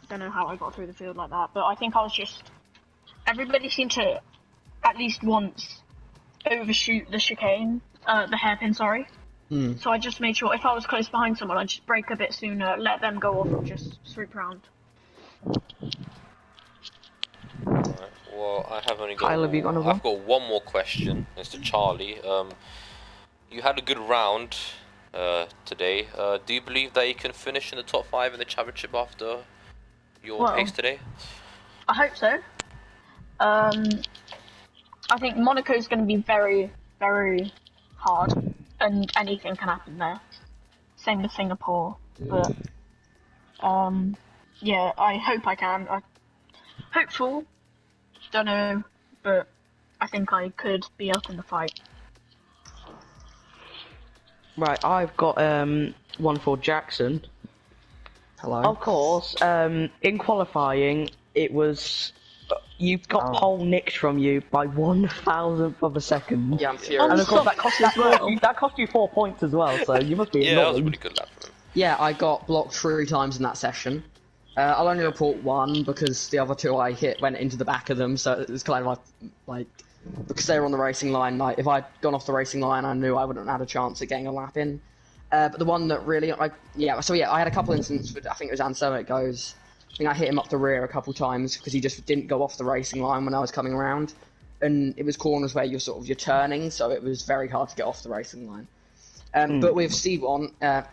don't know how I got through the field like that. But I think I was just... Everybody seemed to at least once overshoot the chicane, the hairpin, sorry. So I just made sure if I was close behind someone, I'd just brake a bit sooner, let them go off and just swoop round. Right, well, I have only got. Kyle, have you got another I've got one more question. It's to Charlie. You had a good round today. Do you believe that you can finish in the top 5 in the championship after your pace today? I hope so. I think Monaco's going to be very, very hard, and anything can happen there. Same with Singapore, but yeah, I hope I can. I'm hopeful. Don't know, but I think I could be up in the fight. Right, I've got one for Jackson. Hello. Of course, in qualifying, it was you got pole nicked from you by 1,000th of a second. Yeah, I'm furious. And of course, that cost you 4 points as well. So you must be Yeah, that was a annoyed. pretty good lap for him. Yeah, I got blocked 3 times in that session. I'll only report 1 because the other 2 I hit went into the back of them, so it was kind of like because they were on the racing line. Like if I'd gone off the racing line, I knew I wouldn't have had a chance at getting a lap in. But the one that really, I had a couple incidents with, I think it was Anselmo it goes. I think I hit him up the rear a couple times because he just didn't go off the racing line when I was coming around, and it was corners where you're turning, so it was very hard to get off the racing line. But with C1,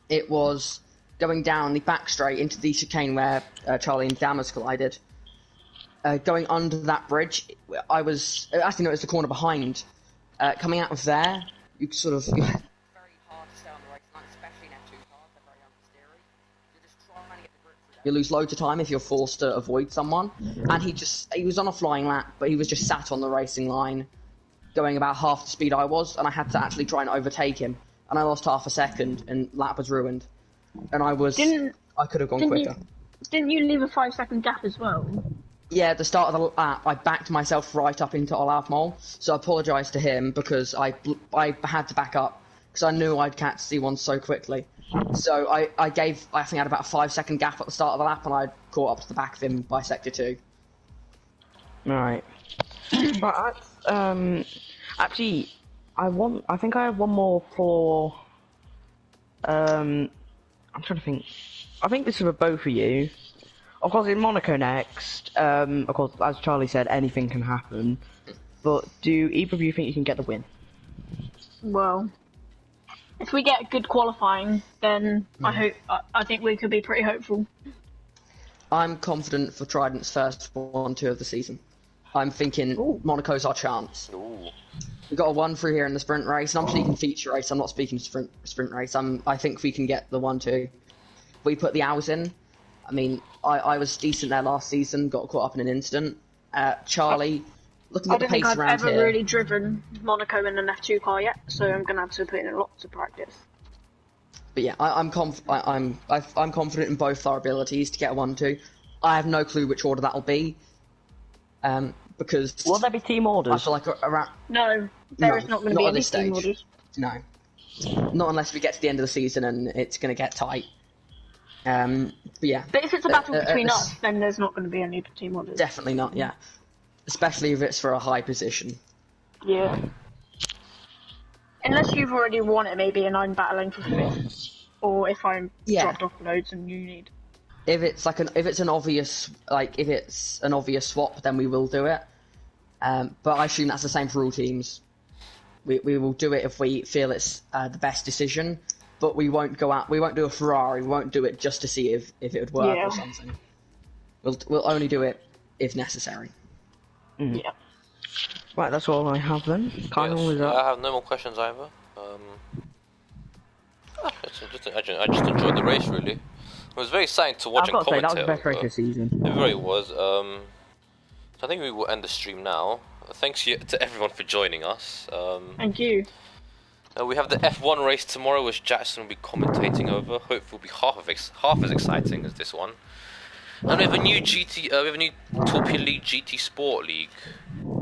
it was going down the back straight into the chicane where Charlie and Dammers collided. Going under that bridge, it was the corner behind. Coming out of there, you sort of... very hard to stay on the race line, especially in F2 cars, they're very understeery. You're just trying to get the grip through. You lose loads of time if you're forced to avoid someone. And he was on a flying lap, but he was just sat on the racing line, going about half the speed I was, and I had to actually try and overtake him. And I lost half a second, and lap was ruined. And I could have gone quicker. Didn't you leave a 5-second gap as well? Yeah, at the start of the lap, I backed myself right up into Olaf Mole, so I apologised to him because I had to back up because I knew I'd catch C1 so quickly. So I think I had about a 5-second gap at the start of the lap, and I caught up to the back of him by sector 2. Right. But actually, I think I have one more for I'm trying to think. I think this is for both of you. Of course, in Monaco next. Of course, as Charlie said, anything can happen. But do either of you think you can get the win? Well, if we get good qualifying, then I think we could be pretty hopeful. I'm confident for Trident's first 1-2 of the season. I'm thinking Monaco's our chance. Ooh. We've got a 1-3 here in the sprint race, and I'm speaking feature race. I'm not speaking sprint race. I think we can get the 1-2. We put the hours in. I mean, I was decent there last season. Got caught up in an incident. Charlie, looking at the pace I've around ever here. really driven Monaco in an F2 car yet, so I'm gonna have to put in lots of practice. But yeah, I'm confident in both our abilities to get a 1-2. I have no clue which order that'll be. Because Will there be team I orders? feel like around. No, there is not going to be at any this team stage. orders. No, not unless we get to the end of the season and it's going to get tight. But yeah, But if it's a battle between us, then there's not going to be any team orders. definitely not. Yeah, especially if it's for a high position. Yeah. Unless you've already won it, maybe, and I'm battling for fifth, or if I'm dropped off loads and you need. If it's an obvious swap, then we will do it. But I assume that's the same for all teams. We will do it if we feel it's the best decision, but we won't go out. We won't do a Ferrari. We won't do it just to see if it would work or something. We'll only do it if necessary. Yeah. Right, that's all I have then. Kyle, is that? I have no more questions either. I just enjoyed the race really. It was very exciting to watch I've and got to say, commentate. that was the best race of the season. It really was. So I think we will end the stream now. Thanks to everyone for joining us. Thank you. We have the F1 race tomorrow, which Jackson will be commentating over. Hopefully, will be half as exciting as this one. And we have a new Torpedo League GT Sport League.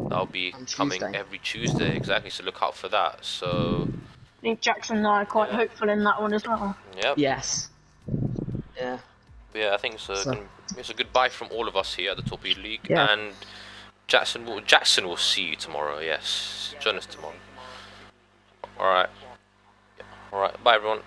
That'll be coming every Tuesday, exactly. So look out for that. So I think Jackson and I are quite hopeful in that one as well. Yep. Yes. Yeah. Yeah, I think so. It's a goodbye from all of us here at the Torpedo League, Yeah. and Jackson will see you tomorrow. Yes, join us tomorrow. All right. Bye everyone.